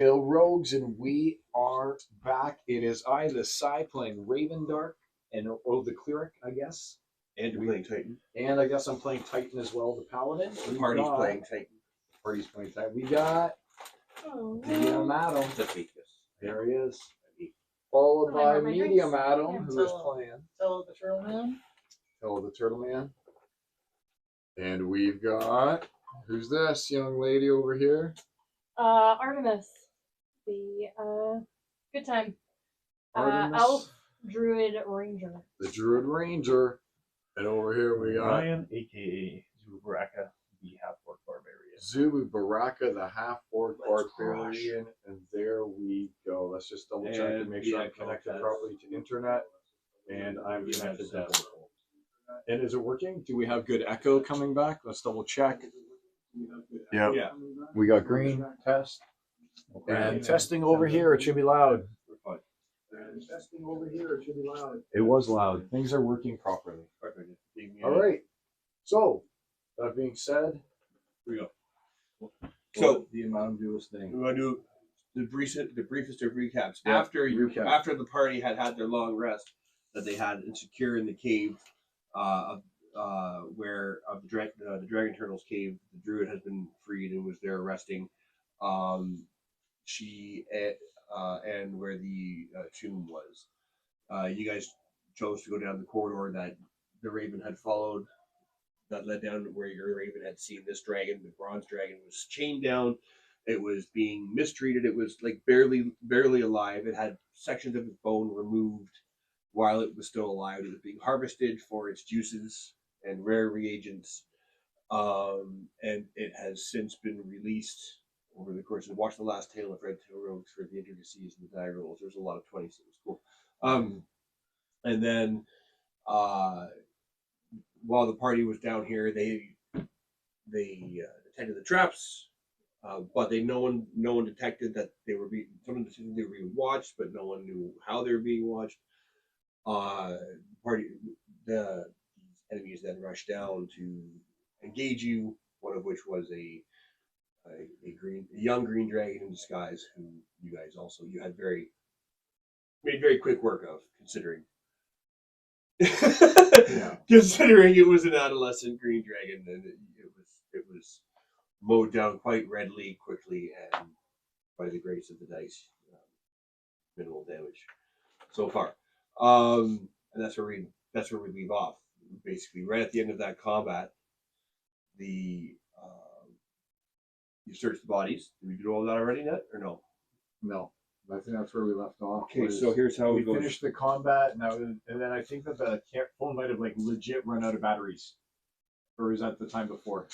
Hill Rogues, and we are back. It is I, the Psy, playing Raven Dark, and the Cleric, I guess. And you're playing Titan. And I guess I'm playing Titan as well, the Paladin. The party's playing Titan. Party's playing Titan. We got Medium Adam. That's weakness. There he is. Followed by my Medium drinks. Adam, Yeah, who is playing Hello, the Turtle Man. Hello, the Turtle Man. And we've got, who's this young lady over here? Artemis. The good time. Artemis. Elf Druid Ranger. The Druid Ranger. And over here we got Ryan, aka Zubraka, the half-orc barbarian. Zubu Baraka, the half-orc barbarian. And there we go. Let's just double check and make sure I'm connected properly to internet. And I'm connected to. And is it working? Do we have good echo coming back? Let's double check. Yeah. Yeah. We got green test. And testing over here, it should be loud. And testing over here, it should be loud. It was loud. Things are working properly. All right. So, that being said, Here we go. so the amount do his thing. We want to do the briefest of recaps. Yeah, After recap. after the party had their long rest that they had secure in the cave, the Dragon Turtles cave, the Druid has been freed and was there resting. She and where the tomb was. You guys chose to go down the corridor that the Raven had followed, that led down to where your Raven had seen this dragon. The bronze dragon was chained down. It was being mistreated. It was like barely alive. It had sections of its bone removed while it was still alive. It was being harvested for its juices and rare reagents. And it has since been released over the course of watch the last tale of Red Tail Rogues for the intricacies and the dagger rolls. There's a lot of 20s. It was cool. And then while the party was down here, they detected the traps, but no one detected that they were being. Someone detected they were being watched, but no one knew how they were being watched. The enemies then rushed down to engage you. One of which was a young green dragon in disguise, who you guys also made very quick work of, considering. Yeah. Considering it was an adolescent green dragon, and it was mowed down quite readily, quickly, and by the grace of the dice, minimal damage so far. And that's where we leave off. Basically, right at the end of that combat, you search the bodies. Did we do all that already, Ned, or no? No. I think that's where we left off. Okay, so here's how we it goes. finished the combat, and then I think that the phone might have legit run out of batteries. Or was that the time before?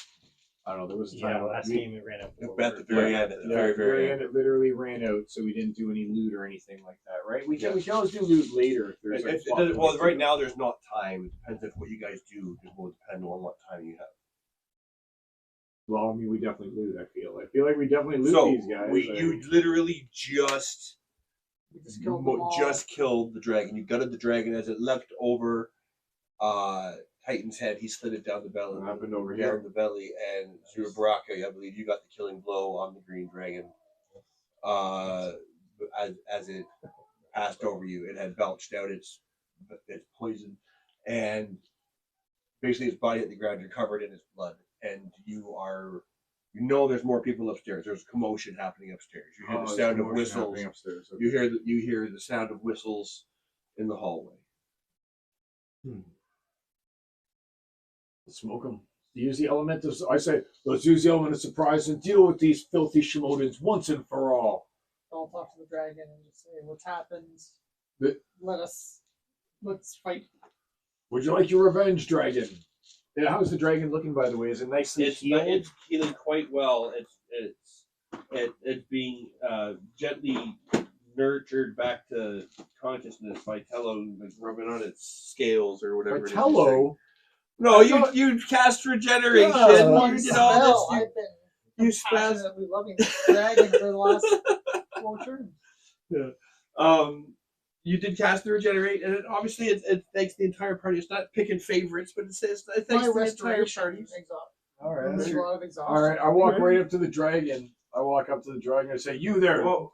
I don't know. There was a time. last game it ran out. At the very end, at the very end. It literally ran out, so we didn't do any loot or anything like that, right? We can always do loot later if there's Well, right now there's not time. It depends on what you guys do. It will depend on what time you have. Well, I mean, we definitely loot. I feel like we definitely loot these guys. You literally just killed the dragon. You gutted the dragon as it leapt over Titan's head. He slid it down the belly. What happened over down here? the belly, and Zubraka, I believe you got the killing blow on the green dragon. As it passed over you, it had belched out its poison, and basically its body hit the ground. You're covered in its blood. And there's more people upstairs. There's commotion happening upstairs. You hear the sound of whistles. Upstairs. Okay. You hear the sound of whistles in the hallway. Let's smoke them. Use the element of. I say, let's use the element of surprise and deal with these filthy Shimodans once and for all. I'll talk to the dragon and just say what's happened. But- Let's fight. Would you like your revenge, dragon? Yeah, how's the dragon looking, by the way? Is it nicely healed? It's healing quite well. It's being gently nurtured back to consciousness by Tello, like rubbing on its scales or whatever. By Tello? No, you cast regeneration. Yeah. You did all this. I've been passionately loving this dragon for the last 4 turns. Yeah. You did cast the regenerate, and obviously it thanks the entire party. It's not picking favorites, but it thanks My the entire restoration party. exhaust. All right. There's a lot of exhaustion. All right. I walk right up to the dragon. I walk up to the dragon and say, "You there!" Whoa.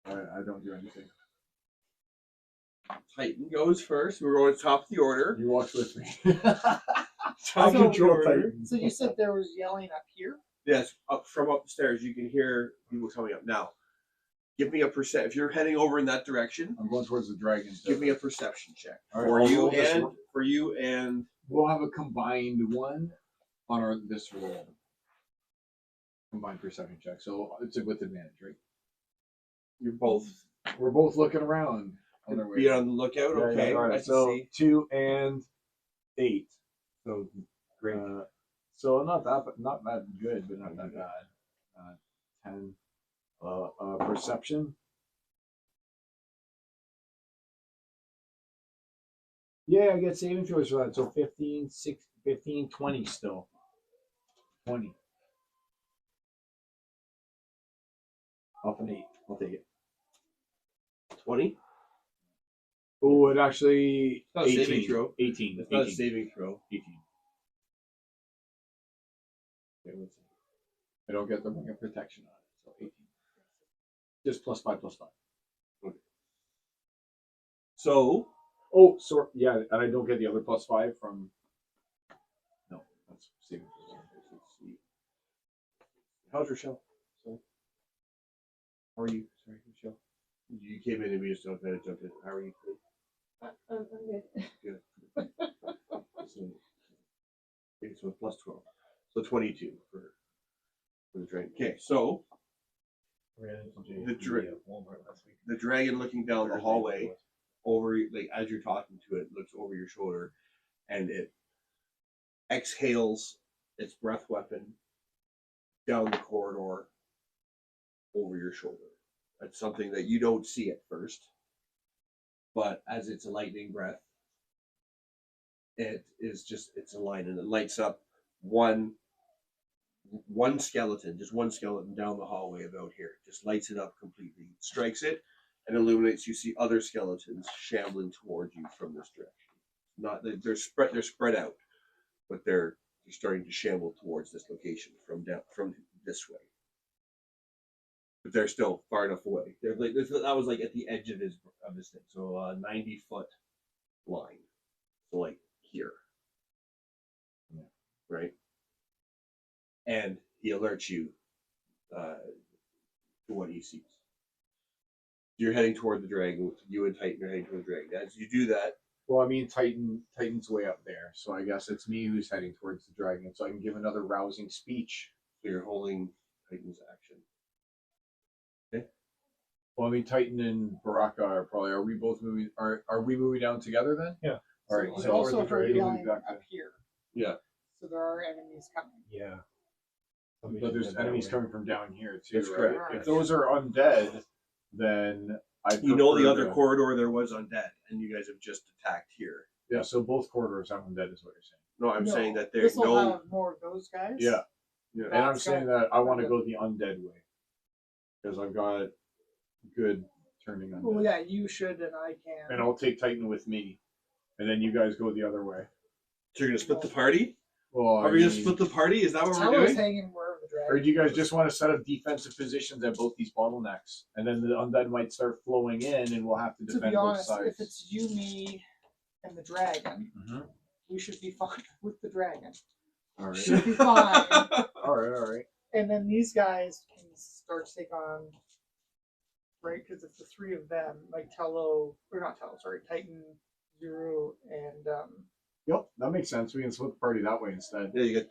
I don't do anything. Titan goes first. We're going to top of the order. He walks with me. Top I of the control order. Titan. So you said there was yelling up here? Yes, up the stairs, you can hear people coming up. Now, give me a percent. If you're heading over in that direction, I'm going towards the dragon. give me a perception check All right, for I'll you roll this and one. for you and We'll have a combined one on this roll. Combined perception check. So it's with advantage, right? you're both We're both looking around on our way. be on the lookout. Yeah, yeah, Okay, all right. I can So see. 2 and 8. So great. So not that good, but not that bad. 10. Perception. Yeah, I get saving throws for that. So 15, 15, 20 still. 20. Off an 8. I'll take it. 20. Oh, it actually Not a saving throw. 18. It's not a 18. saving throw. 18. Okay, let's see. I don't get the ring of protection on it, so 18. Just +5, +5. So Oh, so yeah, and I don't get the other +5 from. No, that's saving. how's Rochelle? So, how are you? Sorry, Rochelle. You came in and we just jumped in. How are you? I'm good. So plus 12. So 22 for the dragon. Okay, so The Walmart last week. the dragon looking down the hallway over, like as you're talking to it, looks over your shoulder and it exhales its breath weapon down the corridor over your shoulder. That's something that you don't see at first, but as it's a lightning breath, it's a line and it lights up one skeleton, just one skeleton down the hallway about here. Just lights it up completely, strikes it, and illuminates. You see other skeletons shambling towards you from this direction. Not they're spread out, but they're starting to shamble towards this location from this way. But they're still far enough away. They're like that was like at the edge of his thing. So 90-foot line. So like here. Yeah. Right? And he alerts you to what he sees. You're heading toward the dragon. You and Titan are heading toward the dragon. As you do that, Well, I mean, Titan's way up there, so I guess it's me who's heading towards the dragon, so I can give another rousing speech. so you're holding Titan's action. Well, I mean, Titan and Baraka are probably. Are we both moving? Are we moving down together then? Yeah. All right. So So we also the heard dragon yelling moves back up to- here. Yeah. So there are enemies coming. Yeah. But there's enemies coming from down here too. That's right? correct. If those are undead, then I. You know the prefer other to- corridor there was undead, and you guys have just attacked here. Yeah. So both corridors have undead, is what you're saying. No, I'm No, saying that there's This will no. have more of those guys. Yeah. Yeah. And I'm That's saying got- that I want to go the undead way because I've got good turning undead. Well, yeah, you should, and I can. And I'll take Titan with me, and then you guys go the other way. So you're gonna split the party? Well, Are we gonna split the party? Is that what we're Talos doing? hanging wherever the dragon. Or do you guys just want to set up defensive positions at both these bottlenecks, and then the undead might start flowing in, and we'll have to To defend be both honest, sides? if it's you, me, and the dragon, Mhm. we should be fine with the dragon. All right. Should be fine. All right. All right. And then these guys can start to take on, right? Because it's the three of them, like Titan, Zero, and Yep, that makes sense. We can split the party that way instead. Yeah, you got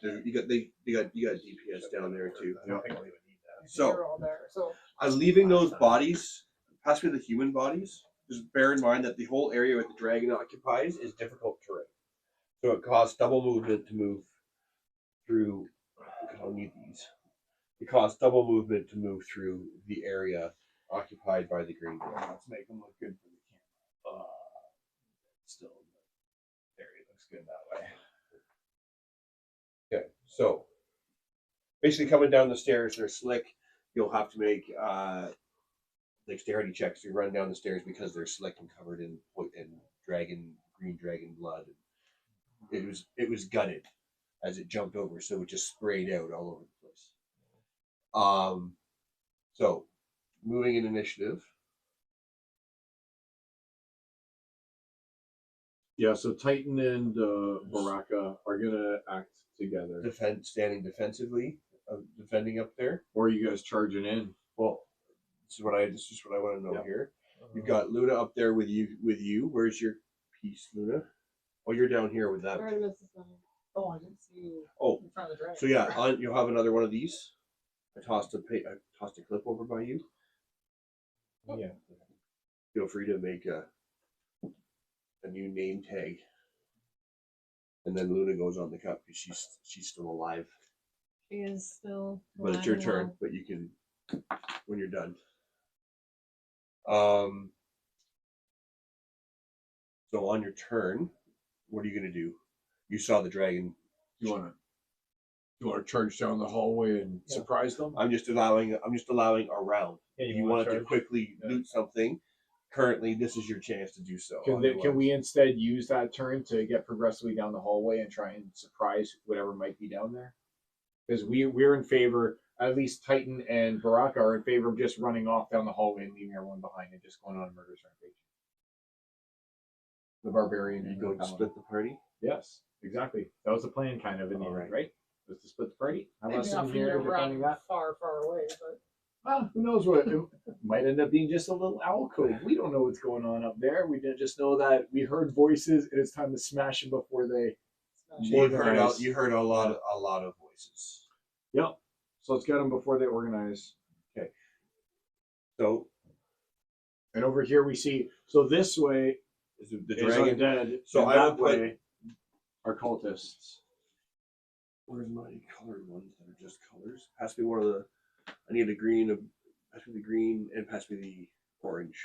DPS down there too. I don't think I'll even need that. So- Zero there. So Leaving those bodies, pass me the human bodies. Just bear in mind that the whole area that the dragon occupies is difficult terrain. So it costs double movement to move through. I'll need these. It costs double movement to move through the area occupied by the green dragon. Let's make them look good for the camera. Still, the area looks good that way. Okay, so basically coming down the stairs, they're slick. You'll have to make dexterity checks to run down the stairs because they're slick and covered in green dragon blood. It was gutted as it jumped over, so it just sprayed out all over the place. So moving in initiative. Yeah, so Titan and Baraka are gonna act together. Standing defensively, defending up there. Or are you guys charging in? Well, this is what I want to know Yeah. here. You've got Luna up there with you. Where's your piece, Luna? Oh, you're down here with that. Artemis is not here. Oh, I didn't see you Oh, in front of the dragon. so yeah, you'll have another one of these. I tossed a clip over by you. Yeah. Feel free to make a new name tag, and then Luna goes on the cup because she's still alive. She is still. But it's alive your and turn. well. But you can when you're done. So on your turn, what are you gonna do? You saw the dragon. You wanna charge down the hallway and surprise them? I'm just allowing a round. Yeah, If you you wanna wanted to charge? quickly Yeah. loot something, currently this is your chance to do so. Can we instead use that turn to get progressively down the hallway and try and surprise whatever might be down there? Because we're in favor, at least Titan and Baraka are in favor of just running off down the hallway and leaving everyone behind and just going on a murderous rampage. The barbarian You and going to Paladin. split the party? Yes, exactly. That was the plan, kind of in the end, Alright. right? Was to split the party. How about Maybe not sitting from your here defending run that? far, far away, but Well, who knows what? It might end up being just a little alcove. We don't know what's going on up there. We didn't just know that we heard voices and it's time to smash them before they. smash So it. you heard a lot of voices. Yep. So let's get them before they organize. So And over here we see. So this way is the Is dragon. undead. So and I that will put- way are cultists. Where's my colored ones that are just colors? Pass me one of the. I need the green. Pass me the green and pass me the orange.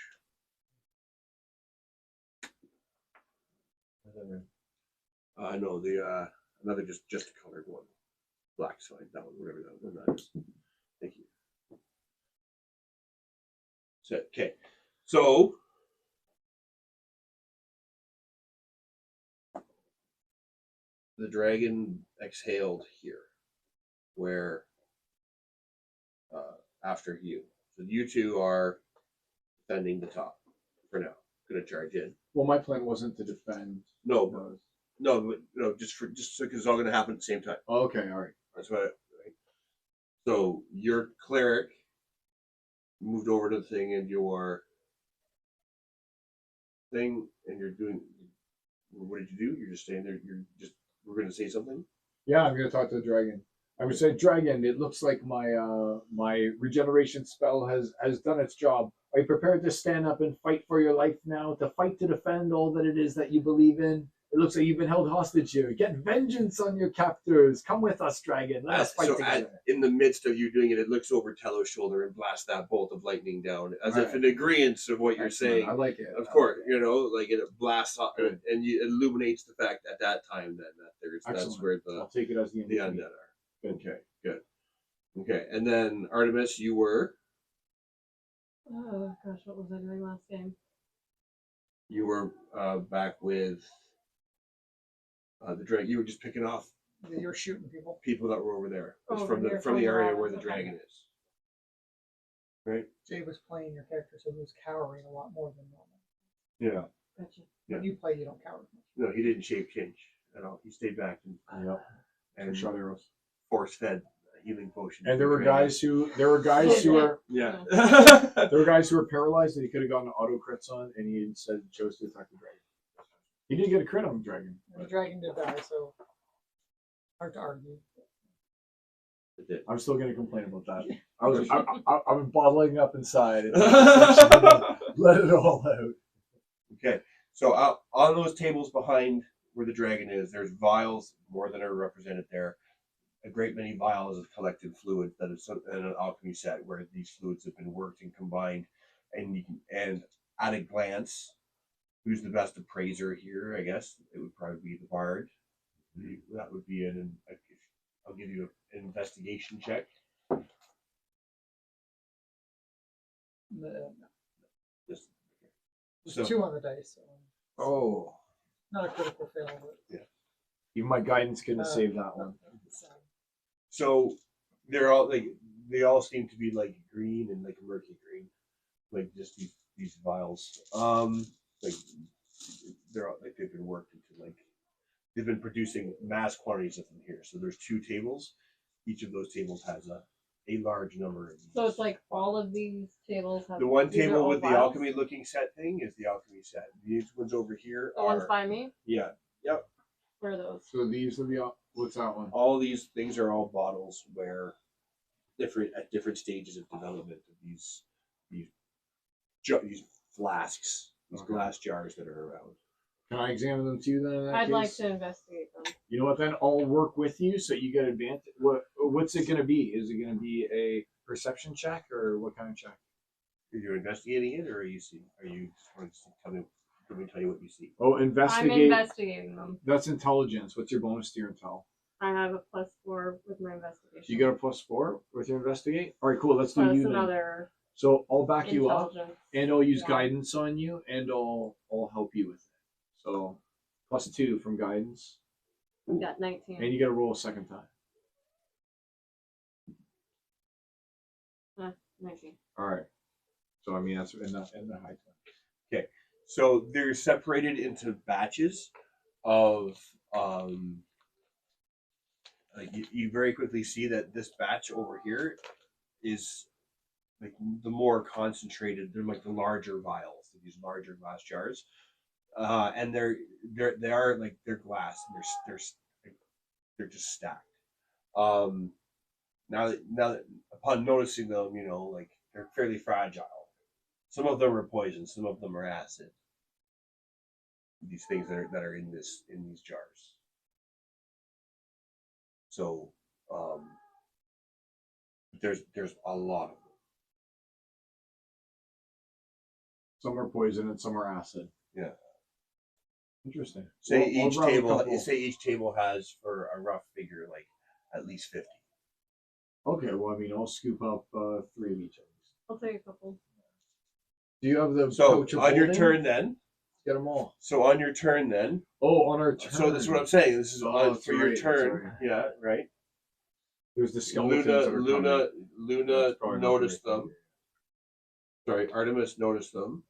No, the another just a colored one. Black side, that one, whatever that is. Thank you. So the dragon exhaled here, where after you. So you two are defending the top for now. Gonna charge in. Well, my plan wasn't to defend. No, just because it's all gonna happen at the same time. Okay, all right. That's what. Right? So your cleric moved over to the thing, and your thing, and you're doing. What did you do? You're just staying there. We're going to say something. Yeah, I'm gonna talk to the dragon. I would say, dragon. It looks like my regeneration spell has done its job. Are you prepared to stand up and fight for your life now? To fight to defend all that it is that you believe in? It looks like you've been held hostage here. Get vengeance on your captors. Come with us, dragon. Let us fight together. In the midst of you doing it, it looks over Tello's shoulder and blasts that bolt of lightning down, as if in agreement of what you're Excellent. saying. I like it. Of course, like it blasts off, Good. and you illuminates the fact at that time that that's Excellent. where I'll take it as the the end. undead are. Good. Okay, and then Artemis, you were Oh gosh, what was I doing last game? back with the dragon. You were just picking off You're shooting people. people that were over there. It's Over from the here, from the from the area island, where the okay. dragon is. Right? Jay was playing your character, so he was cowering a lot more than normal. Yeah. Gotcha. Yeah. When you play, you don't cower as much. No, he didn't shave change at all. He stayed back Yep. and Shot arrows. force fed healing potion. And to there the were dragon. guys who were Yeah. there were guys who were paralyzed that he could have gotten auto crits on, and he instead chose to attack the dragon. He did get a crit on the dragon. The dragon did die, so hard to argue. It did. I'm still going to complain about that. I'm bottling up inside. Let it all out. Okay, so on those tables behind where the dragon is, there's vials, more than are represented there. A great many vials of collected fluid that is in an alchemy set where these fluids have been worked and combined, and at a glance, who's the best appraiser here? I guess it would probably be the bard. That would be I'll give you an investigation check. Just There's so 2 on the dice, so Oh, not a critical fail, but even my guidance couldn't save that one. it's, so they're all like they all seem to be like green and like murky green, like just these vials. Like they're like they've been worked into like they've been producing mass quantities of them here. So there's 2 tables. Each of those tables has a large number of these. So it's like all of these tables have. The one these are table all with the vials? alchemy looking set thing is the alchemy set. These ones over here The are ones by me. yeah. Where are those? So these are the what's that one? All these things are all bottles where at different stages of development of these flasks, these Okay. glass jars that are around. Can I examine them too then? In that I'd case? like to investigate them. You know what? Then I'll work with you so you get advantage. What's it going to be? Is it going to be a perception check or what kind of check? Are you investigating it, or are you want to tell me tell you what you see? Oh, I'm investigate. investigating them. That's intelligence. What's your bonus to your intel? I have a +4 with my investigation. You got a +4 with your investigate. All right, cool. Let's do plus you then. another So I'll back you up, intelligence. and I'll use Yeah. guidance on you, and I'll help you with it. So +2 from guidance, We got 19. and you got to roll a second time. 19. All right. So I mean that's in the high time. So they're separated into batches of you very quickly see that this batch over here is like the more concentrated. They're like the larger vials, these larger glass jars, and they're glass and they're just stacked. Now that upon noticing them, like they're fairly fragile. Some of them are poison, some of them are acid. These things that are in these jars. So there's a lot of them. Some are poison and some are acid. Yeah. Interesting. Say I'll each grab a table couple. has, for a rough figure, like at least 50. Okay, well, I mean, I'll scoop up 3 of each of these. I'll take a couple. Do you have the So pouch of on your holding? turn then. Get them all. So on your turn then. Oh, on our turn. So this is what I'm saying. This is Oh, for your that's turn. right. Yeah, right. There's the skeletons that are coming. Luna That's probably not noticed very them. Sorry, Artemis noticed them.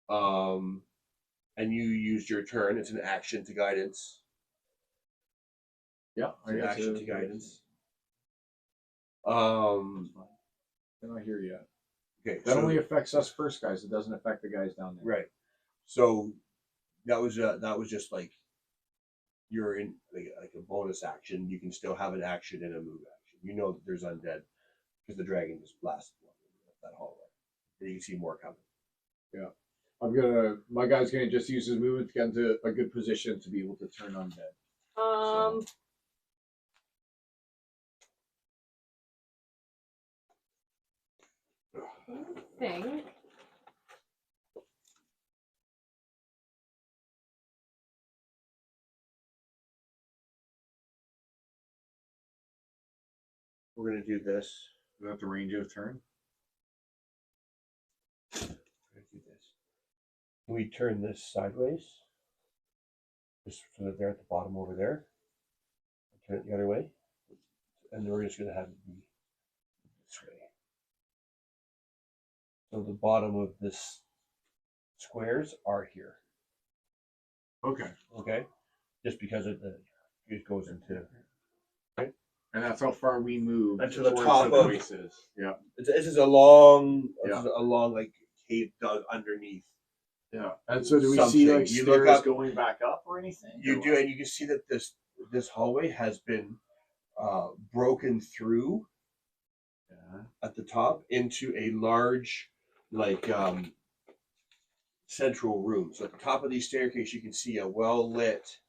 And you used your turn. It's an action to guidance. Yeah, It's an guess action it- to guidance. They're not here yet. Okay. That only affects us first, guys. It doesn't affect the guys down there. right. So that was just like you're in like a bonus action. You can still have an action and a move action. You know that there's undead because the dragon just blasted that hallway. And you can see more coming. My guy's gonna just use his movement to get into a good position to be able to turn undead. I think We're gonna do this. Is that the range of turn? We're gonna do this. Can we turn this sideways? Just so that they're at the bottom over there. Turn it the other way. And then we're just gonna have it be this way. So the bottom of this squares are here. Okay. Okay? Just because it goes into And that's how far we move. And to the towards top the of- voices. Yeah. this is a long Yeah. like cave dug underneath. Yeah. And so do we see Something. like You look stairs up- going back up or anything? You Or do, what? and you can see that this hallway has been broken through Yeah. at the top into a large, like central room. So at the top of these staircase, you can see a well lit,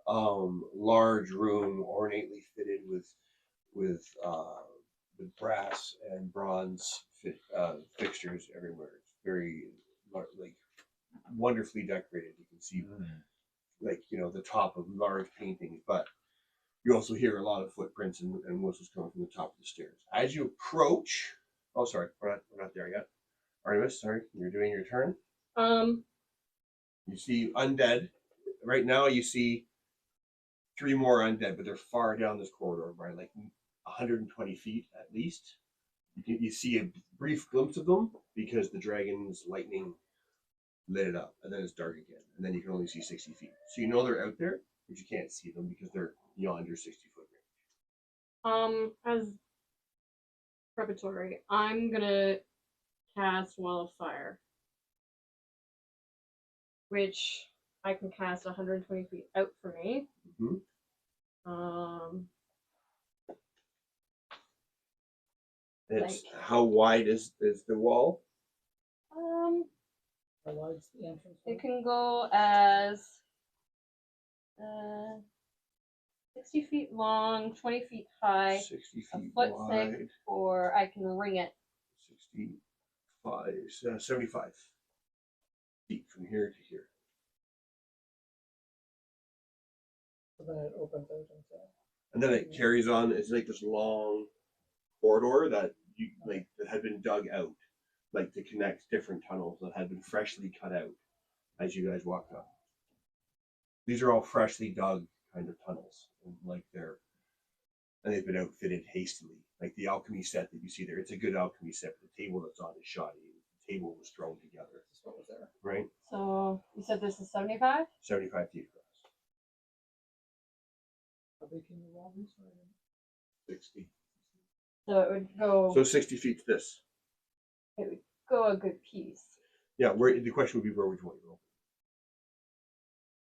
large room, ornately fitted with brass and bronze fixtures everywhere. It's very like wonderfully decorated. You can see like the top of large paintings, but you also hear a lot of footprints and whistles coming from the top of the stairs. As you approach, oh sorry, we're not there yet. Artemis, sorry, you're doing your turn. You see undead. Right now you see 3 more undead, but they're far down this corridor by like 120 feet at least. You see a brief glimpse of them because the dragon's lightning lit it up, and then it's dark again, and then you can only see 60 feet. So you know they're out there, but you can't see them because they're beyond your 60-foot range. As preparatory, I'm gonna cast Wall of Fire, which I can cast 120 feet out for me. Mhm. It's Like- how wide is the wall? How wide's the entrance? It can go as 60 feet long, 20 feet high, 60 a feet foot wide. thick, or I can ring it. 75 feet from here to here. So then it opens out into. And then it carries on. It's like this long corridor that that had been dug out, like to connect different tunnels that had been freshly cut out as you guys walked up. These are all freshly dug kind of tunnels, and they've been outfitted hastily. Like the alchemy set that you see there, it's a good alchemy set. But the table that's on is shoddy. The table was thrown together, That's what was there. right? So you said this is 75? 75 feet across. How big can you wall these? 60. So it would go. So 60 feet to this. It would go a good piece. Yeah, where the question would be, where would you want to go?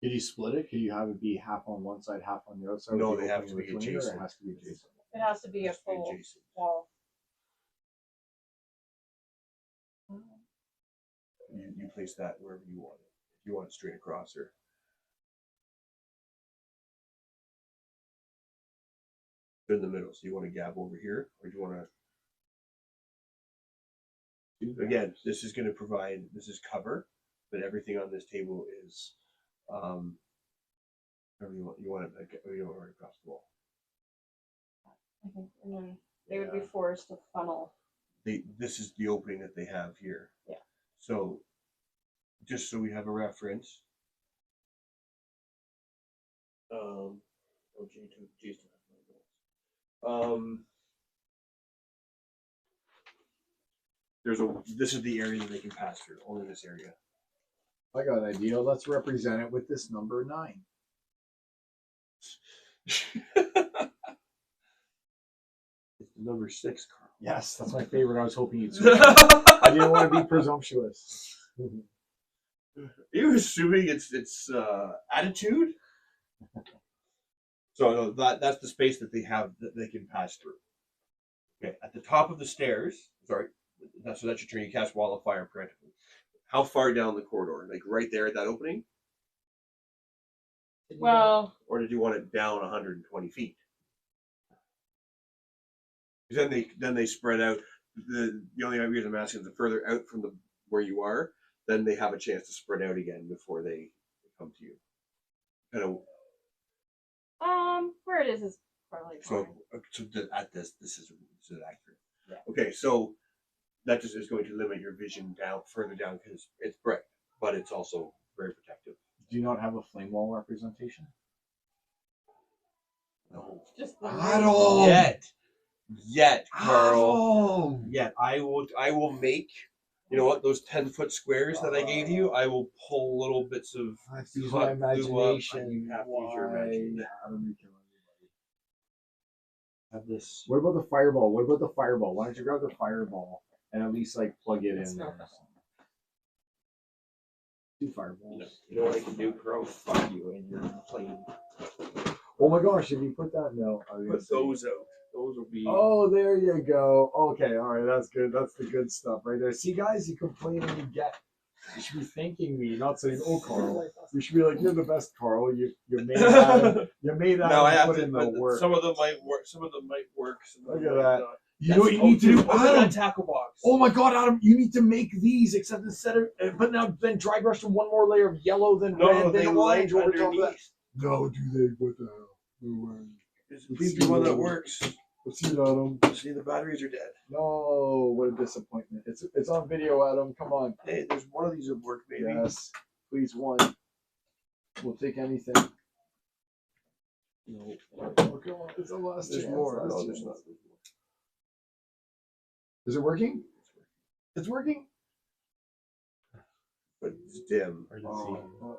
Could you split it? Could you have it be half on one side, half on the other side? No, with the they have opening to be between, or adjacent. It has to be adjacent. It has to be a Has to be full adjacent. wall. You place that wherever you want it. If you want it straight across or in the middle. So you want to gab over here, or do you want to? Again, this is going to provide. This is cover, but everything on this table is, whatever you want. You want it. You want it right across the wall. I think, and then they would be forced to funnel. This is the opening that they have here. Yeah. So, just so we have a reference. This is the area that they can pass through, only this area. I got an idea. Let's represent it with this number 9. It's number 6, Carl. Yes, that's my favorite. I was hoping you'd switch. I didn't want to be presumptuous. You're assuming it's attitude. So no, that's the space that they have that they can pass through. Okay, at the top of the stairs. Sorry, that's your turn. You cast Wall of Fire preemptively. How far down the corridor? Like right there at that opening, Well, or did you want it down 120 feet? Because then they spread out. The only reason I'm asking is the further out from where you are, then they have a chance to spread out again before they come to you. Kind of. where it is probably So, fine. at this is accurate. Yeah. Okay, so that just is going to limit your vision further down because it's brick, but it's also very protective. Do you not have a flame wall representation? No. Just the Adol! Yet, Carl. Adol! Yet, I will make. You know what? Those 10-foot squares that I gave you, I will pull little bits of. I have to use hot my glue up, imagination. and you have to use your Why? imagination. How do we kill everybody? Have this. What about the fireball? What about the fireball? Why don't you grab the fireball and at least like plug it It's in not there? that 2 fireballs. You know what I can do, Crow? Fuck you and your plane. Oh my gosh, if you put that, no. I was gonna Put say- those out. Those will be. Oh, there you go. Okay, all right, that's good. That's the good stuff right there. See, guys, you complain and you get. You should be thanking me, not saying, "Oh, Carl." You should be like, "You're the best, Carl. You made that. You made that. No, I and have put to. in the But work." some of them might work. Some of them might work. Some of Look them at might that. not. You know what you need to do, Open Adam? that tackle box. Oh my God, Adam! You need to make these, except instead of but now then dry brush them one more layer of yellow, then No, red, they then light orange over top of that. underneath. No, do they? What the hell? No way. Please be one that works. Let's see it, Adam. See, the batteries are dead. No, what a disappointment. It's on video, Adam. Come on. Hey, there's one of these that work, maybe. Yes, please one. We'll take anything. No, Oh, come on. It's a last there's chance. more. last No, chance. there's not. There's more. Is it working? It's working. But it's dim. Or the Oh,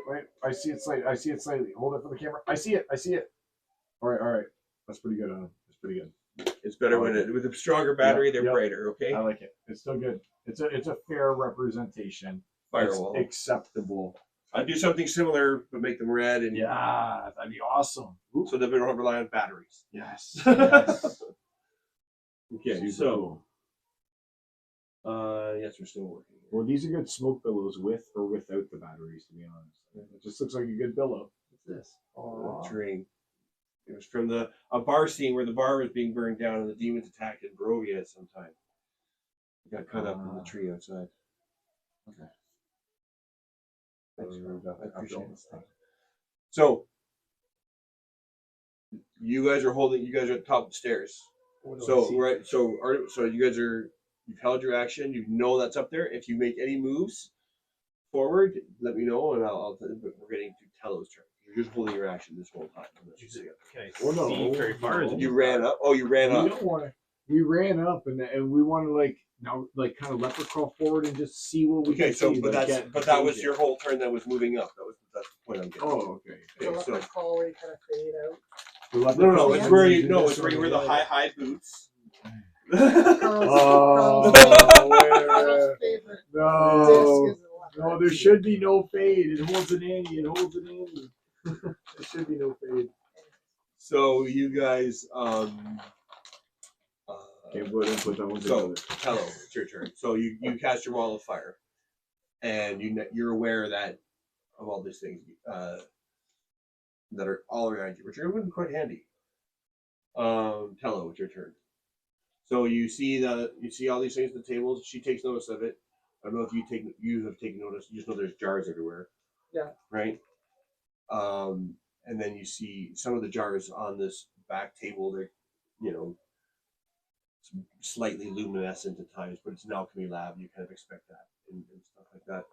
wait. I see it slightly. I see it slightly. Hold it for the camera. I see it. All right. That's pretty good. That's pretty good. It's better when it with a stronger battery. They're Yep. brighter. Okay. I like it. It's still good. It's a fair representation. Firewall. It's acceptable. I'd do something similar, but make them red and Yeah, that'd be awesome. so that we don't rely on batteries. Yes. Okay, Super so cool. yes, we're still working. Well, these are good smoke billows with or without the batteries, to be honest. It just looks like a good billow. What's this? Terrain. It was from a bar scene where the bar was being burned down and the demons attacked in Barovia at some time. It got cut up in the tree outside. Okay. Thanks, bro. I appreciate all it. this stuff. So you guys are at the top of the stairs. So right, so you guys you've held your action. You know that's up there. If you make any moves forward, let me know, and I'll but we're getting to Tello's turn. You're just holding your action this whole time. Unless you see it. Can I Well, no. see very far? Is it You ran up. Oh, you ran We up. don't want to. We ran up and we want to kind of leopard crawl forward and just see what we Okay, can so see. but like, that get was it. your whole turn that was moving up. That's the point I'm getting. Oh, okay. The Okay, so leopard call where you kind of fade out. The leopard no, crawl it's is where do you this it's where you on wear the the high boots. Oh, Carl's favorite disc no. is the leopard. No, there should be no fade. It holds an Annie. There should be no fade. So you guys Okay, we'll put that one so together. hello, it's your turn. So you cast your wall of fire, and you're aware that of all these things that are all around you, which are really quite handy. Tello, it's your turn. So you see all these things at the tables. She takes notice of it. I don't know if you have taken notice. You just know there's jars everywhere. Yeah. Right. And then you see some of the jars on this back table. They're, slightly luminescent at times, but it's an alchemy lab. You kind of expect that and stuff like that.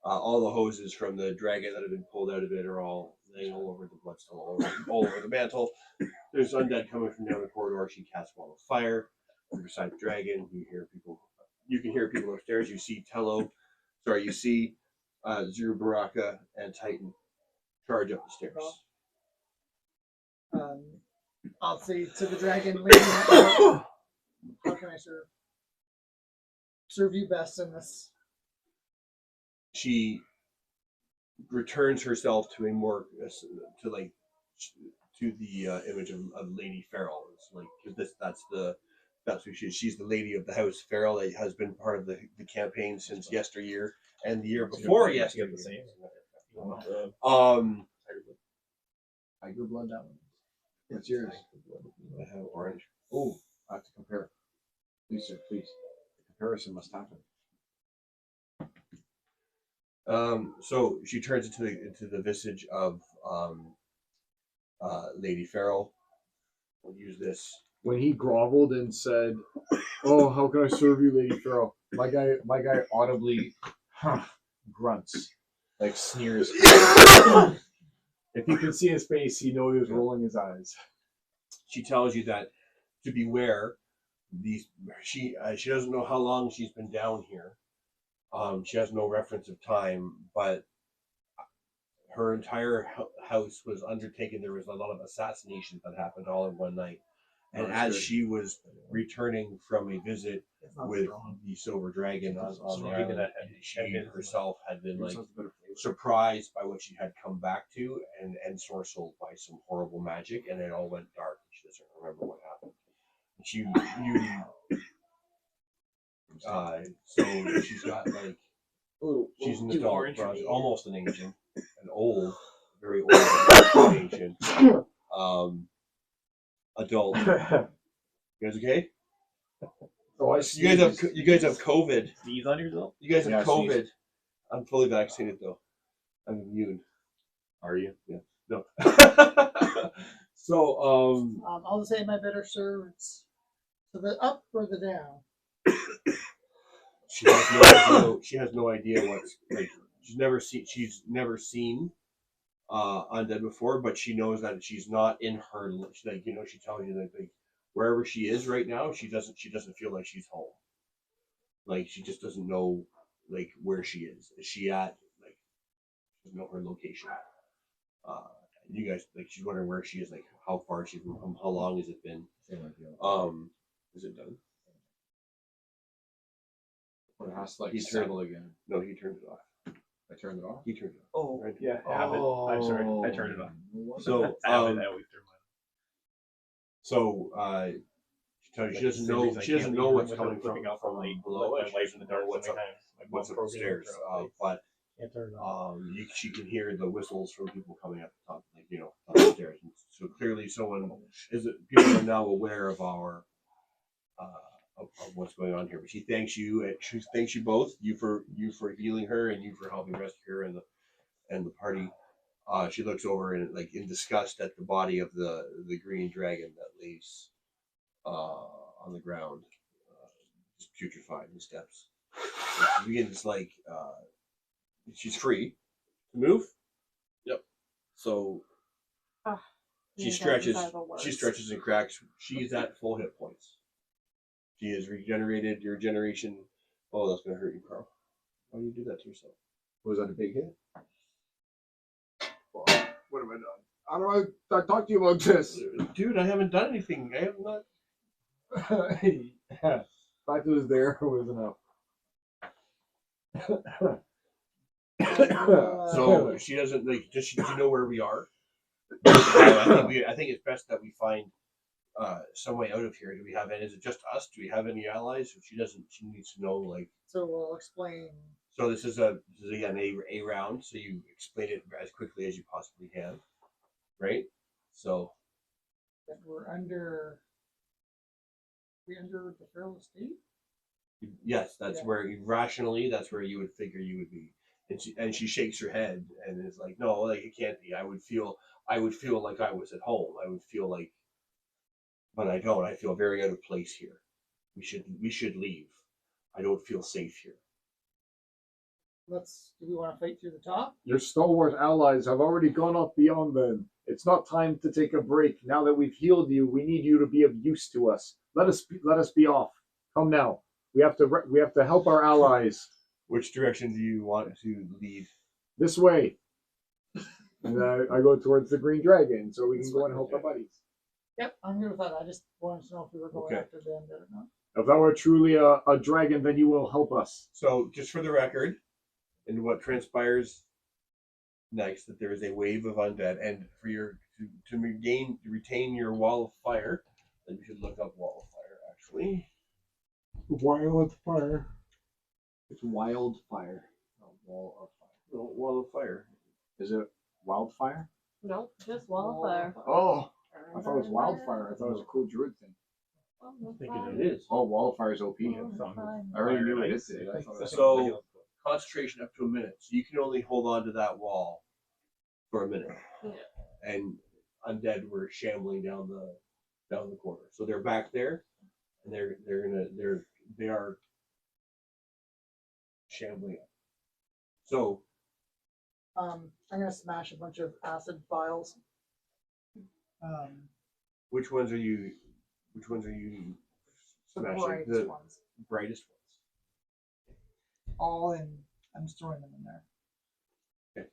All the hoses from the dragon that have been pulled out of it are all laying all over the bloodstone, all over the mantle. There's undead coming from down the corridor. She casts wall of fire. Beside the dragon, you can hear people upstairs. You see you see Zuru Baraka and Titan charge up the stairs. I'll say to the dragon, lady, how can I serve you best in this? She returns herself to a more to the image of Lady Farrell. It's like that's who she is. She's the lady of the house. Farrell has been part of the campaign since yesteryear and the year before yesteryear. the same. Tiger blood, that one. What's yours? I have orange. Oh, I have to compare. Please, sir, please. The comparison must happen. So she turns into the visage of Lady Farrell. We'll use this. When he groveled and said, "Oh, how can I serve you, Lady Farrell?" My guy audibly grunts, like sneers. If you can see his face, he knows he was rolling his eyes. She tells you that to beware. She doesn't know how long she's been down here. She has no reference of time, but her entire house was undertaken. There was a lot of assassinations that happened all in one night. And as she was returning from a visit with the Silver Dragon on the island, she herself had been surprised by what she had come back to and ensorcelled by some horrible magic, and it all went dark. She doesn't remember what happened. So she's got she's an adult, almost an ancient, an old, very old ancient adult. You guys okay? Oh, You guys have COVID. Sneeze on yourself? You guys have Yeah, COVID. sneeze. I'm fully vaccinated though. I'm immune. Are you? Yeah. No. So I'll just say my better served to the up or the down. she has no idea. She has no idea what's like. She's never seen undead before, but she knows that she's not in her. Like, she tells you that, like, wherever she is right now, she doesn't feel like she's home. Like, she just doesn't know, like, where she is. Is she at, like, she doesn't know her location. You guys, like, she's wondering where she is, like, how far she's from, how long has it been? Is it done? It has to like He settle again. No, he turned it off. I turned it off. He turned it off. Oh, Right? Yeah, habit. I'm sorry, I turned it off. So, Habit, I always turn mine So, she tells you off. she doesn't Same know. reason I She can't doesn't leave know a what's room coming without flipping out the from light. below. Left And my she lights in the doesn't know dark what's so many up, times. My what's mom's programming upstairs. for lights. But Can't turn it off. she can hear the whistles from people coming up the top, like, upstairs. And so clearly, people are now aware of our of what's going on here. But she thanks you. She thanks you both. You for healing her, and you for helping rescue her and the party. She looks over and, like, in disgust at the body of the green dragon that lays on the ground, just putrefied in the steps. And she begins, like, she's free to move. Yep. So she stretches. She stretches and cracks. She's at full hit points. She is regenerated. Your regeneration. Oh, that's gonna hurt you, Carl. Why do you do that to yourself? Was that a big hit? Well, What have I done? How do I talk to you about this? dude, I haven't done anything. I have not. Fact was there was enough. So she doesn't, like. Does she know where we are? I think it's best that we find some way out of here. Do we have any? Is it just us? Do we have any allies? If she doesn't, she needs to know, like. so we'll explain. So this is again a round. So you explain it as quickly as you possibly can, right? So That we're under. We under the feral estate. yes, that's Yeah. where rationally, that's where you would figure you would be. And she shakes her head and is like, no, like, it can't be. I would feel like I was at home. I would feel like, but I don't. I feel very out of place here. We should leave. I don't feel safe here. Do we want to fight through the top? Your stalwart allies have already gone up beyond them. It's not time to take a break. Now that we've healed you, we need you to be of use to us. Let us be off. Come now. We have to help our allies. Which direction do you want to lead? This way. And I go towards the green dragon so we can go and help our buddies. Yep, I'm good with that. I just wanted to know if we were going Okay. after them or not. If thou art truly a dragon, then you will help us. So, just for the record, and what transpires next, that there is a wave of undead, and for your to retain your wall of fire, then you should look up wall of fire. Actually, Wildfire. It's wildfire. wall of fire. No, wall of fire. Is it wildfire? Nope, just wall of fire. Oh, I thought it was wildfire. I thought it was a cool druid thing. I'm thinking it is. Oh, wildfire is OP. I already knew it Nice. did. I thought it was So concentration up to a minute. So you can only hold on to that wall for a minute. Yeah. And undead were shambling down the corner. So they're back there, and they are shambling up. So I'm gonna smash a bunch of acid vials. which ones are you The smashing? brightest The ones. brightest All in. I'm just throwing them in there. ones.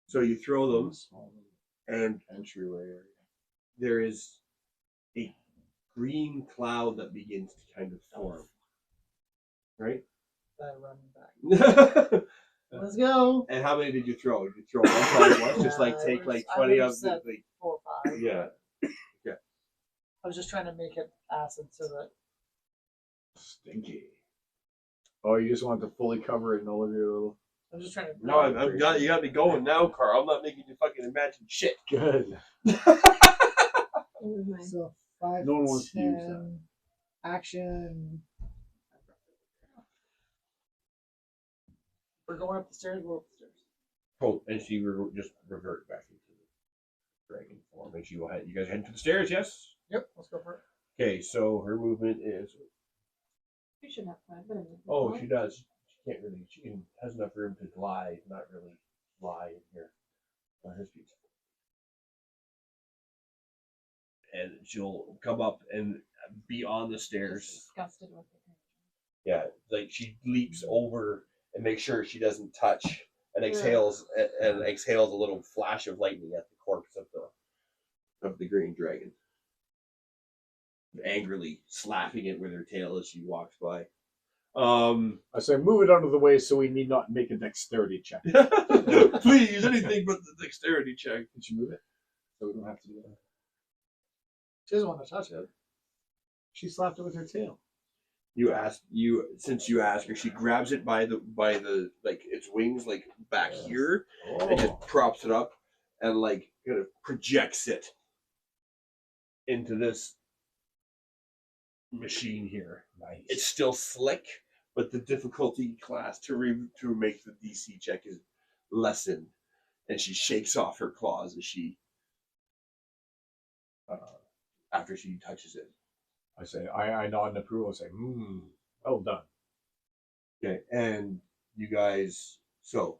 So you throw them, and entryway area. there is a green cloud that begins to kind of form. Right? I run back. And Let's go. how many did you throw? Did you throw one cloud at once? Just like I take would've- like I 20 would've of the said like, 4 or 5. yeah. I was just trying to make it acid so that Stinky. Oh, you just want to fully cover it in all of your little. I'm just trying to. No, I'm not. You got me going now, Carl. I'm not making you fucking imagine shit. Good. So 5, No one wants to use 10, action. We're going up the stairs. We're up the stairs. Oh, and she just revert back into the dragon form, and she will head. You guys head to the stairs, yes? Yep. Let's go for it. Okay, so her movement is. You should have 5 minutes. Oh, she does. She can't really. She has enough room to glide, not really fly in here. His feet. And she'll come up and be on the stairs. Disgusted with it. Yeah, like she leaps over and makes sure she doesn't touch, and exhales and exhales a little flash of lightning at the corpse of the green dragon, angrily slapping it with her tail as she walks by. I say, move it out of the way so we need not make a dexterity check. Please, anything but the dexterity check. Can she move it? So we don't have to do that. She doesn't want to touch it. She slapped it with her tail. Since you ask her, she grabs it by the like its wings, like back here, and just props it up and like kind of projects it into this machine here. Nice. It's still slick, but the difficulty class to make the DC check is lessened, and she shakes off her claws as she after she touches it. I say, I nod in approval. I say, well done. Okay, and you guys, so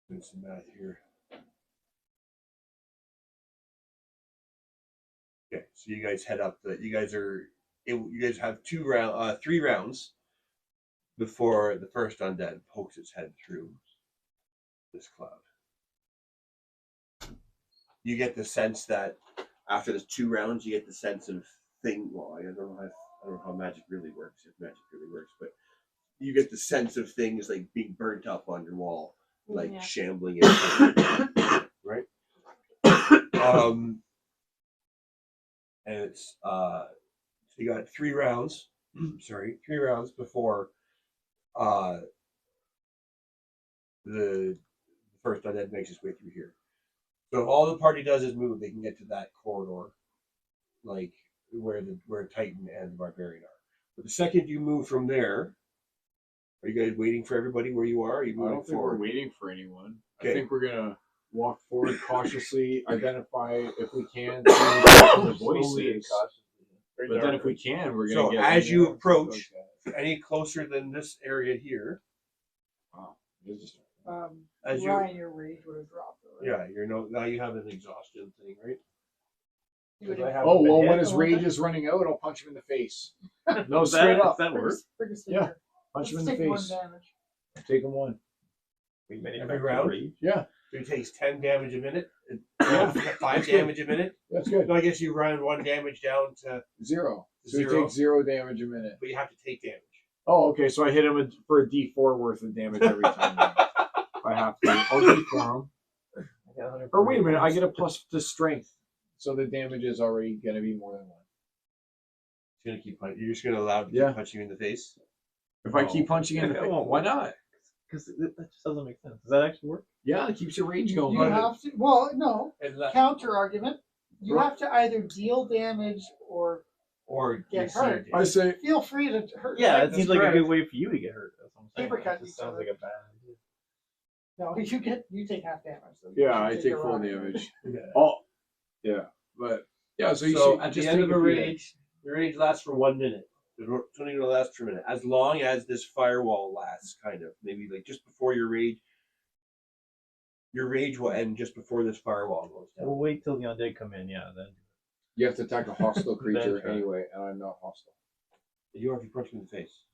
doing some math here. Okay, so you guys head up. You guys have 3 rounds before the first undead pokes its head through this cloud. You get the sense that after the 2 rounds, you get the sense of thing. Well, I don't know how magic really works, if magic really works, but you get the sense of things like being burnt up on your wall, like shambling it, right? And it's so you got 3 rounds. 3 rounds before the first undead makes its way through here. So if all the party does is move, they can get to that corridor, like where Titan and the Barbarian are. But the second you move from there, are you guys waiting for everybody where you are? Are you I moving don't think forward? we're waiting for anyone. Okay. I think we're gonna walk forward cautiously, identify if we can the voices. But then if we can, we're gonna So get as in you there and approach, like any closer than this area here, wow. This is- as you Ryan, your rage would have dropped. Though, right? yeah, now you have an exhaustion thing, right? You would I have haven't Oh been well, hit. when his rage is running out, I'll punch him in the face. No, Does straight up. that work? Yeah. Punch him in the Take 1 face. damage. Take him 1. We made it Every back to round? rage. Yeah, So he takes 10 damage a minute, Yeah. 5 damage a minute. that's good. So I guess you run 1 damage down to, 0. So he 0. takes 0 damage a minute. but you have to take damage. Oh, okay. So I hit him for a D4 worth of damage every time. I have to. I'll D4 him. I got 100 Or wait a minute, I get a plus to strength, so the damage is already gonna be more than 1. He's gonna keep punching. You're just gonna allow him to Yeah. keep punching you in the face. If I keep punching in the Yeah, face, well, why not? Because that just doesn't make sense. Does that actually work? Yeah, it keeps your rage going. You But have to. Well, no. And Counter argument. You have to either deal damage or or Get receive hurt. damage. I say, feel free to hurt. Yeah, like it seems like a described. good way for you to get hurt. That's what I'm saying. Paper cut It just each sounds other. like a bad idea. No, you take half damage. So you yeah, should I take a full rock. damage. Yeah. Oh, yeah, but yeah. So you So should at just the end take of a few damage. rage, the rage lasts for 1 minute. It's only gonna last for a minute, as long as this firewall lasts. Kind of, maybe like just before your rage. Your rage will end just before this firewall goes down. We'll wait till the undead come in. Yeah, then. You have to attack a hostile creature That's right. anyway, and I'm not hostile. You are if you punch him in the face.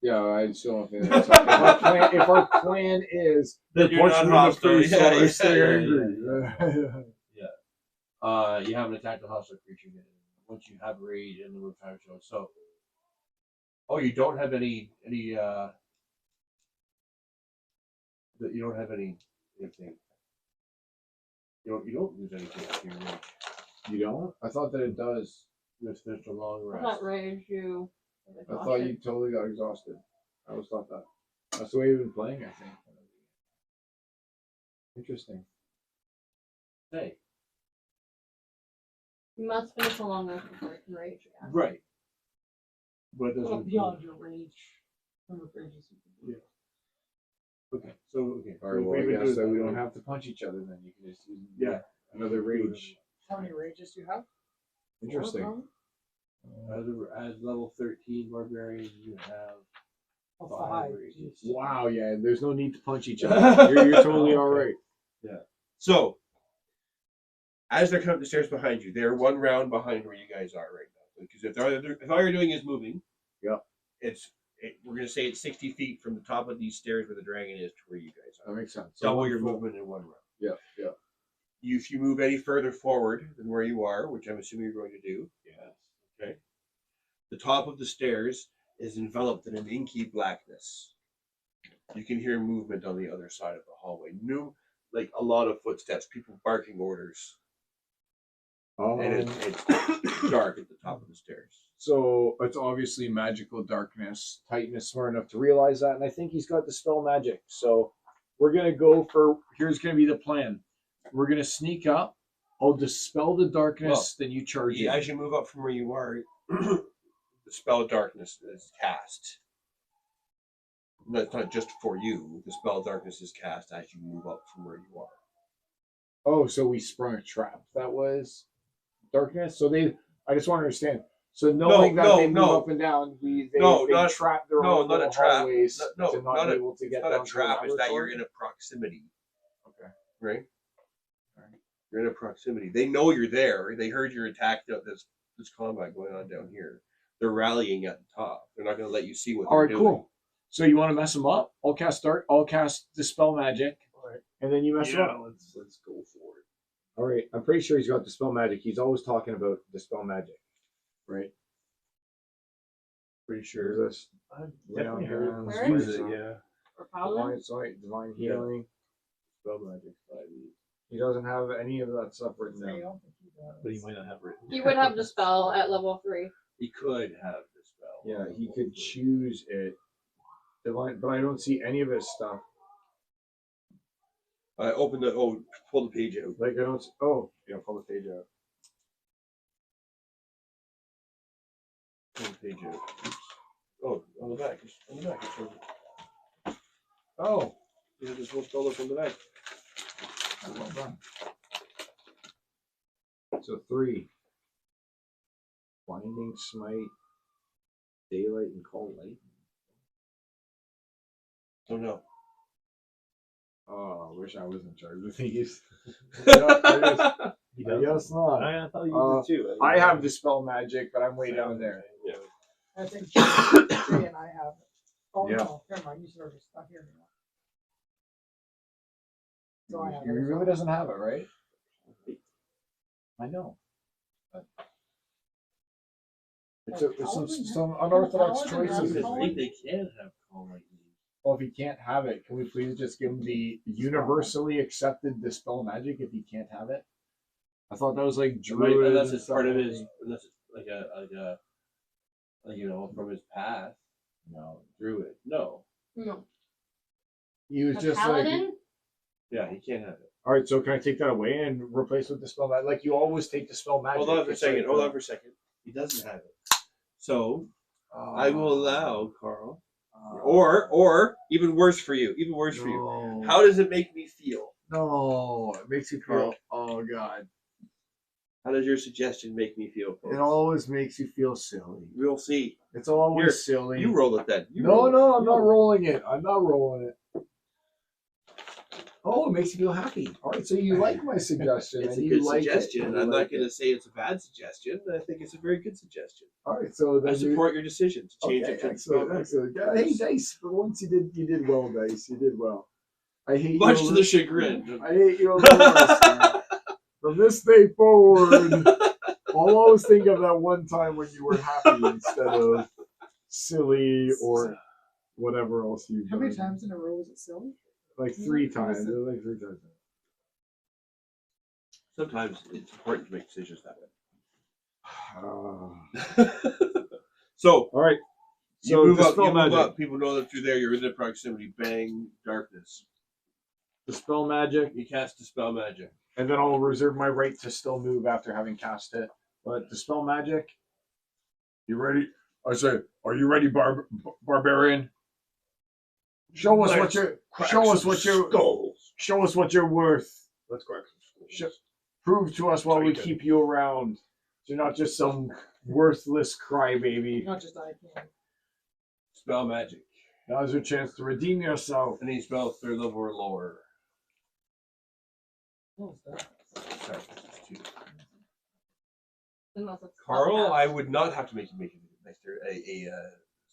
Yeah, I still don't think that's if our plan is Then to you're punch not me in the hostile. face, Yeah, so I yeah, stay yeah, angry. You haven't attacked a hostile creature yet. Once you have rage and the move time shows. So, oh, you don't have any that you don't have anything. You don't lose anything after your rage. You don't? I thought that it does. You just finished a long I rest. thought rage you. I thought you totally got exhausted. I always thought that. That's the way you've been playing, I think. Interesting. Hey, You must finish a long rest before you can rage again. right. But it Well, doesn't. beyond your rage. Remember rages. Okay. So okay. All right, So well, we've been I guess doing that we that. don't have to punch each other then. You can just use Yeah. another rage. How many rages do you have? Interesting. 4, probably? As level 13 barbarian, you have Oh, 5. radius. Jeez. Wow, yeah. There's no need to punch each other. You're totally all right. So, as they're coming up the stairs behind you, they're one round behind where you guys are right now. Because if all you're doing is moving, Yep. We're gonna say it's 60 feet from the top of these stairs where the dragon is to where you guys That are. makes sense. Double your movement in one round. Yeah, yeah. If you move any further forward than where you are, which I'm assuming you're going to do, Yes. okay, the top of the stairs is enveloped in an inky blackness. You can hear movement on the other side of the hallway. Like a lot of footsteps, people barking orders. And it's dark at the top of the stairs. So it's obviously magical darkness. Titan is smart enough to realize that, and I think he's got the spell magic. So we're gonna go for. Here's gonna be the plan. We're gonna sneak up. I'll dispel the darkness. Then you charge it. As you move up from where you are, the spell of darkness is cast. That's not just for you. The spell of darkness is cast as you move up from where you are. Oh, so we sprung a trap. That was darkness. So they. I just want to understand. So knowing that they move up and down, they trap their own not a little trap. hallways to not not be a- able to get It's not down a to the trap. It's that you're laboratory? in a proximity. Okay. Right. You're in a proximity. They know you're there. They heard your attack. This combat going on down here. They're rallying at the top. They're not going to let you see what All they're right, doing. cool. So you want to mess them up? I'll cast dark. I'll cast dispel magic, Alright. and then you mess them Yeah, up. let's go for it. All right. I'm pretty sure he's got dispel magic. He's always talking about dispel magic, right? Pretty There's sure. this I've lay on definitely heard hands, Where use is it, divine yeah. Or paladin? sight, divine Yeah. healing, spell magic. He doesn't have any of that stuff written I down. don't think he does. But he might not have written. You would have the spell at level 3. He could have the spell. Yeah, he could choose it. Divine, but I don't see any of his stuff. Pull the page out. Like I don't. Oh, yeah, pull the page out. Pull the page out. Oops. Oh, on the back. On the back. It shows. Oh, You have this whole spell up on the back. well done. So 3. Blinding smite, daylight, and cold light. Don't know. Oh, I wish I was in charge of these. He I does. guess not. I thought you used it too. I have dispel magic, but I'm way down there. Yeah. I think Jay and I have it. Oh Yeah. no, never mind. You should just not here anymore. So I have He it. really doesn't have it, right? I know. It's some unorthodox Paladin has choices. it. I think they can have call lightning. Well, if he can't have it, can we please just give him the universally accepted dispel magic if he can't have it? I thought that was like druid. Unless and it's part of stuff. his. Unless it's like from his past. No, druid. No. No. He was A just paladin? like, Yeah, he can't have it. all right. So can I take that away and replace with dispel magic? Like you always take dispel magic. Hold on for a It's second. like, Hold on for a second. He doesn't have it. So I will allow Carl. Or even worse for you. Even worse for you. No. How does it make me feel? No, it makes you feel. Oh God, How does your suggestion make me feel? Folks? it always makes you feel silly. We'll see. It's always Here, silly. You roll it then. You No, roll it. no, I'm not rolling it. I'm not rolling it. Oh, it makes you feel happy. All right, so you like my suggestion. It's and a you good like it, suggestion. and you I'm like not going it. to say it's a bad suggestion. I think it's a very good suggestion. All right, so I then you- support your decision to change Okay, it to excellent, excellent. Yeah, hey, Dice, for once you did well, Dice. You did well. I hate much you. to the chagrin. I hate you a little less. From this day forward, I'll always think of that one time when you were happy instead of silly or whatever else you've How many done. times in a row was it silly? Like 3 times. Like 3 times. Sometimes it's important to make decisions that Ah. way. So All right. you So move up. dispel You move magic. up. People know that you're there. You're in the proximity. Bang! Darkness. Dispel magic, You cast dispel magic. and then I'll reserve my right to still move after having cast it. But dispel magic. You ready? I say, are you ready, barbarian? Show us what you're. Show us what you're. Skulls. Show us what you're worth. Let's crack some skulls. Prove to us while we Titan. keep you around. You're not just some worthless crybaby. Not just I can. Spell magic. Now's your chance to redeem yourself. Any spell 3rd level or lower. What was that? Sorry, that's 2. Unless it's Carl, I spellcast. would not have to make a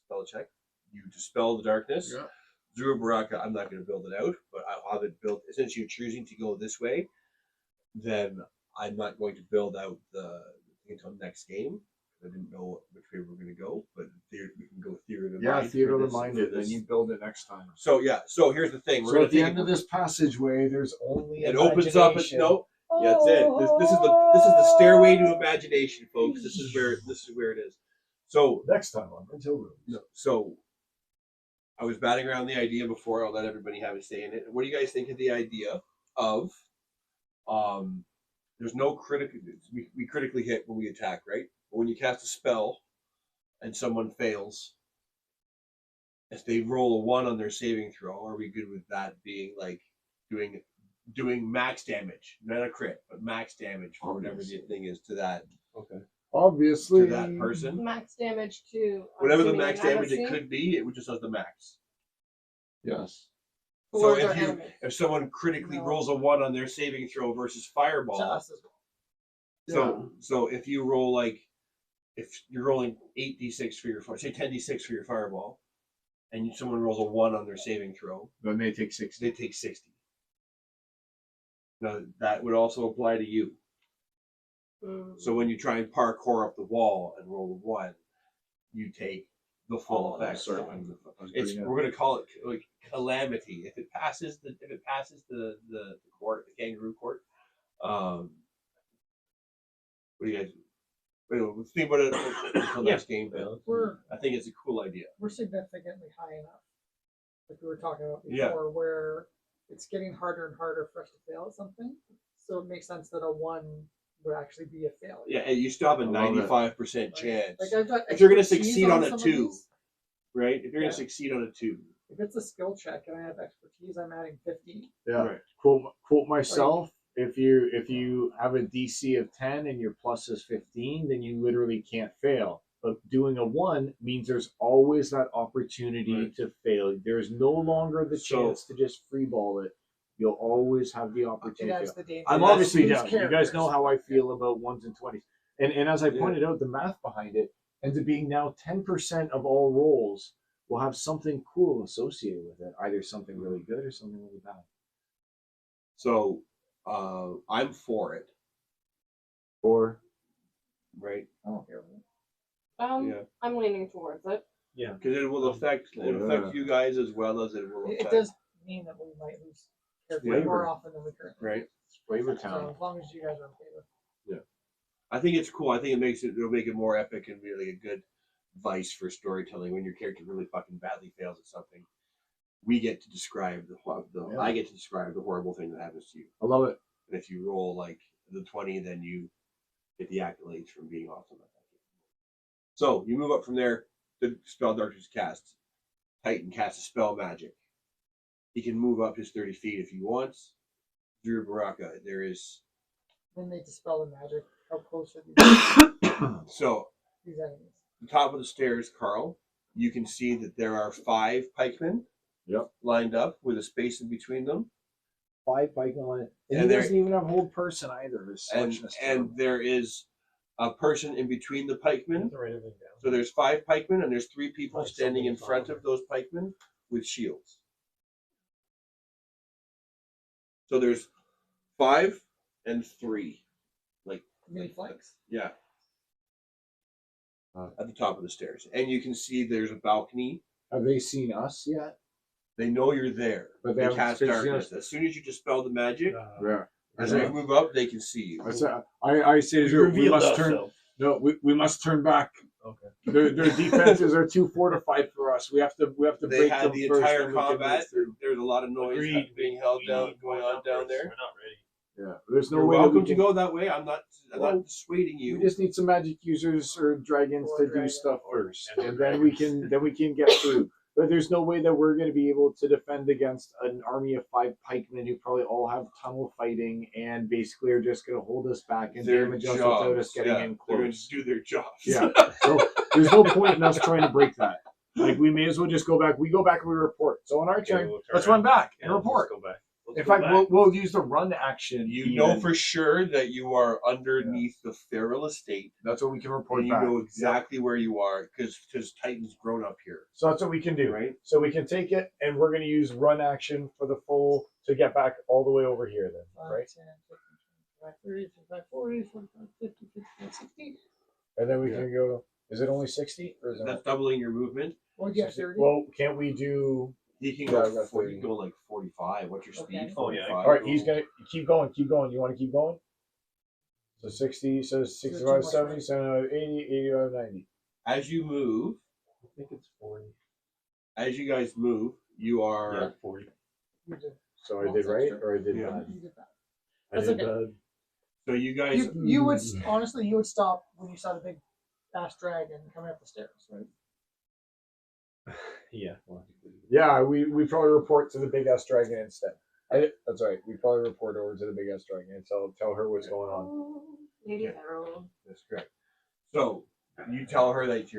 spell check. You dispel the darkness. Yeah. Zuru Baraka, I'm not going to build it out, but I'll have it built. Since you're choosing to go this way, then I'm not going to build out the thing until next game. I didn't know which way we were going to go, but we can go theater of the mind. Theater for of this- the mind for it, then this. you build it next time. So yeah, so here's the thing. We're So going at to the take end of this passageway, there's only it opens up. imagination. No, yeah, that's it. This is the stairway to imagination, folks. This is where it is. So Next time on Until Rooms. no, so I was batting around the idea before. I'll let everybody have a say in it. What do you guys think of the idea of there's no critical. We critically hit when we attack, right? But when you cast a spell and someone fails, if they roll a 1 on their saving throw, are we good with that being like doing max damage, not a crit, but max damage for whatever the thing is to that Obviously. to that person? Max damage to Whatever the assuming max I'm damage it assuming could be, it would just have the max. Yes. So towards our if you enemies. if someone critically No. rolls a 1 on their saving throw versus To fireball, us as well. so if you roll like if you're rolling 8d6 for your say 10d6 for your fireball, and someone rolls a 1 on their saving throw, Then they take 60. they take 60. Now that would also apply to you. Mm. So when you try and parkour up the wall and roll a 1, you take the full effect. We're gonna call it like calamity. If it passes the court, the kangaroo court. What do you guys? Anyway, let's think about it until next game. But We're I think it's a cool idea. we're significantly high enough, like we were talking about Yeah. before, where it's getting harder and harder for us to fail at something. So it makes sense that a 1 would actually be a failure. Yeah, and you still have a I love it. 95% Right? chance, Like I've got If you're gonna expertise succeed on a some of 2. these. right? If you're Yeah. gonna succeed on a 2, If it's a skill check and I have expertise, I'm adding 15. Yeah. Right. Quote myself. If you have a DC of 10 and your plus is 15, then you literally can't fail. But doing a 1 means there's always that opportunity Right. to fail. There's no longer the So- chance to just freeball it. You'll always have the It opportunity. adds the danger. I'm that's obviously Whose down. You guys know characters. how I feel about 1s and 20s. And as I Yeah. pointed out, the math behind it ends up being now 10% of all rolls will have something cool associated with it. Either something really good or something really bad. so I'm for it, Or right? I don't care. About it. Yeah. I'm leaning towards it. Because it will affect you guys as well as it will It affect does mean that we might lose characters Flavor. more often than we currently do. right. Flavor So Town. as long as you guys are okay with it. I think it's cool. I think it'll make it more epic and really a good vice for storytelling when your character really fucking badly fails at something. We get to describe Yeah. I get to describe the horrible thing that happens to you. I love it. And if you roll like the 20, then you get the accolades from being awesome at that game. So you move up from there. The spell darkness cast. Titan casts a spell magic. He can move up his 30 feet if he wants. Drew Baraka, there is When they dispel the magic, how close are these enemies? the top of the stairs, Carl. You can see that there are 5 pikemen. Yep. Lined up with a space in between them, 5 pikemen on it. And, And he there- doesn't even have hold person either. His and selection is terrible. there is a person in between the pikemen. Write everything down. So there's 5 pikemen, and there's 3 people Like standing in something front fun. of those pikemen with shields. So there's 5 and 3. Mini flanks. Yeah. At the top of the stairs. And you can see there's a balcony. Have they seen us yet? They know you're there. But they They haven't cast seen darkness. us. As soon as you dispel the magic, Yeah. as they move up, they can see you. I say to Drew, we must turn. No, we must turn back. Okay. Their defenses are too fortified for us. We have to They break had them the first, entire then we can move combat. through. There's a lot of noise Agreed. being held down, going on down there. We're not ready. Yeah, there's no You're way. welcome we to can- go that way. I'm not dissuading We you. just need some magic users or dragons Or to do dragons. stuff Or- first, and and then we can get through. But there's no way that we're going to be able to defend against an army of 5 pikemen who probably all have tunnel fighting and basically are just going to hold us back and Their damage us without us jobs, getting yeah, in they're going close. to do their jobs. Yeah, so there's no point in us trying to break that. Like we may as well just go back. We go back and we report. So on our Okay, turn, we'll turn let's around. run back and Yeah, let's report. go back. Let's In go fact, back. we'll use the run action. You know even. for sure that you are underneath the feral estate, That's what we can report and you back. know exactly where you are because Titan's grown up here. So that's what we can do. Right. So we can take it, and we're going to use run action for the full to get back all the way over here. Then, 5, right? 10, 15, 30, 35, 40, 45, 50, 55, 60. And then we Yeah. can go. Is it only 60 or is it? That's doubling your movement. Well, yeah, 30. Well, can't we do? He can Yeah, go. I got 40, 30. you can go like 45. What's your speed? Okay. Oh, yeah, 45. All right, he's gonna keep going. Keep going. You want to keep going? So 60. So 65, 70, 75, 80, 85, 90. As you move, I think it's 40. as you guys move, you are. Yeah, 40. You did. So I Well, did that's right, true. or I did Yeah. bad. You did that. I That's did okay. bad. So you guys. You would honestly, you would stop when you saw the big ass dragon coming up the stairs, right? Yeah, logically. Yeah, we probably report to the big ass dragon instead. That's right. We probably report over to the big ass dragon and tell her what's going on. Oh, Lady Yeah. Pharaoh. That's correct. So you tell her that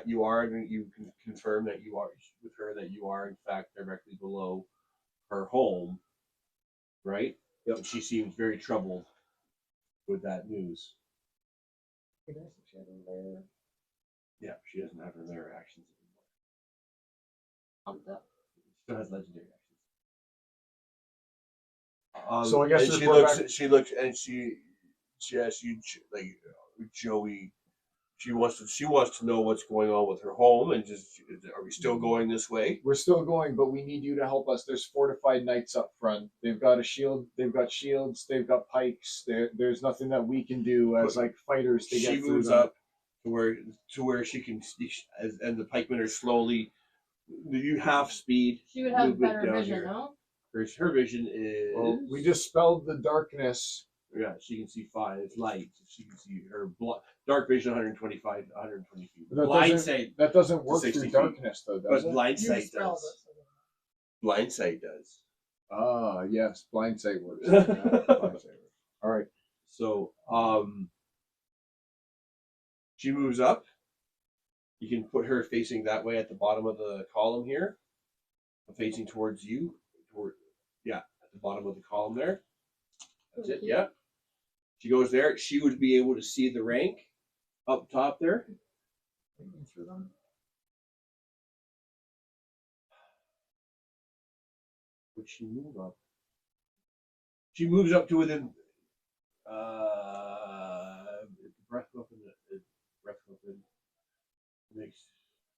you are, and you can confirm that you are with her that you are in fact directly below her home, right? Yep. And she seems very troubled with that news. Be nice if she had them there. Yeah, she doesn't have her lair actions anymore. Pumped up. She still has legendary actions. So I guess and report back- she looks, and she asks you like Joey. She wants to know what's going on with her home, and just are we still going this way? We're still going, but we need you to help us. There's fortified knights up front. They've got a shield. They've got shields. They've got pikes. There's nothing that we can do as like fighters to get She through moves them. up to where she can see, and the pikemen are slowly. You half speed. She would have movement better down vision, here. no? Her vision is. Well, we dispelled the darkness. Yeah, she can see 5. It's light. She can see her dark vision 125, 120 feet. That Blind doesn't- sight, That doesn't work 60 through feet. darkness, though, does but it? blind You sight dispelled does. it, so then- Blind sight does. Ah, yes, blind sight works. Yeah, blind sight works. All right. So, she moves up. You can put her facing that way at the bottom of the column here, facing towards you. At the bottom of the column there. That's it. Yeah. She goes there. She would be able to see the rank up top there. Thinking through them. Would she move up? She moves up to within. Breath weapon makes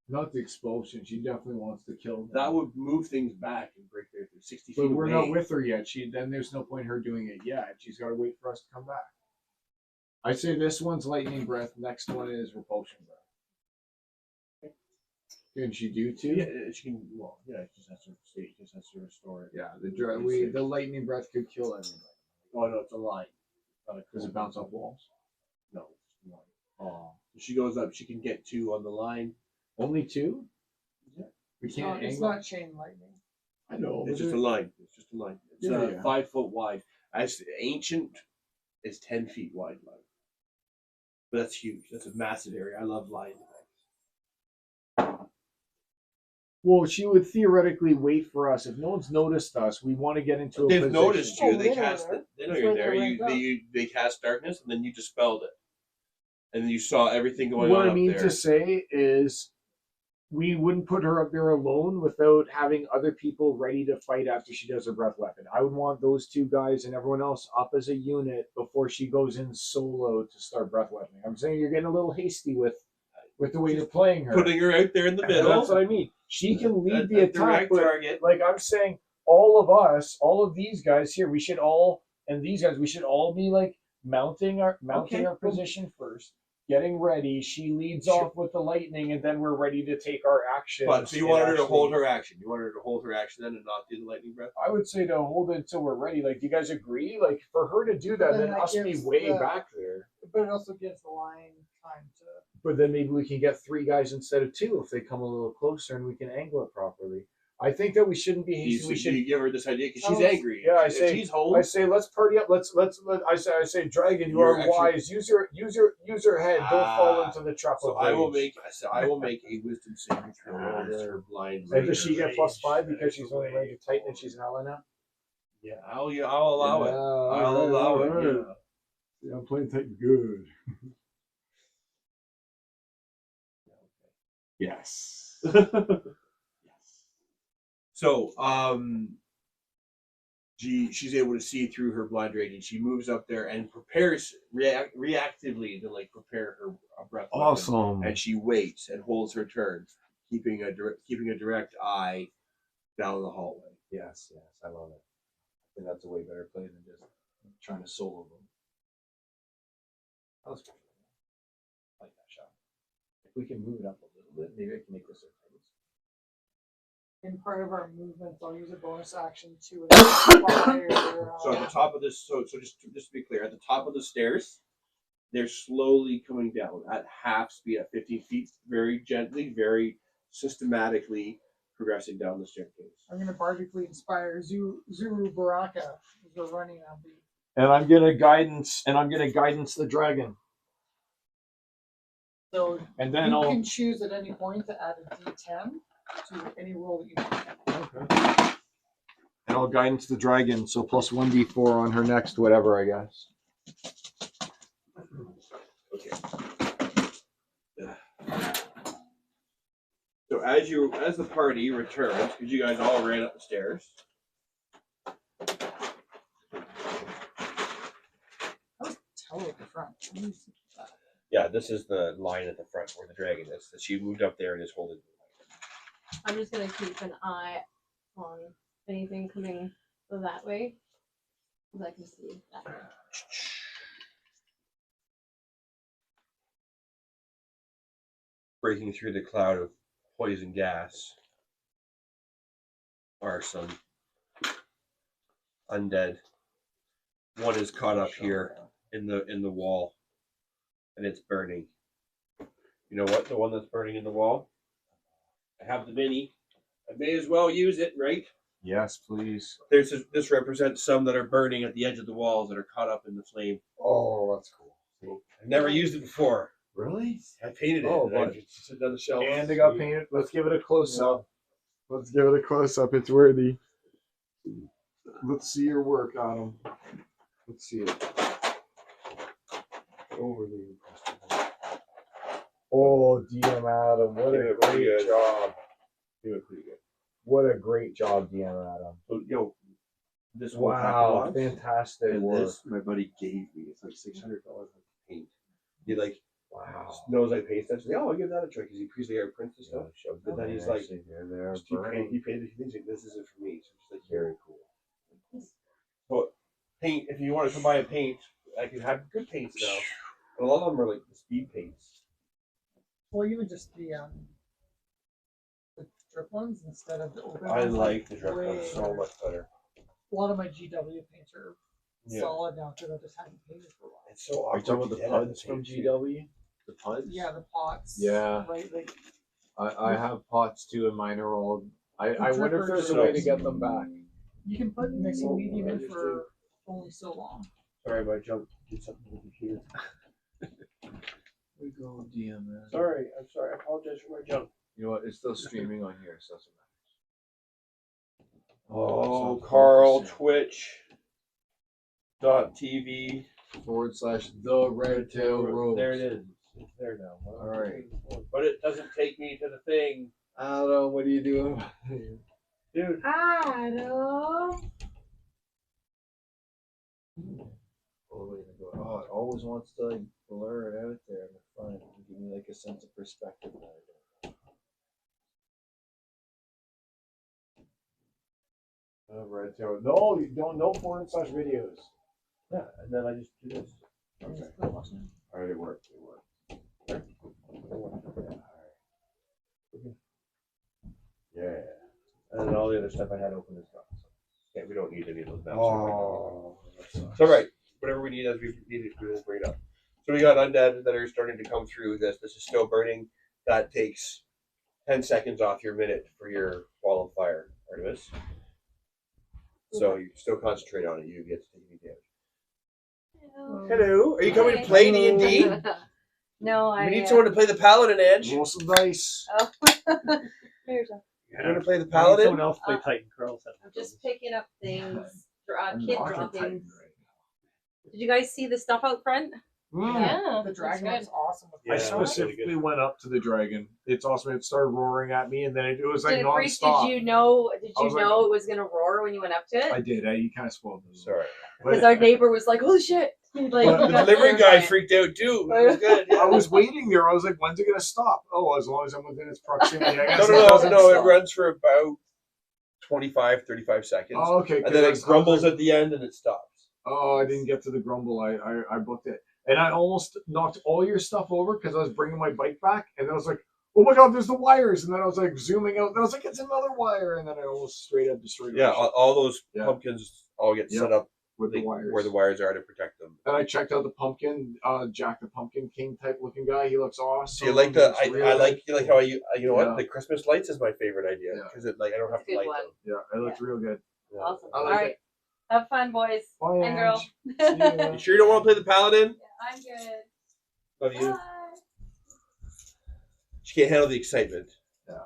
Not the expulsion. She definitely wants to kill them. that would move things back and break their 60 feet But we're away. not with her yet. Then there's no point in her doing it yet. She's got to wait for us to come back. I say this one's lightning breath. Next one is repulsion breath. Can she do two? Yeah, she can. Well, yeah, it just has to stay. Just has to restore it. Yeah, the lightning breath could kill anybody. Oh no, it's a line. Not a Does it bounce off walls? No, it's a line. Oh, If she goes up, she can get 2 on the line. only two? Yeah. We It's can't not, it's angle. not chain lightning. I know. It's but just a line. It's just a line. It's Yeah, yeah. 5 foot wide. As ancient, it's 10 feet wide line. But that's huge. That's a massive area. I love line. Well, she would theoretically wait for us. If no one's noticed us, we want to get into a They've position. noticed you. Oh, They they know cast. that. They know That's you're why there. they're You, ranked they cast darkness, and then you dispelled it, and then you saw everything going What on I mean up there. to say is we wouldn't put her up there alone without having other people ready to fight after she does her breath weapon. I would want those 2 guys and everyone else up as a unit before she goes in solo to start breath weapon. I'm saying you're getting a little hasty with the way you're playing her. Putting her out there in the middle. That's what I mean. She can lead the a attack, direct but target. like I'm saying, all of us, all of these guys here, we should all, and these guys, we should all be like mounting our Okay. position first, getting ready. She leads Sure. off with the lightning, and then we're ready to take our action. But so you wanted her to hold her action. You wanted her to hold her action then and not do the lightning breath. I would say to hold it until we're ready. Like, do you guys agree? Like, for her to do that, Then then that us be gives way the- back there. But it also gives the line time to. But then maybe we can get 3 guys instead of 2 if they come a little closer and we can angle it properly. I think that we shouldn't be You hasty. We should. give her this idea because she's Oh, angry. yeah, I If say- she's home. I say, let's party up. I say, Dragon, you You're are actually- wise. Use your head. Don't fall into the trap So of I will rage. make a wisdom saving throw against her blind. And does rage. she get +5 because she's only range of Titan and she's an ally now? Yeah, I'll allow it. I'll alright, allow it. alright. Yeah. Yeah, I'm playing Titan good. Yes. So, she's able to see through her blind rage, and she moves up there and prepares reactively to like prepare her breath. weapon. Awesome. And she waits and holds her turn, keeping a direct eye down the hallway. Yes, I love it. I think that's a way better play than just trying to solo them. That was good. I like that shot. If we can move it up a little bit, maybe I can make this a In part of our movements, I'll use a bonus action to inspire. So at the top of this, so just to be clear, at the top of the stairs, they're slowly coming down at half speed, at 15 feet, very gently, very systematically progressing down the staircase. I'm gonna bardically inspire Zuru Baraka as we're running on the. And I'm gonna guidance the dragon. So And then you I'll can choose at any point to add a D10 to any roll that you make. and I'll guidance the dragon, so plus 1d4 on her next whatever, I guess. So as the party returns, because you guys all ran up the stairs. Tell at the front. Yeah, this is the line at the front where the dragon is. She moved up there and is holding. I'm just gonna keep an eye on anything coming that way, because I can see that. Breaking through the cloud of poison gas are some undead. One is caught up here in the wall, and it's burning. You know what? The one that's burning in the wall. I have the mini. I may as well use it, right? Yes, please. This represents some that are burning at the edge of the walls that are caught up in the flame. Oh, that's cool. I've never used it before. Really? I painted it. Oh, and I but- just sit on the shelf. And it got painted. Let's give it a close up. Let's give it a close up. It's worthy. Let's see your work, Adam. Let's see it. Overly impressed. Oh, DM Adam, what Yeah, a pretty great good. job. You look pretty good. What a great job, DM Adam. So, this whole Wow, pack fantastic and work. this my buddy gave me. It's like $600 worth of paint. He like Wow. knows I paint stuff. He's like, oh, I'll give that a try because he usually prints and stuff. But then he's like, there, he painted. He thinks like, this isn't for me. So he's like, very cool. so paint. If you want to come buy a paint, I can have good paints now. But a lot of them are like the speed paints. Well, even just the drip ones instead of the open I ones. like the drip way ones so better. much better. A lot of my GW paints are Yeah. solid now because I just haven't painted for a while. It's so Are you awkward. talking about to the get at puds the from paint, too. GW? The puds? Yeah, the pots. Yeah. Right, like I have pots too, and mine are all. I The wonder if there's a drippers. way to get them back. you can put mixing Oh, medium I in just for only so long. Sorry, my jump did something to the computer. We go DM. Sorry, I'm sorry. I apologize for my jump. You know what? It's still streaming on here, so it doesn't matter. Oh, it's not Carl, focusing. Twitch.tv. / the Red Tail Rose. There it is. It's there now. All right. But it doesn't take me to the thing. Adam, what are you doing? Dude. Adam. Oh, it always wants to like blur it out there in the front and give me like a sense of perspective. Red Tail. No, you don't. No porn / videos. Yeah, and then I just do this. Okay. Still watching. All right, it worked. It worked. Yeah. And then all the other stuff I had open is gone. So, yeah, we don't need any of those maps. Oh, It's all right. Whatever we need as we need it, we will bring it up. So we got undead that are starting to come through this. This is still burning. That takes 10 seconds off your minute for your wall of fire. Artemis. So you still concentrate on it. You get to take any damage. Hello. Are you coming to play D&D? No, I. We need someone to play the paladin, Edge. Roll some dice. Oh. Here's a- You're gonna play the Paladin? paladin. Someone else play Titan Curls. I'm just picking up things. I'm Kid rocking droppings. Titan Did you guys see the stuff out front? right now. Yeah. The dragon that's was awesome. With Yeah, I that's specifically went up to the dragon. It's awesome. It started roaring at me, and then it was like Did it freak? nonstop. Did you know? Did I you was like- know it was gonna roar when you went up to I it? did. You kind of spoiled me. Sorry. Because our neighbor was like, "Holy shit!" Like, But he The got delivery scared guy by it. freaked out too. It was good. I was waiting there. I was like, "When's it gonna stop?" Oh, as long as I'm within its proximity. I guess No, it doesn't It stop. runs for about 25, 35 seconds. Oh, okay. And then I it was grumbles like, at the end and it stops. oh, I didn't get to the grumble. I booked it, and I almost knocked all your stuff over because I was bringing my bike back, and then I was like, "Oh my god, there's the wires!" And then I was like zooming out, and I was like, "It's another wire!" And then I almost straight up destroyed. Yeah, my shit all those Yeah. pumpkins all get set up with the like, wires. where the wires are to protect them. And I checked out the pumpkin, Jack the Pumpkin King type looking guy. He looks awesome. So you like the? He looks I really like you like how you know Yeah. what the Christmas lights is my favorite idea Yeah. because it like I don't have That's a to good light one. them. Yeah, it looks real good. Yeah. Awesome. I All like right. Have fun, boys Bye, and girl. Ange. See ya. You sure you don't want to play the paladin? I'm good. Love you. Bye. She can't handle the excitement. Yeah.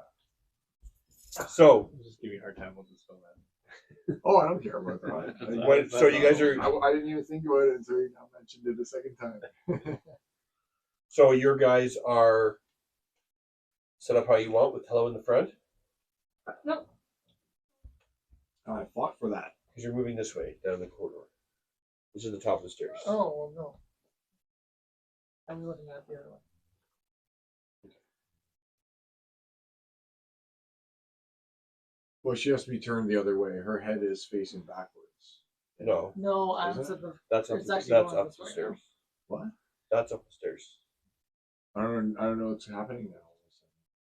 So I'm just giving you a hard time with this film. Oh, I don't care about that. What- so you guys are I didn't even think about it until you now mentioned it a second time. so your guys are set up how you want with Hello in the front I fought for that. because you're moving this way down the corridor. This is the top of the stairs. Oh well, no. I'm looking at the other one. Well, she has to be turned the other way. Her head is facing backwards. No, No, I'm Is to it? the. that's up. It's The, actually that's going up this the way now. stairs. What? That's up the stairs. I don't know what's happening now.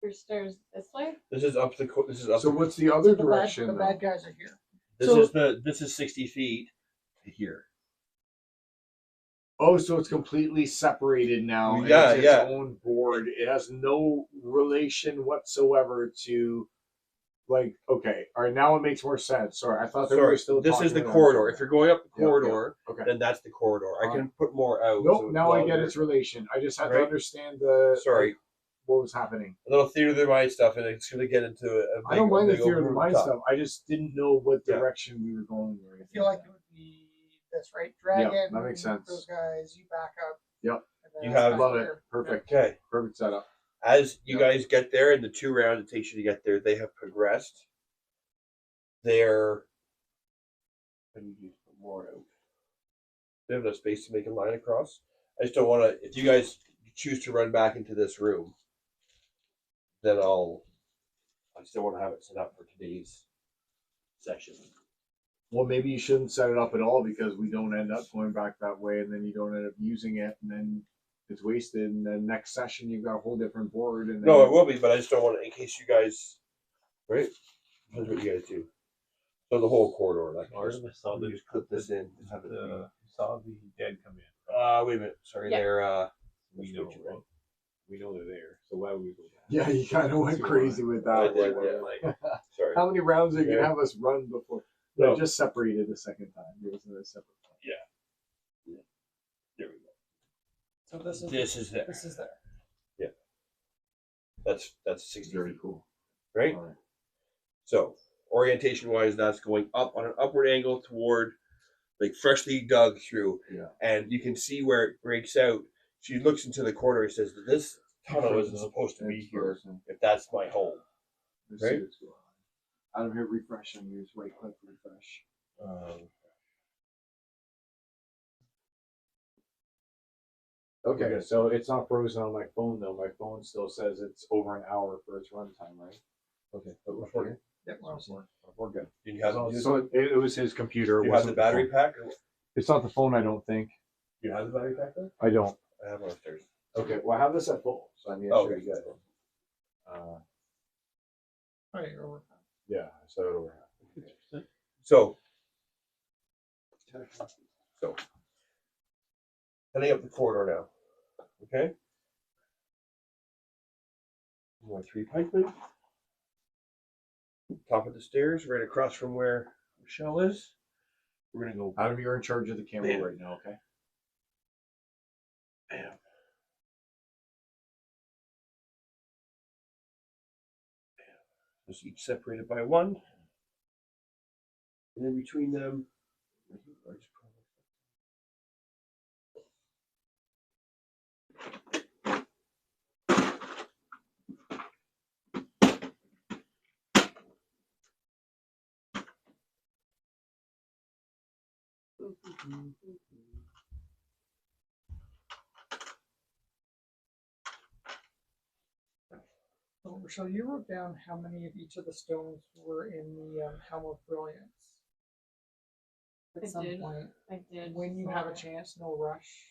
Your stairs this way? This is up the. This is up. So the, what's the other The direction? bad, the bad guys are here. This so- is the. This is 60 feet to here. Oh, so it's completely separated now. and Yeah, it's its yeah. own board. It has no relation whatsoever to, like, okay, all right, now it makes more sense. Sorry, I thought they were Sorry, still. this is talking the about- corridor. If you're going up the Yeah, yeah. corridor, Okay. then that's the corridor. I can Alright. put more out. Nope. so it's Now I get longer. its relation. I just had to Right. understand the. Sorry, like, what was happening. a little theater of the mind stuff, and it's going to get into a I don't mind the big theater of the old mind rooftop. stuff. I just didn't know what Yeah. direction we were going. Or I feel like it would be this, right? Dragon. that makes sense. Those guys, you back up. Yep. and then You us have- back Love it. here. Perfect. Okay. Perfect setup. As you Yep. guys get there, in the 2 rounds it takes you to get there, they have progressed. They're. I need to put more out. They have enough space to make a line across. I just don't want to. If you guys choose to run back into this room, then I still want to have it set up for today's session. Well, maybe you shouldn't set it up at all because we don't end up going back that way, and then you don't end up using it, and then it's wasted. And then next session you've got a whole different board. And then No, it will be, but I just don't want to, in case you guys. Right? That's what you guys do. So the whole corridor, like Artemis saw you the, just put this in. Just have it saw the dead come in. wait a minute. Sorry, Yeah. they're We know, right? We know they're there. So why would we go back? yeah, you kind of went crazy with I that. did, one. yeah. Sorry. How many rounds are you Yeah. gonna have us run before? No. No, just separated the second time. It was a separate. There we go. So this is This is there. this is there. That's 60 Very feet, cool. right? All right. So orientation wise, that's going up on an upward angle toward like freshly dug through. Yeah. And you can see where it breaks out. She looks into the corner and says, "This tunnel isn't supposed to be It's here. frozen. If that's my home." Let's see Right? what's going on. Out of here, refresh and use right click refresh. Okay, so it's not frozen on my phone though. My phone still says it's over an hour for its runtime, right? Okay, but we're working. Yep, well, We're good. Did you have, So it was his computer. do It you have the wasn't battery phone. pack? Or, It's not the phone, I don't think. do you have the battery pack though? I don't. I have one upstairs. Okay, well, I have this at full, so I mean, it Oh, should okay. be good. right, you're over. Yeah, I set it over. So heading up the corridor now. Okay. More 3 pikemen. top of the stairs, right across from where Michelle is. We're gonna go. Adam, you're in charge of the camera Bam. right now, okay? Bam. Just each separated by one. And then between them, So, Rochelle, you wrote down how many of each of the stones were in the Helm of Brilliance. At I some did. point, I did. when you have a not chance, no rush.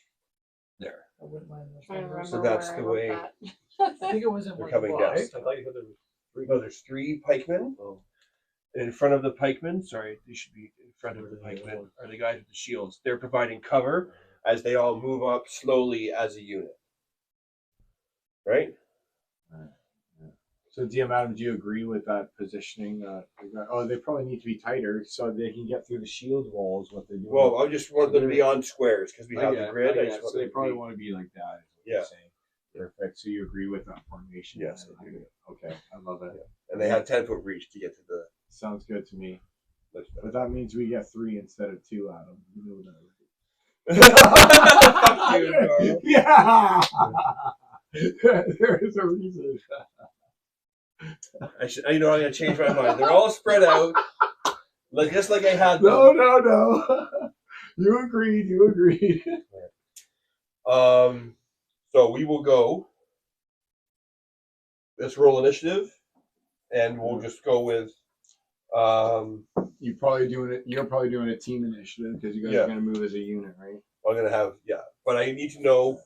there. I wouldn't mind those trying to numbers. remember So that's where the I wrote way- that. I think it was in They're one of the coming books. down. I thought you said there was three. No, there's 3 pikemen. Oh. In front of the pikemen, sorry, they should be in front of the pikemen, are the guys with the shields. They're providing cover as they all move up slowly as a unit. Right? So, DM Adam, do you agree with that positioning? Oh, they probably need to be tighter so they can get through the shield walls. What they're doing. Well, I just want them to be on squares because we have the grid. I just want so they them to probably be- want to be like that. Is what Yeah. you're saying. Perfect. So you agree with that formation? Yes, I do. Okay, I love it. And they have 10-foot reach to get to the. Sounds good to me. Looks But that means we get 3 instead of 2, Adam. You know that. Fuck you, Carl. Yeah. There is a reason. You know, I'm gonna change my mind. They're all spread out, like just like I had them. No. You agreed. You agreed. So we will go. Let's roll initiative, and we'll just go with. You're probably doing a team initiative because you guys Yeah. are gonna move as a unit, right? I'm gonna have but I need to know.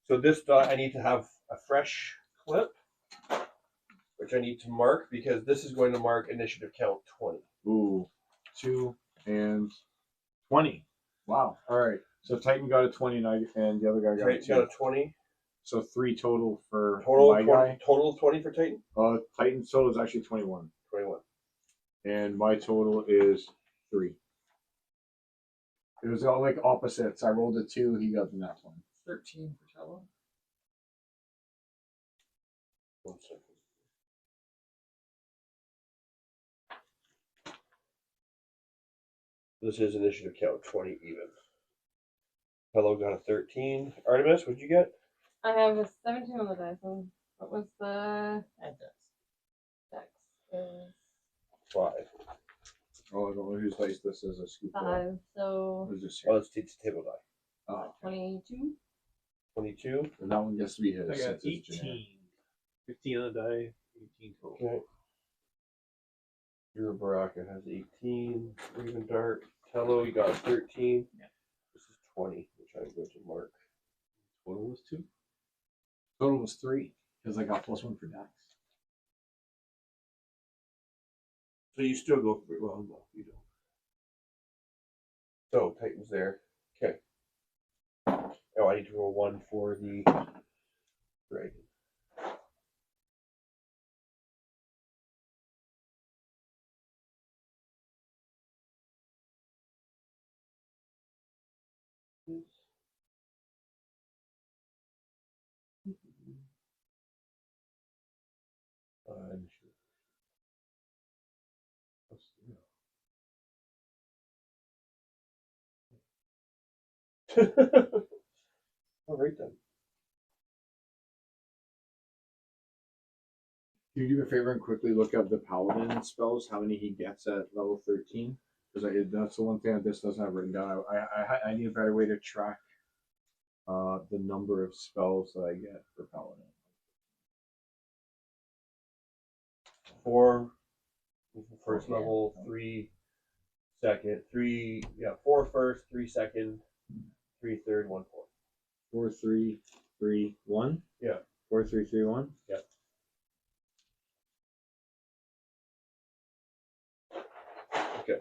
So this die, I need to have a fresh clip, which I need to mark because this is going to mark initiative count 20. Ooh, 2 and 20. Wow. All right. So Titan got a 20 and the other guy got a Titan's 2. got a 20 So 3 total for total. my guy. Total 20 for Titan. Titan's total is actually 21. 21. And my total is 3. It was all like opposites. I rolled a 2, he got the next one. 13 for Tello. 1 second. This is initiative count 20 even. Hello got a 13. Artemis, what'd you get? I have a 17 on the dice. So what was the And dex. dex? Is 5. Oh, I don't know whose dice this is. A scoop. 5. So What is this Oh, here? let's take the table die. Oh, 22. 22. and that one gets to be his. I got since it's 18. generic. 15 on the die, 18 total. Okay. Your Baraka has 18. Raven Dark. Tello, you got a 13. Yeah. This is 20, which I'm going to mark. Total was 2. Total was 3 because I got +1 for Dax. So you still go for it. Well, no, you don't. So Titan's there. Okay. Oh, I need to roll 1 for the dragon. All right then. Can you do me a favor and quickly look up the paladin spells? How many he gets at level 13? Because that's the one thing that this doesn't have written down. I need a better way to track the number of spells that I get for paladin. 4 first level, 3 second, 4 first, 3 second, 3 third, 1 fourth. 4, 3, 3, 1. Yeah. 4, 3, 3, 1. Yeah. Okay.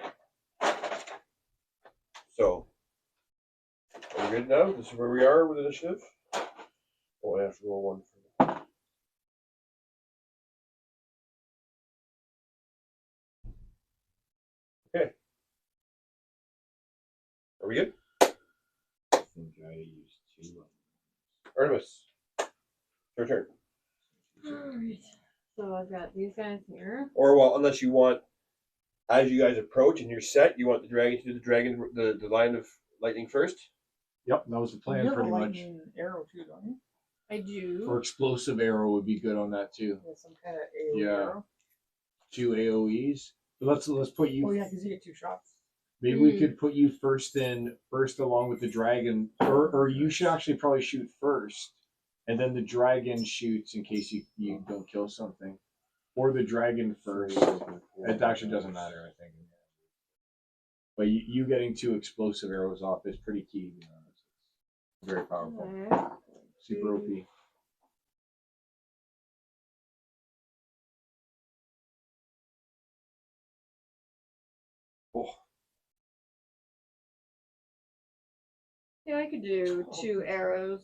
So, are we good now? This is where we are with initiative. Oh, I have to roll 1 for we good? I think I used 2. Artemis, your turn. Alright. So I've got these guys here. Or well, unless you want, as you guys approach and you're set, you want the dragon to do the line of lightning first. Yep, that was the You plan have a pretty much. lightning arrow too, don't you? I do. For explosive arrow would be good on that too. Yeah, some kind of AoE Yeah. arrow. 2 AoEs. But let's put you. Oh yeah, because you get 2 shots. Maybe we could put you first along with the dragon, or you should actually probably shoot first, and then the dragon shoots in case you don't kill something, or the dragon first. It actually doesn't matter, I think. But you getting 2 explosive arrows off is pretty key. To be honest. Very powerful. Okay. Super OP. Oh, Yeah, I could do 2 arrows.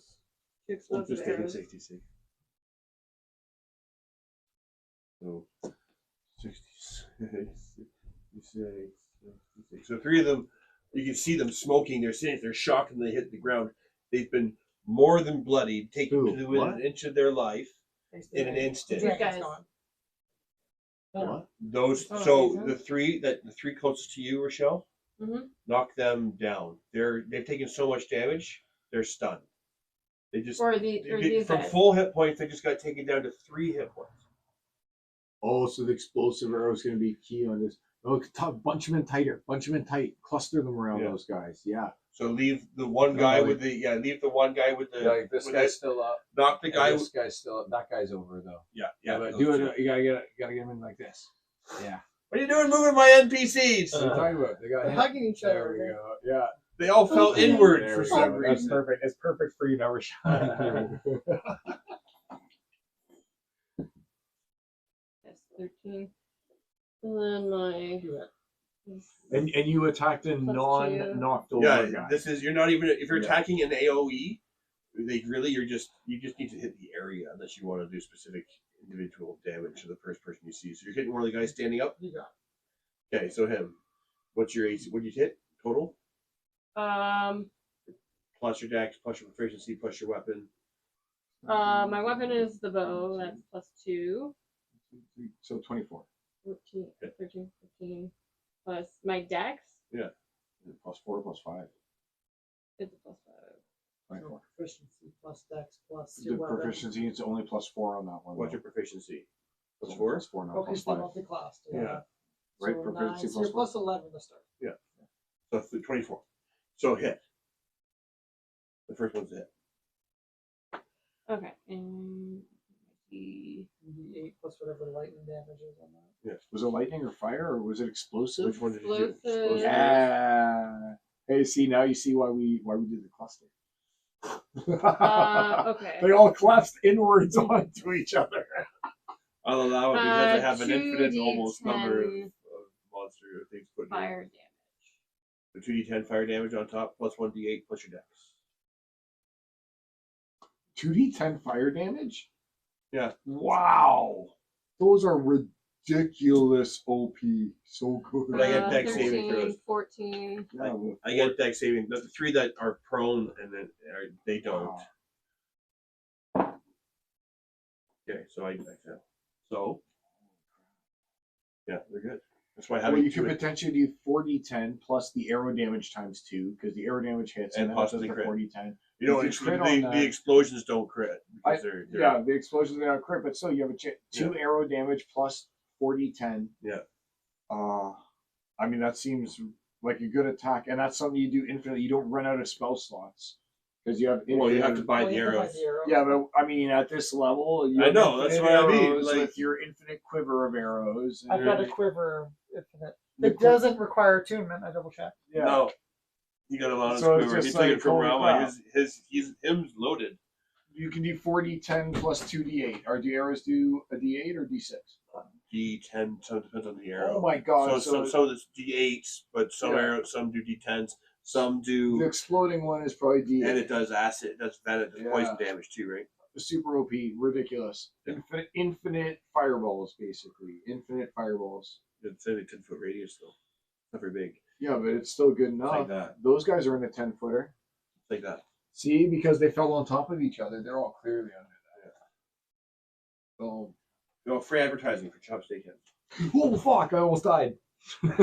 2 we'll explosive just take arrows. safety sake. So 66, 66. So 3 of them, you can see them smoking. They're shocked when they hit the ground. They've been more than bloodied, taken Who? to within an inch of their life in an The instant. These dragon's guys. gone. What? Those Oh, so amazing. the three closest to you, Rochelle, Mhm. knock them down. They've taken so much damage, they're stunned. They just Or these from guys. full hit points, they just got taken down to 3 hit points. Oh, so the explosive arrow is going to be key on this. Oh, bunch them in tighter. Bunch them in tight. Cluster them around Yeah. those guys. Yeah. So leave the one No, guy like- with leave the one guy with the Like this with guy's the- still up. knock the guy. This guy's still up. That guy's over though. Yeah, But those do two. it. You gotta get him in like this. Yeah. What are you doing moving my NPCs? What are you talking about? They got They're hit. hugging each There other. we man. go. Yeah. They all fell Okay. inward There for we some go. That's reason. perfect. It's perfect for you now, Rashad. That's 13. And then my. and you attacked a Plus non-knocked over Yeah, guy. this is you're not even if you're Yeah. attacking an AOE. You just need to hit the area unless you want to do specific individual damage to the first person you see. So you're hitting one of the guys standing up. You got Okay, so him. What's your AC? What did you hit total? Plus your dex, plus your proficiency, plus your weapon. My weapon is the bow. That's +2. So 24. 14, 13, 15. Plus my dex. Plus 4, plus 5. It's a +5. 24. proficiency plus dex plus The your weapon. proficiency is only plus 4 on that one. What's your though. proficiency? Plus It's 4? Plus 4, not Okay, plus so 5. multi-classed. Yeah. Right, So proficiency 9, so plus you're plus 11 to start. So 24. So hit. The first one's a hit. Okay. And the D8 plus whatever lightning damage is on that. Yes. Was it lightning or fire, or was it explosive? Which one did you do? Explosive. Yeah. Hey, see, now you see why we did the cluster. okay. They all collapsed inwards onto each other. I'll allow it because I have an 2d10 infinite almost number of monster things put in. Fire damage. The 2d10 fire damage on top, plus 1d8, plus your dex. 2d10 fire damage? Yeah. Wow. Those are ridiculous OP. So good. But I get dex 13, saving throws. 14. Yeah, well, I get dex saving. The 3 that are prone and then they don't. wow. Okay, so I dex out. So, yeah, they're good. That's why Well, having you two could potentially do 4d10 plus the arrow damage times 2, because the arrow damage hits And and then it does possibly the crit. 4d10. you know, you it's, could the, crit on the that. explosions don't crit because they're Yeah, the explosions are not crit, but still you have a two Yeah. arrow damage plus 4d10. Yeah. I mean that seems like a good attack, and that's something you do infinitely. You don't run out of spell slots because you have. Well, you have to infinite- buy Well, the you have to buy arrows. the arrows. Yeah, but I mean at this level, you I have know, that's infinite what I mean, arrows like- with your infinite quiver of arrows. I've got a and- quiver infinite. the It doesn't require attunement. I double checked. Yeah. No, he got a lot of So it's quiver. He just took it like, from holy Rama. crap. Him's loaded. You can do 4d10 plus 2d8. Or do arrows do a d8 or d6? D10, so it depends on the arrow. Oh my god! So there's D8s, but some Yeah. arrows, some do D10s, some do, the exploding one is probably d8. and it does acid, it does venom, it does Yeah. poison damage too, right? Super OP, ridiculous. Infinite fireballs, basically. Infinite fireballs. It's only 10-foot radius though. Not very big. Yeah, but it's still good It's enough. like that. Those guys are in a 10-footer. It's like that. See, because they fell on top of each other, they're all clearly under that. So, No, free advertising for Chop Steakhouse. oh fuck! I almost died. Shop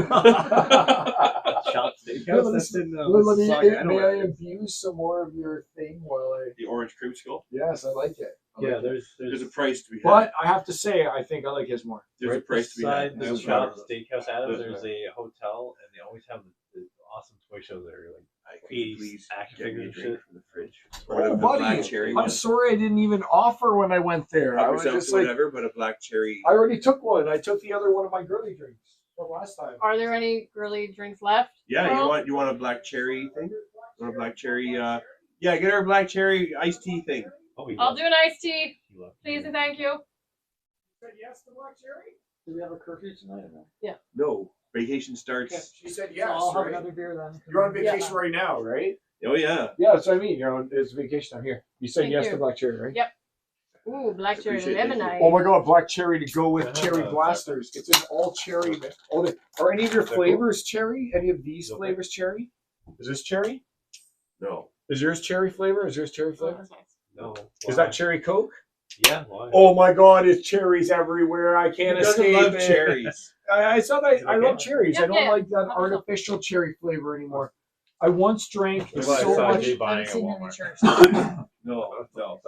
Steakhouse. Yeah, That's in Well, let me, Mississauga. I know may where I it is. abuse some more of your thing while I? The orange creamsicle. Yes, I like it. I Yeah, like it. There's a price to be had. But I have to say, I think I like his more. There's a price to be had. beside the This is Shop what- Steakhouse, Adam, This is there's a hotel, and they always have the awesome toy shows that are like I can 80s please action get me a figures and drink shit. from the fridge. Oh, Or the buddy, black cherry. I'm sorry I didn't even offer when I went there. I Help was yourself just to like, whatever, but a black cherry. I already took one. I took the other one of my girly drinks from last time. Are there any girly drinks left? Yeah, Well- you want a black cherry thing? Want a black cherry? Yeah, get her a black cherry iced tea thing. Oh, he I'll loves do an iced tea, he loves please it. and thank you. Said yes to black cherry. Do we have a curfew tonight or no? No, vacation starts. She said So yes. I'll have right? another beer then. You're on vacation right now, right? Oh yeah. Yeah, that's what I mean. You're on. It's vacation time here. You said Thank yes you. to black cherry, right? Yep. Ooh, black cherry Appreciate it, thank you. lemonade. Oh my god, black cherry to go with Yeah, cherry no, blasters. It's an all cherry. Are any of your They're flavors cherry? Any of these Okay. flavors cherry? Is this cherry? No. Is yours cherry flavor? Is yours cherry Oh, flavor? that's nice. No. Is why? that cherry Coke? Yeah, why? Oh my god, it's cherries everywhere. I can't Who doesn't escape love it. cherries? I saw that. I Okay. love cherries. I Yeah, don't yeah. like that Love artificial cherry flavor anymore. I once drank That's what I so saw much. Jay buying Haven't at seen any Walmart. church. No, no.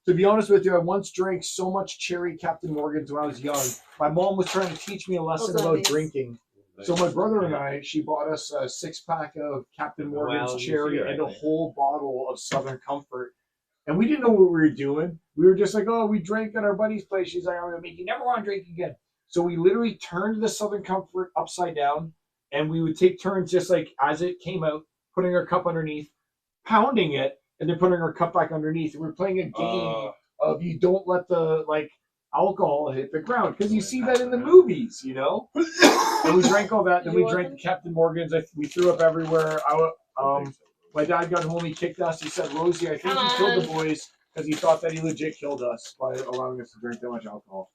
To be honest with you, I once drank so much cherry Captain Morgan's when I was young. My mom was trying to teach me a lesson Those are about these. drinking. So my brother and I, she bought us a 6-pack of Captain Morgan's Well, cherry you see, and a right? whole bottle of Southern Comfort. And we didn't know what we were doing. We were just like, oh, we drank at our buddy's place. She's like, I'm going to make you never want to drink again. So we literally turned the Southern Comfort upside down and we would take turns just like as it came out, putting our cup underneath, pounding it, and then putting our cup back underneath. And we were playing a game of you don't let the alcohol hit the ground because you see that in the movies, you know. And we drank all that, then we drank the Captain Morgans. We threw up everywhere. My dad got home. He kicked us. He said, "Rosie, I think Come you killed the on. boys because he thought that he legit killed us by allowing us to drink that much alcohol."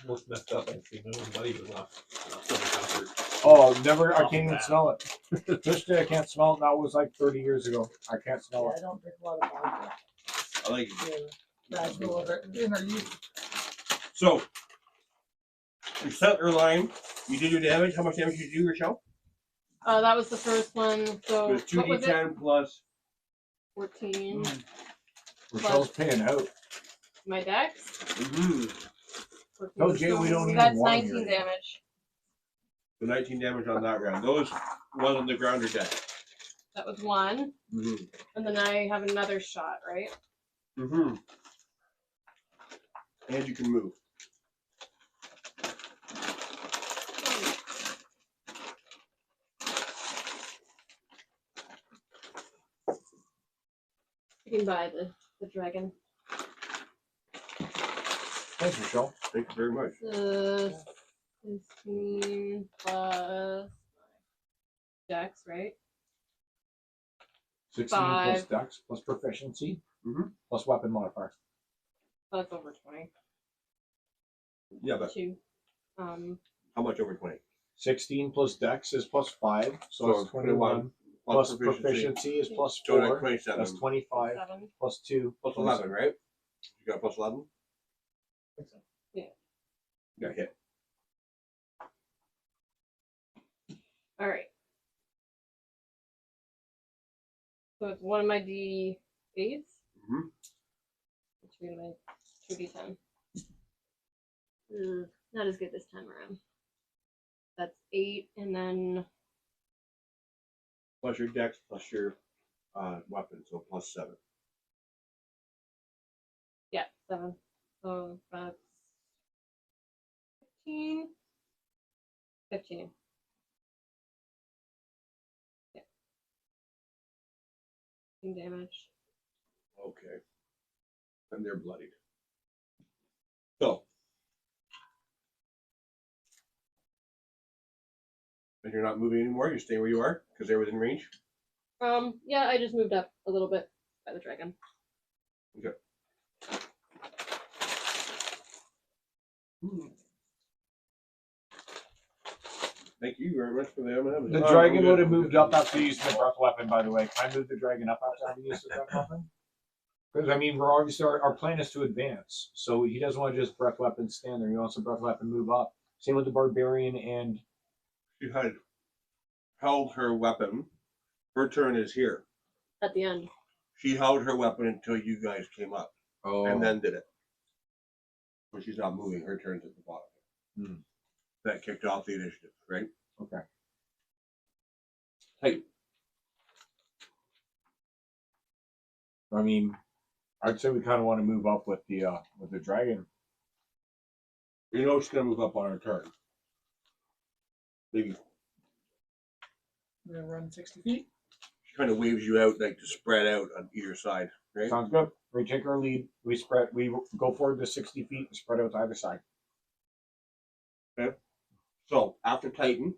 Almost messed up. I see no money was off. Comfort. Oh, never! I Oh, can't even man. smell it. This day I can't smell it. That was like 30 years ago. I can't smell I it. don't drink a lot of vodka. I like it. Gradual of it in our youth. So, your settler line, you did your damage. How much damage did you do, Rochelle? That was the first one. So It was what was it? 2d10 plus. 14. Rochelle's paying out. My dex. Mm-hmm. 14. No, Jay, we don't even That's want 19 you. damage. So 19 damage on that round. Those was on the ground or dead. That was one. Mm-hmm. And then I have another shot, right? Mm-hmm. And you can move. You can buy the dragon. Thanks, Rochelle. Thank you very much. 15 plus dex, right? 16 plus 5. dex plus proficiency Mhm. plus weapon modifier. That's over 20. Yeah, but 2. how much over 20? 16 plus dex is plus 5, so So it's 21. Plus proficiency is plus So that's 4. 27. That's 25. 7. Plus 2. Plus 11, right? You got plus 11? Yeah. Yeah, hit. All right. So it's one of my D8s. Mhm. Which means my 2D10. Not as good this time around. That's 8, and then Plus your dex, plus your weapon, so plus 7. yeah, 7. So that's 15. 15. Yeah. 15 damage. Okay. And they're bloodied. So. And you're not moving anymore? You're staying where you are? Because they're within range? Yeah, I just moved up a little bit by the dragon. Okay. Thank you very much for the M&Ms. The dragon would have moved up after you used the breath weapon, by the way. Can I move the dragon up after having used the breath weapon? Because, I mean, we're obviously, our plan is to advance. So he doesn't want to just breath weapon stand there. He wants a breath weapon move up. Same with the barbarian and. She had held her weapon. Her turn is here. At the end. She held her weapon until you guys came up, Oh. and then did it. But she's not moving. Her turn's at the bottom. Hmm. That kicked off the initiative, right? Okay. Hey, I mean, I'd say we kind of want to move up with the dragon. you know she's gonna move up on her turn. Maybe I'm gonna run 60 feet. she kind of waves you out, like to spread out on either side, right? Sounds good. We take our lead. We go forward to 60 feet and spread out to either side. So after Titan,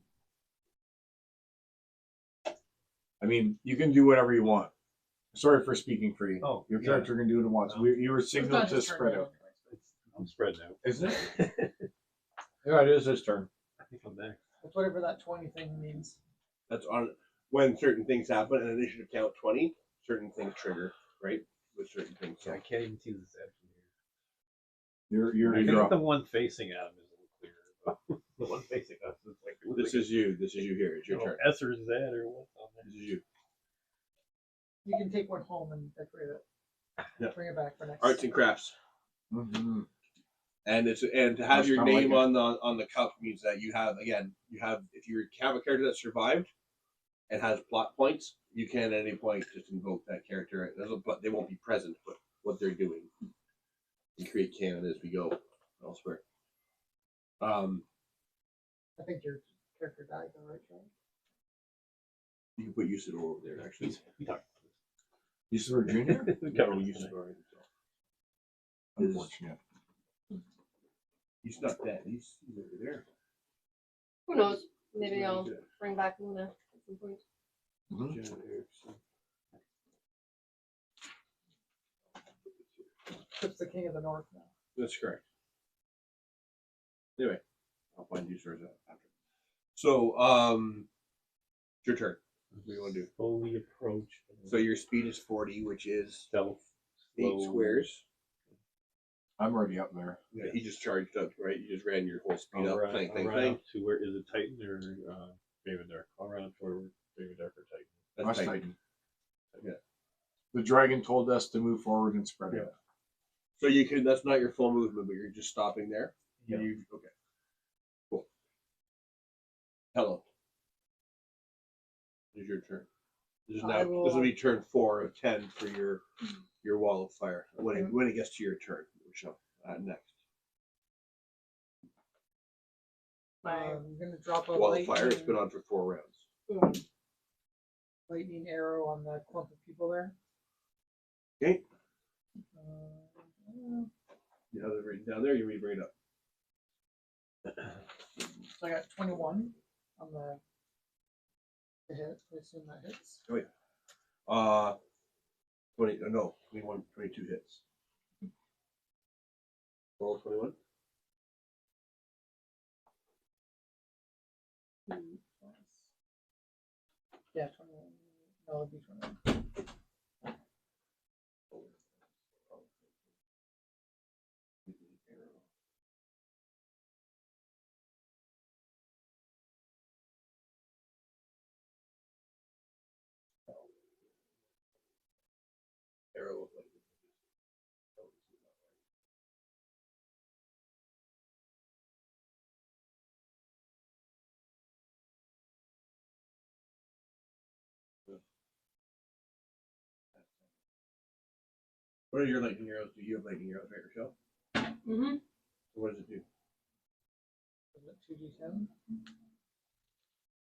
I mean, you can do whatever you want. Sorry for speaking for you. Oh, Your yeah. character can do what it wants. You were It's signaled not to his turn spread yet out. anyways. I'm spreading out. Isn't it? Yeah, it is his turn. I think I'm next. It's whatever that 20 thing means. that's on when certain things happen, and initiative count 20, certain things trigger, right? With certain things. So I can't even see this edge from here. You're I you're think the up. one facing Adam is a little clearer. But the one facing us is like. This is you. This is you here. It's your turn. S or Z or what's on there. This is you. You can take one home and decorate it. Yeah. Bring it back for next. Arts and crafts. Mm-hmm. And to have That's your kinda name like on the cup means that you have if you have a character that survived and has plot points, you can at any point just invoke that character. But they won't be present, but what they're doing. We create canon as we go elsewhere. I think your character died though, right, Charlie? You can put Usador over there actually. We talked You said we're junior? about this. We No, covered this. Usador. Unfortunate. He's not dead. He's over there. Who knows? Maybe I'll bring back Luna at some point. Chip's the king of the north now. That's correct. Anyway, I'll find Usador after. So, it's your turn. What do you want to do? Slowly approach. So your speed is 40, which is stealth. 8 slow. squares. I'm already up there. Yeah, he just charged up, right? You just ran your whole speed I'll up. run, Clank, I'll clank, run clank. up to where is it Titan or Raven Dark? I'll run up to where Raven Dark or Titan. That's That's Titan. Titan. Yeah. The dragon told us to move forward and spread Yeah. out. So you can. That's not your full movement, but you're just stopping there. Yeah. Okay. Cool. Hello. This is your turn. This is I now. will- This will be turn 4 of 10 for your wall of fire. When Okay. when it gets to your turn, Michelle. Next. I'm gonna drop a Wall of lightning, fire. It's been on for 4 rounds. lightning arrow on the clump of people there. Okay. So You have it written down there. You may bring it up. I got 21 on the hit. I assume that hits. 20. No, 21, 22 hits. Roll 21. Yeah, 21. No, it'd be 21. Arrow of lightning. What are your lightning arrows? Do you have lightning arrows, right, Rochelle? Mm-hmm. What does it do? Is it 2d10?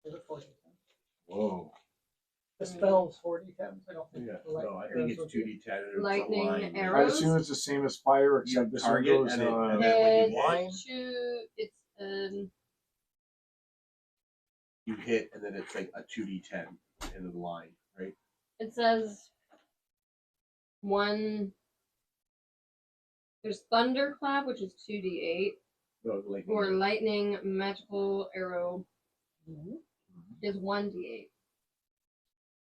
Is it 4d10? Whoa. The spell's 4d10. I don't think Yeah, the lightning no, I think arrows it's would be- 2d10. And it's a Lightning line. I arrows? assume it's the same as fire, except this one target goes. and then when you hit, It's you hit, and then it's like a 2d10 in the line, right? it says one. There's thunderclap, which is 2d8, No, the lightning. or lightning magical arrow. is 1d8.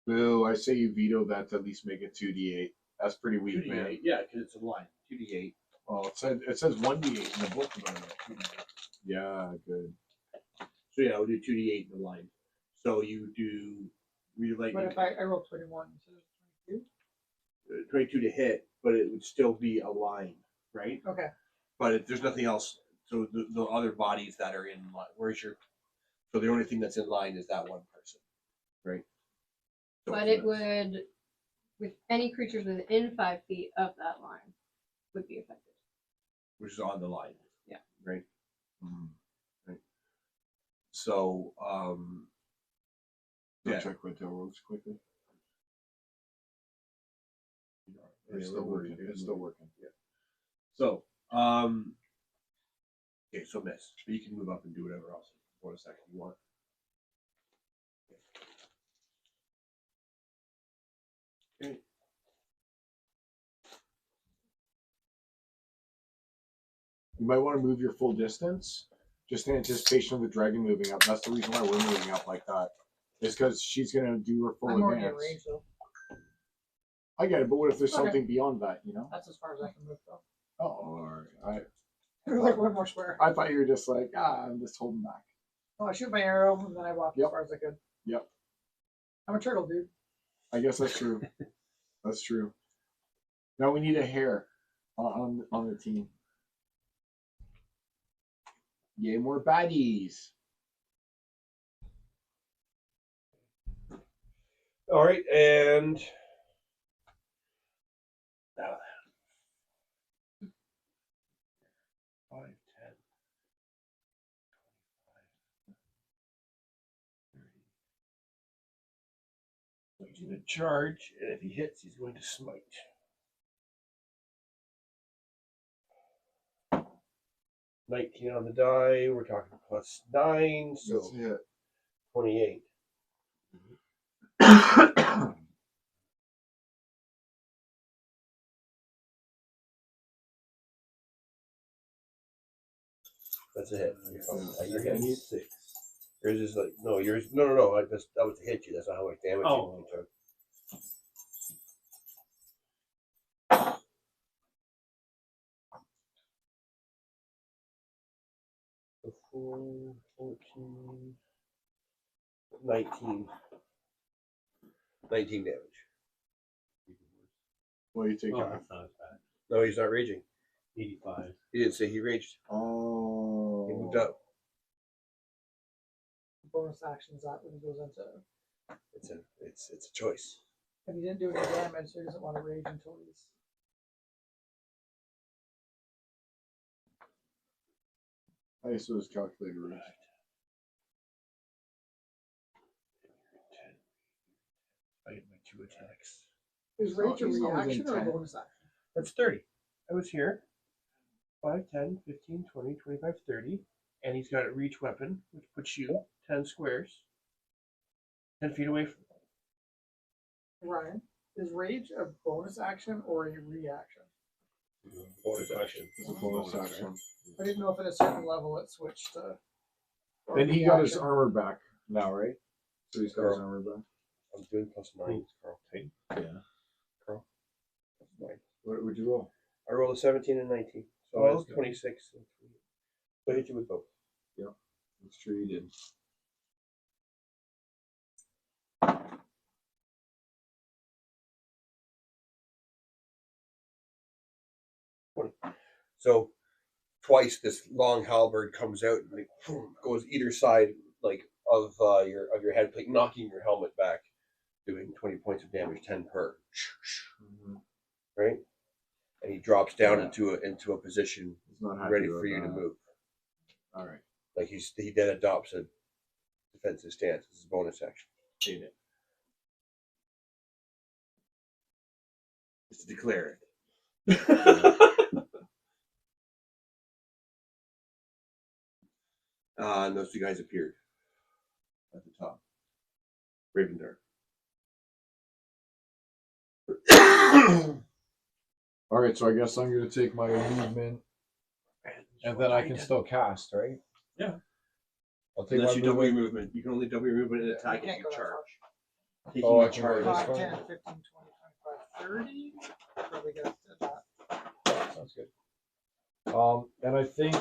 Boo! I say you veto that to at least make it 2d8. That's pretty weak, man. 2d8, yeah, because it's a line. 2d8. Well, it says 1d8 in the book about it. 2d8. Yeah, good. So yeah, we'll do 2d8 in the line. So you do But if I roll 21 instead of 22 to hit, but it would still be a line, right? 22? Okay. But if there's nothing else, so the other bodies that are in line, where's your? So the only thing that's in line is that one person, right? So But it would, with any creatures within 5 feet of that line, would be affected. which is on the line. Yeah. Right. Right. So I'll yeah. check what that rolls quickly. It's Yeah, still we're working. moving. It's still working. Yeah. So okay, so miss. But you can move up and do whatever else for a second you want. Okay. You might want to move your full distance, just in anticipation of the dragon moving up. That's the reason why we're moving up like that. Is because she's gonna do her full I'm already in advance. range though. I get it, but what if there's Okay. something beyond that? You know? That's as far as I can move though. Oh, all right. Like one more square. I thought you were just like, I'm just holding back. Oh, I shoot my arrow and then I walk Yep. as far as I could. Yep. I'm a turtle, dude. I guess that's true. That's true. Now we need a hare on the team. Yay, more baddies. All right, and 5, 10, 25, 30. So he's going to charge, and if he hits, he's going to smite. $19 on the die. We're talking +9, so That's it. 28. That's a hit. You're hitting 6. Yours is like no. Yours no. That was to hit you. That's not how much damage you took. So 4, 14, 19. 19 damage. What do you take Oh, off? that's not as bad. No, he's not raging. 85. He didn't say he raged. Oh. He moved up. Bonus action is that when he goes into. It's a choice. If he didn't do any damage, so he doesn't want to rage until he's. I guess it was calculated right. I get my 2 attacks. Is Oh, rage a he's not within reaction or a 10. bonus action? That's 30. I was here. 5, 10, 15, 20, 25, 30. And he's got a reach weapon, which puts you 10 squares. 10 feet away from Ryan, is rage a bonus action or a reaction? bonus action. It's a bonus action. I didn't know if at a certain level it switched to. or And he got his reaction. armor back now, right? So he's got his Girl. armor back. I'm doing +9. Carl. Yeah. Carl. +9. What would you roll? I rolled a 17 and 19. So Oh, that's okay. 26. And 3. So I hit you with both. That's true, you did. So twice this long halberd comes out and like, goes either side like of your head plate, knocking your helmet back, doing 20 points of damage, 10 per. Right? And he drops down into a position He's not happy ready about for you to that. move. All right. Like he then adopts a defensive stance. This is a bonus action. Hate it. Just to declare it. And those 2 guys appeared at the top. Ravendar. All right, so I guess I'm going to take my movement, and then I can still cast, right? I'll take Unless my you double your movement. movement. You can only double your movement and You attack if can't you go that charge. far. Taking Oh, I a can charge. go this 5, far? 10, 15, 20, 25, 30. Probably get up to that. Sounds good. And I think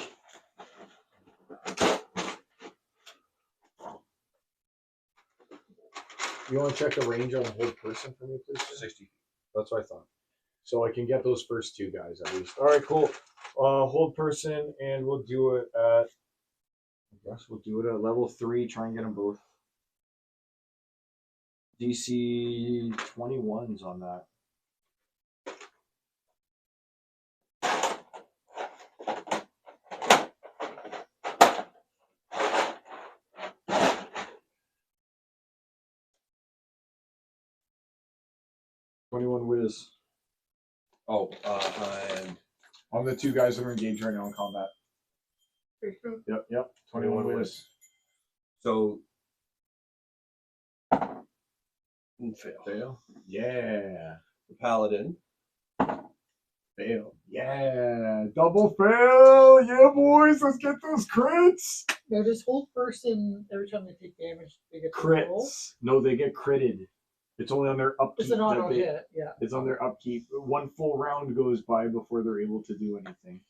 you want to check the range on the whole person for me, please? 60. That's what I thought. So I can get those first two guys at least. All right, cool. Hold person, and we'll do it at. I guess we'll do it at level 3. Try and get them both. DC 21s on that. Whiz Oh, and on the two guys that are engaged right now in combat. Yep. 21 whiz. so fail. Fail. Yeah. The paladin. Fail. Yeah. Double fail. Yeah, boys. Let's get those crits. Now, does hold person every time they take damage, they get to roll? Crits. No, they get critted. It's only on their upkeep. It's an auto that they- hit, yeah. It's on their upkeep. One full round goes by before they're able to do anything.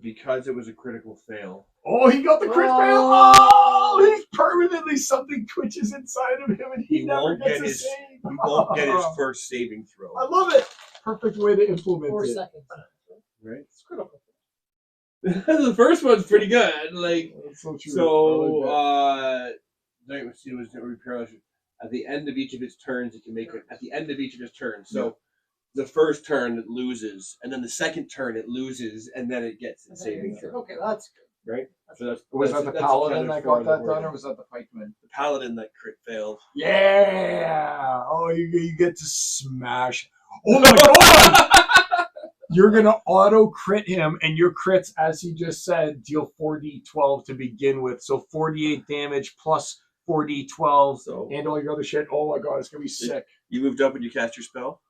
Because it was a critical fail. Oh, he got the crit fail. Oh, he's permanently something twitches inside of him, and he never won't gets get a his- save. He won't get his first saving throw. I love it. Perfect way to implement 4 it. seconds. Right? It's critical. The first one's pretty good. Like, That's so true. So, I like Night was repair. At the end of each of its turns, it can make it at the end of each of its turns. So, the first turn it loses, and then the second turn it loses, and then it gets its saving throw. Okay, that's good. Right? So that's was that's- that the that's paladin accounted that for got in the that done, wording. or was that the pikeman? The paladin that crit failed? Yeah. Oh, you get to smash. Oh my god! You're gonna auto crit him, and your crits, as he just said, deal 4d12 to begin with. So 48 damage plus 4d12 So and all your other shit. Oh my god, it's gonna be sick. you moved up and you cast your spell.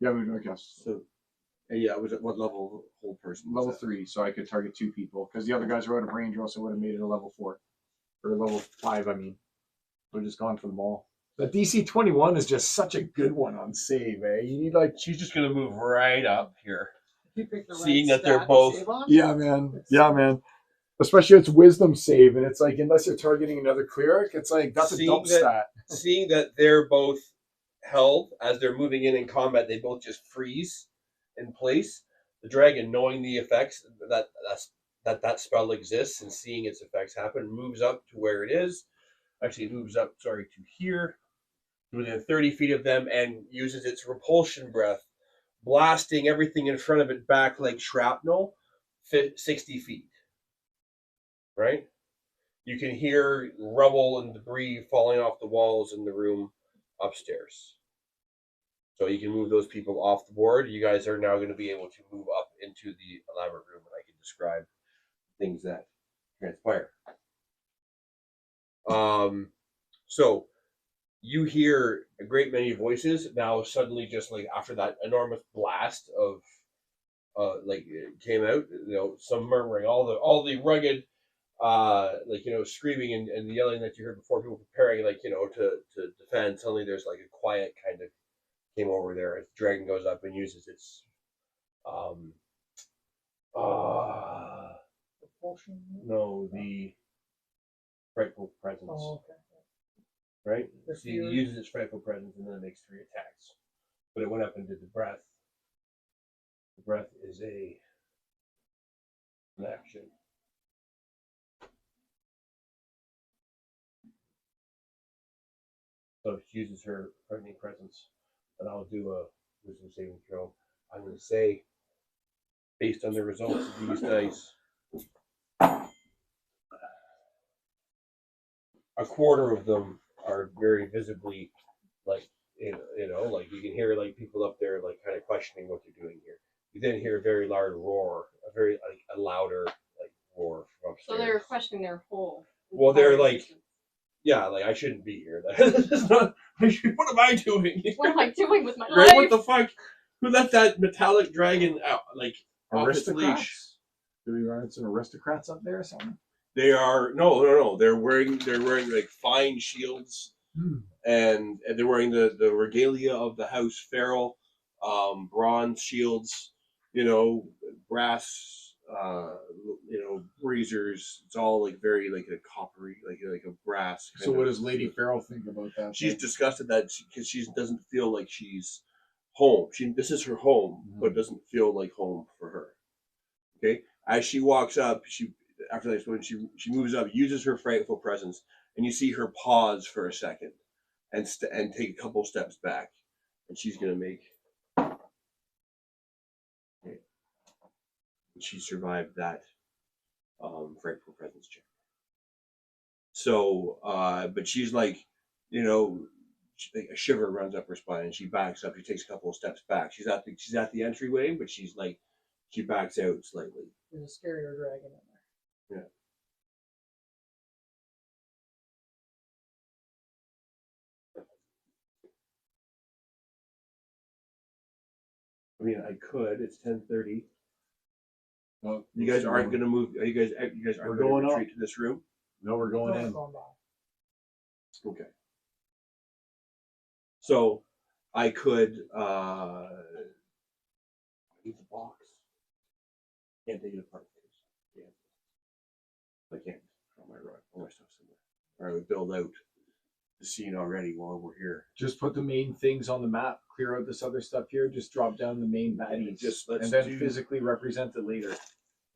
Yeah, we're gonna cast So, and yeah, it was at what level? Whole person. was level that? 3, so I could target 2 people because the other guys were out of range, or else I would have made it a level 4 or level 5. I mean, we're just gone for them all. The DC 21 is just such a good one on save, eh? You need like. She's just gonna move right up here. If you pick the Seeing right that they're stat to both- save on, Yeah, man. Yeah, man. Especially it's wisdom save, and it's like unless you're targeting another cleric, it's like that's a Seeing dump that- stat. Seeing that they're both held as they're moving in combat, they both just freeze in place. The dragon, knowing the effects that spell exists and seeing its effects happen, moves up to where it is. Actually, it moves up, to here, within 30 feet of them, and uses its repulsion breath, blasting everything in front of it back like shrapnel, 60 feet. Right? You can hear rubble and debris falling off the walls in the room upstairs. So you can move those people off the board. You guys are now going to be able to move up into the elaborate room, and I can describe things that transpire. So you hear a great many voices now. Suddenly, just like after that enormous blast of, like it came out, some murmuring, all the rugged, screaming and yelling that you heard before, people preparing, to defend. Suddenly, there's like a quiet kind of came over there as the dragon goes up and uses its Propulsion. no, the frightful presence. Oh, okay. Right? The See, it fury. uses its frightful presence and then it makes 3 attacks. But it went up and did the breath. The breath is an action. So she uses her frightening presence, and I'll do a wisdom saving throw. I'm going to say, based on the results of these dice, a quarter of them are very visibly, like like you can hear like people up there like kind of questioning what they're doing here. You then hear a very loud roar, a louder like roar from So upstairs. they're questioning their whole. Well, they're entire like- existence. Yeah, like I shouldn't be here. That's not. What am I doing? What am I doing with my Right? life? What the fuck? Who let that metallic dragon out? Like off its leash? Aristocrats? Do we run into some aristocrats up there or something? They are no. They're wearing like fine shields, and they're wearing the regalia of the house feral, bronze shields, brass, breezers. It's all like very like a coppery, like a brass. So what does Lady Farrell think about that? She's disgusted that because she doesn't feel like she's home. This is her home, but it doesn't feel like home for her. Okay, as she walks up, after this, when she moves up, uses her frightful presence, and you see her pause for a second, and take a couple steps back, and she's gonna make. Okay. She survived that frightful presence check. So, but she's like, a shiver runs up her spine, and she backs up. She takes a couple of steps back. She's at the entryway, but she backs out slightly. There's a scarier dragon in there. Yeah. I mean, I could. It's 10:30. Well, You guys aren't gonna move. You guys aren't We're going gonna up. retreat to this room. No, we're going Going in. by. Okay. So, I could use the box. Can't take it apart. Yeah. I can't. All my stuff somewhere. Or I would build out the scene already while we're here. Just put the main things on the map. Clear out this other stuff here. Just drop down the main baddies. Let's and then do- physically represent it later.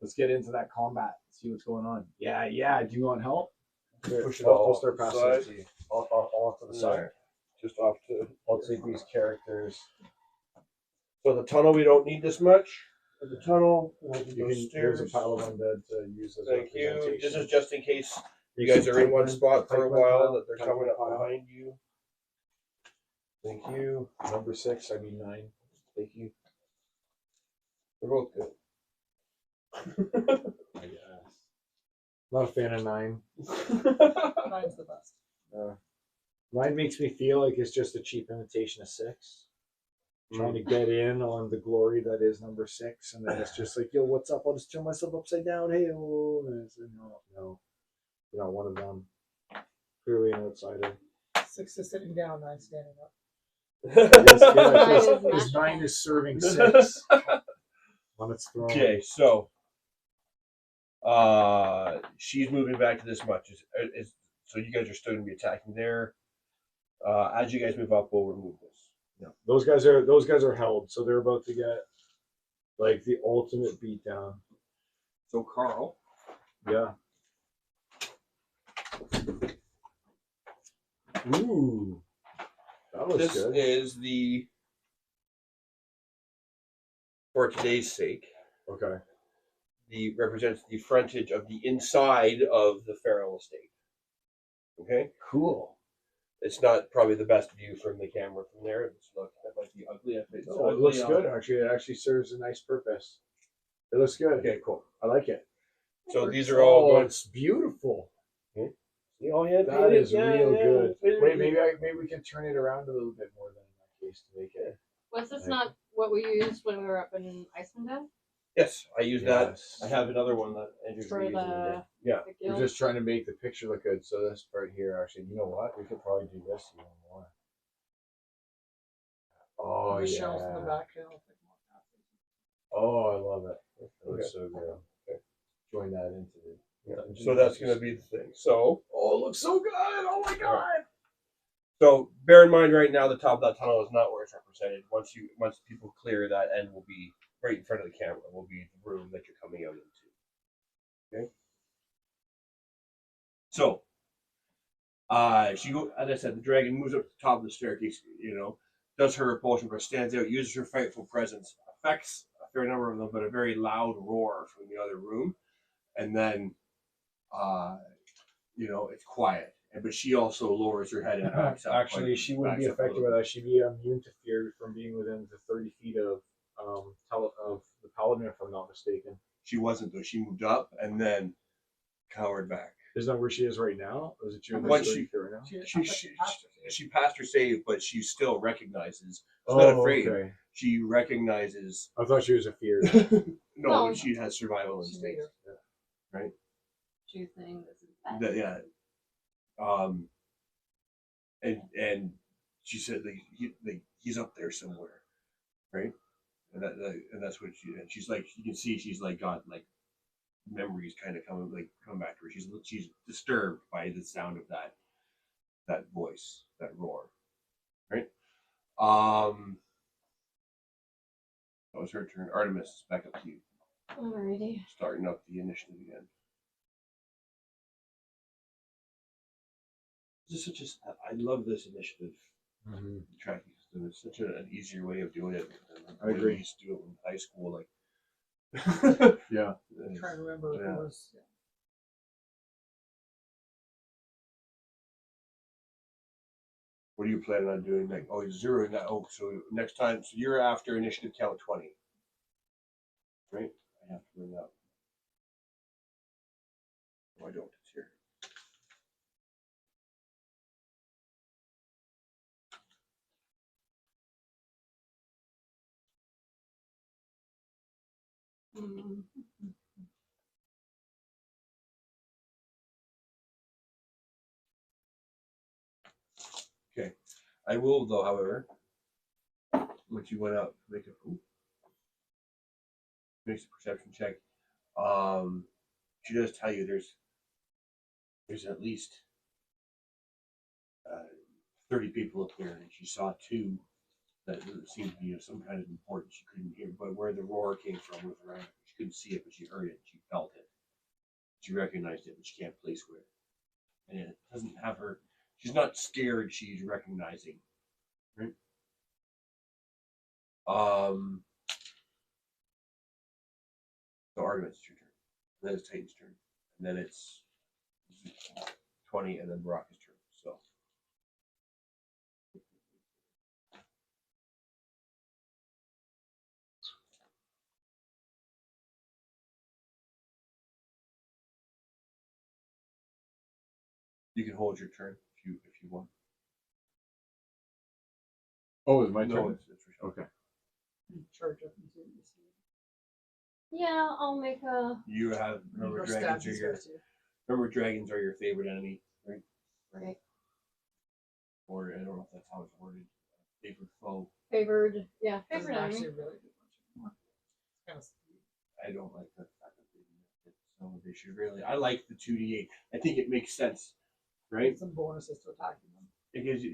Let's get into that combat. See what's going on. Yeah. Do you want help? Push it I'll all start off the passing it side. to you. Off to the side. Just off to. I'll take these characters. So the tunnel, we don't need this much. For the tunnel, and I can You go can, here's a stairs. pile of undead to use as Thank you. representation. This is just in case you guys are in one spot for a while that they're coming up behind you. Thank you. Number 6, I mean 9. Thank you. They're both good. Not a fan of 9. Nine's the best. 9 makes me feel like it's just a cheap imitation of 6. Trying to get in on the glory that is number 6, and then it's just like, yo, what's up? I'll just turn myself upside down. Hey, oh, and it's, no, you're not one of them. Clearly an outsider. 6 is sitting down, 9 standing up. His 9 is serving 6 on its throne. Okay, so she's moving back to this much. So you guys are still gonna be attacking there. As you guys move up, we'll remove this. Yeah. Those guys are held, so they're about to get like the ultimate beatdown. So Carl, Yeah. Ooh. That was This good. is for today's sake, Okay. represents the frontage of the inside of the Farrell estate. Okay, Cool. it's not probably the best view from the camera from there. That might be ugly. It's Oh, it ugly looks on- good, actually. It actually serves a nice purpose. It looks good. Okay, cool. I like it. So these are all Oh, going. it's beautiful. Oh yeah, That is yeah, real yeah. good. Wait, maybe we can turn it around a little bit more than in that case to make it. Was this not what we used when we were up in Iceland Yes, I use that. Yes. I have another one that Andrew's for using. the, Yeah. the We're guild? just trying to make the picture look good. So this part here, actually, you know what? We could probably do this even more. Oh the shells in the yeah. back. I'll take them off. Oh, I love it. That Okay. looks so good. Okay. Join that into the. Yeah. So that's going to be the thing. So, Oh, it looks so good! Oh my god! so bear in mind, right now the top of that tunnel is not where it's represented. Once people clear that end, will be right in front of the camera. Will be the room that you're coming out into. Okay. So, as I said, the dragon moves up to the top of the staircase. Does her repulsion, but stands out, uses her frightful presence, affects a fair number of them, but a very loud roar from the other room, and then. It's quiet. But she also lowers her head and backs up. Actually, she wouldn't be backs up a affected little by that. She'd be immune to fear from being within the 30 feet of the paladin, if I'm not mistaken. She wasn't though. She moved up and then cowered back. Isn't that where she is right now? Or is it you? Once right now? She passed her save, but she still recognizes. She's not afraid. Okay. She recognizes. I thought she was a fear. No, No. she has survival She made instincts. her. Right. choosing this is best. Yeah. And she said he's up there somewhere, right? And that's what and she's like, you can see she's like got like memories kind of coming back to her. She's disturbed by the sound of that voice, that roar, right? That was her turn. Artemis, back up to you. Alrighty. Starting up the initiative again. This is such a. I love this initiative tracking system. It's such an easier way of doing it. I agree. We used to do it in high school, like. Yeah. I'm trying to remember if Yeah. it was. What are you planning on doing next? Oh, you're zeroing that. Oh, so next time, so you're after initiative count 20, right? I have to bring that up. No, I don't. It's here. Mm. Okay. I will, though, however, once you went up, makes a perception check. She does tell you there's at least 30 people up there, and she saw 2 that seemed to be of some kind of importance. She couldn't hear, but where the roar came from with her, she couldn't see it, but she heard it. She felt it. She recognized it, but she can't place where. And it doesn't have her. She's not scared. She's recognizing. Right. So Artemis, it's your turn. And then it's Titan's turn, and then it's 20, and then Baraka's turn. So. You can hold your turn if you want. Oh, it's my No, turn. it's Rochelle. Okay. Charge up and see what you see. Yeah, I'll make a You have remember Or dragons stab are these your guys too. favorite enemy, right? right Or I don't know if that's how it's worded. Favorite foe. favored. Yeah, Doesn't favorite actually enemy. really do much anymore. It's kind of I don't like the fact that they missed it. So they should really. I like the 2d8. I think it makes sense, right? some bonuses to attacking them. It gives you,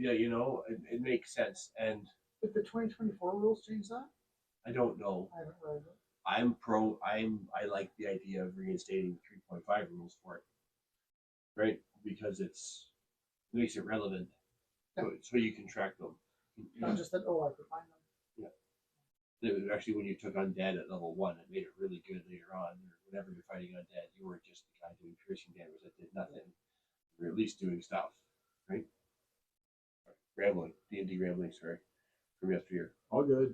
it makes sense. And Did the 2024 rules change that? I don't know. I haven't read it. I like the idea of reinstating 3.5 rules for it, right? Because it makes it relevant, so you can track them. Not just that. Oh, I could find them. Actually, when you took undead at level 1, it made it really good later on. Whenever you're fighting undead, you weren't just the guy doing piercing damage that did nothing. You're at least doing stuff, right? Rambling, D&D rambling, sorry, from yesteryear. All good.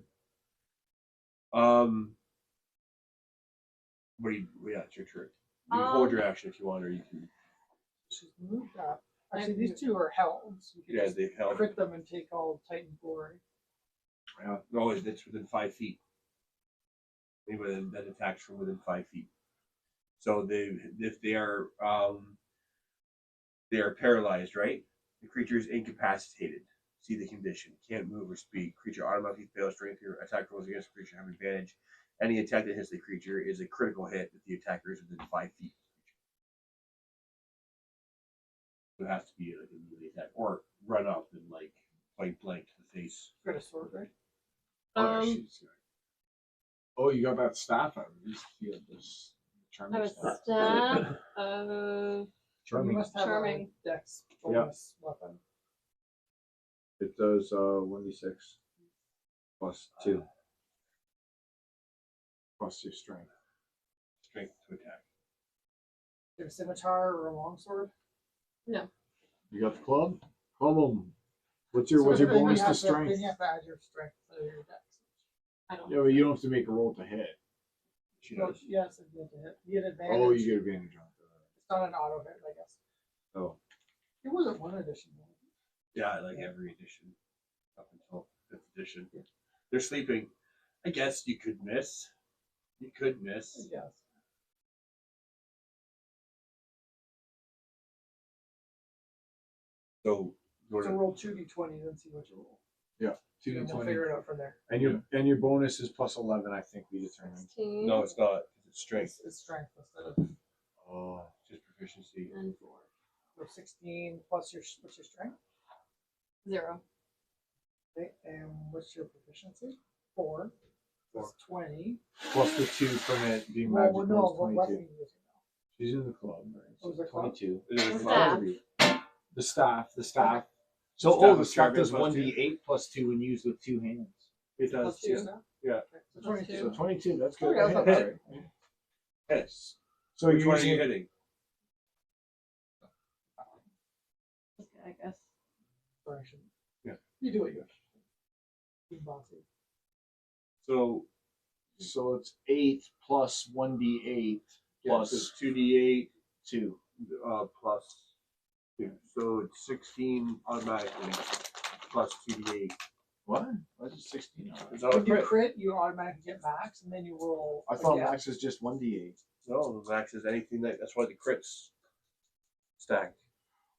It's your turn. You can hold your action if you want, or you can. She's moved up. Actually, these 2 are held. So you can just They've held. crit them and take all Titan glory. Yeah, no, it's within 5 feet. Anyone that attacks from within 5 feet. So if they are paralyzed, right? The creature is incapacitated. See the condition. Can't move or speak. Creature automatically fails strength or attack rolls against the creature have advantage. Any attack that hits the creature is a critical hit if the attacker is within 5 feet of the creature. So it has to be like a melee attack, or run up and like point blank to the face. Got a sword, right? Oh, you got that staff out. You have this I have charming a staff. staff of You Charming. must have Charming. a dex Yeah. bonus weapon. It does 1d6 plus 2. Plus your strength. Strength to attack. Do you have a scimitar or a longsword? You got the club? Club 'em. What's your So then you bonus to have strength? Then you have to add your strength to your dex. I don't Yeah, but you don't have to make a roll to hit. She Well, does. yes, if you have to hit. You get advantage. Oh, you get advantage on that. It's not an auto hit, I guess. Oh, It wasn't 1 edition. Though. Yeah, like every edition up until 5th edition. They're sleeping. I guess you could miss. You could miss. Yes. So you So wanna- roll 2d20 and see what you roll. Two And to we'll 20. figure it out from there. And your bonus is plus 11. I think we determined. 16 no, it's not. It's strength. It's strength instead of Oh, Just proficiency. and 4. so 16 plus what's your strength? 0. Okay, and what's your proficiency? 4. That's 20. plus the 2 from it being Well, magical no, is what weapon 22. are you using now? She's in the club, right? Oh, is it club? 22. It is The fine. staff. The staff. So Staff the is staff sharpened does plus 1d8 plus 2 when used with 2 hands. It Plus does. 2 Yeah. now? Yeah. Okay, so Plus 22. So 22, that's good. Oh, yeah, that's not That bad. hits, right? Yes. So Which you're one are you using hitting? Okay, I guess. Sorry, I shouldn't. Yeah. You do what you wish. Be bossy. So so it's 8 plus 1d8 plus plus 2d8 2. plus 2. So it's 16 automatically plus 2d8. What? Why is it 16? It's not a When you crit. crit, you automatically get max, and then you roll. I thought again. max is just 1d8. No, the max is anything that's why the crits stack.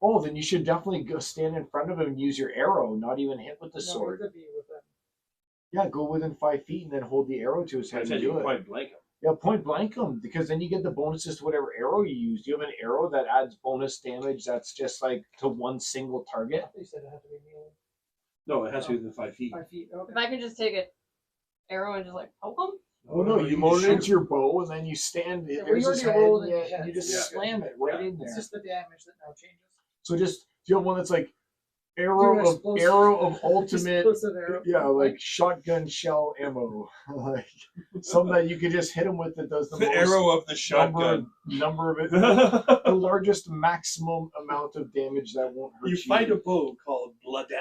Oh, then you should definitely go stand in front of him and use your arrow, not even hit with the No, sword. it could be within. Yeah, go within 5 feet and then hold the arrow to his I head said and you do can it. point blank him. Yeah, point blank him because then you get the bonuses to whatever arrow you use. Do you have an arrow that adds bonus damage that's just like to one single I target? thought you said it had to be melee. No, it has to be within 5 feet. 5 feet. Okay. If I could just take an arrow and just like poke them? Oh no, you can load it shoot. into your bow and then you stand. Yeah, There's we his already head, rolled and it, you, yeah. you just Yeah. slam it right in It's there. just the damage that now changes. So just do you have one that's like Do arrow of explosive- ultimate. explosive arrow. Yeah, like shotgun shell ammo, like something that you could just hit him with that does the The most arrow of the number, shotgun. number of it, the largest maximum amount of damage that won't hurt You you. fight a bull called Bloodow.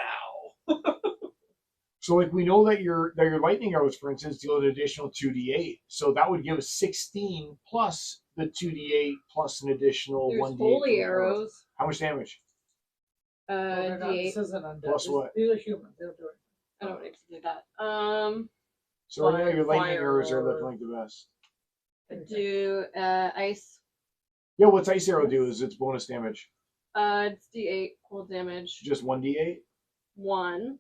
So like we know that your lightning arrows, for instance, deal an additional 2d8. So that would give us 16 plus the 2d8 plus an additional There's 1d8. from holy the arrow. arrows. How much damage? They're not- D8. This isn't undead. Plus These- what? These are humans. They don't do it. I don't need to do that. So right now your lightning Fire arrows are or- looking like the best. I do ice. Yeah, what's ice arrow do is it's bonus damage. It's D8 cold damage. Just 1d8. 1.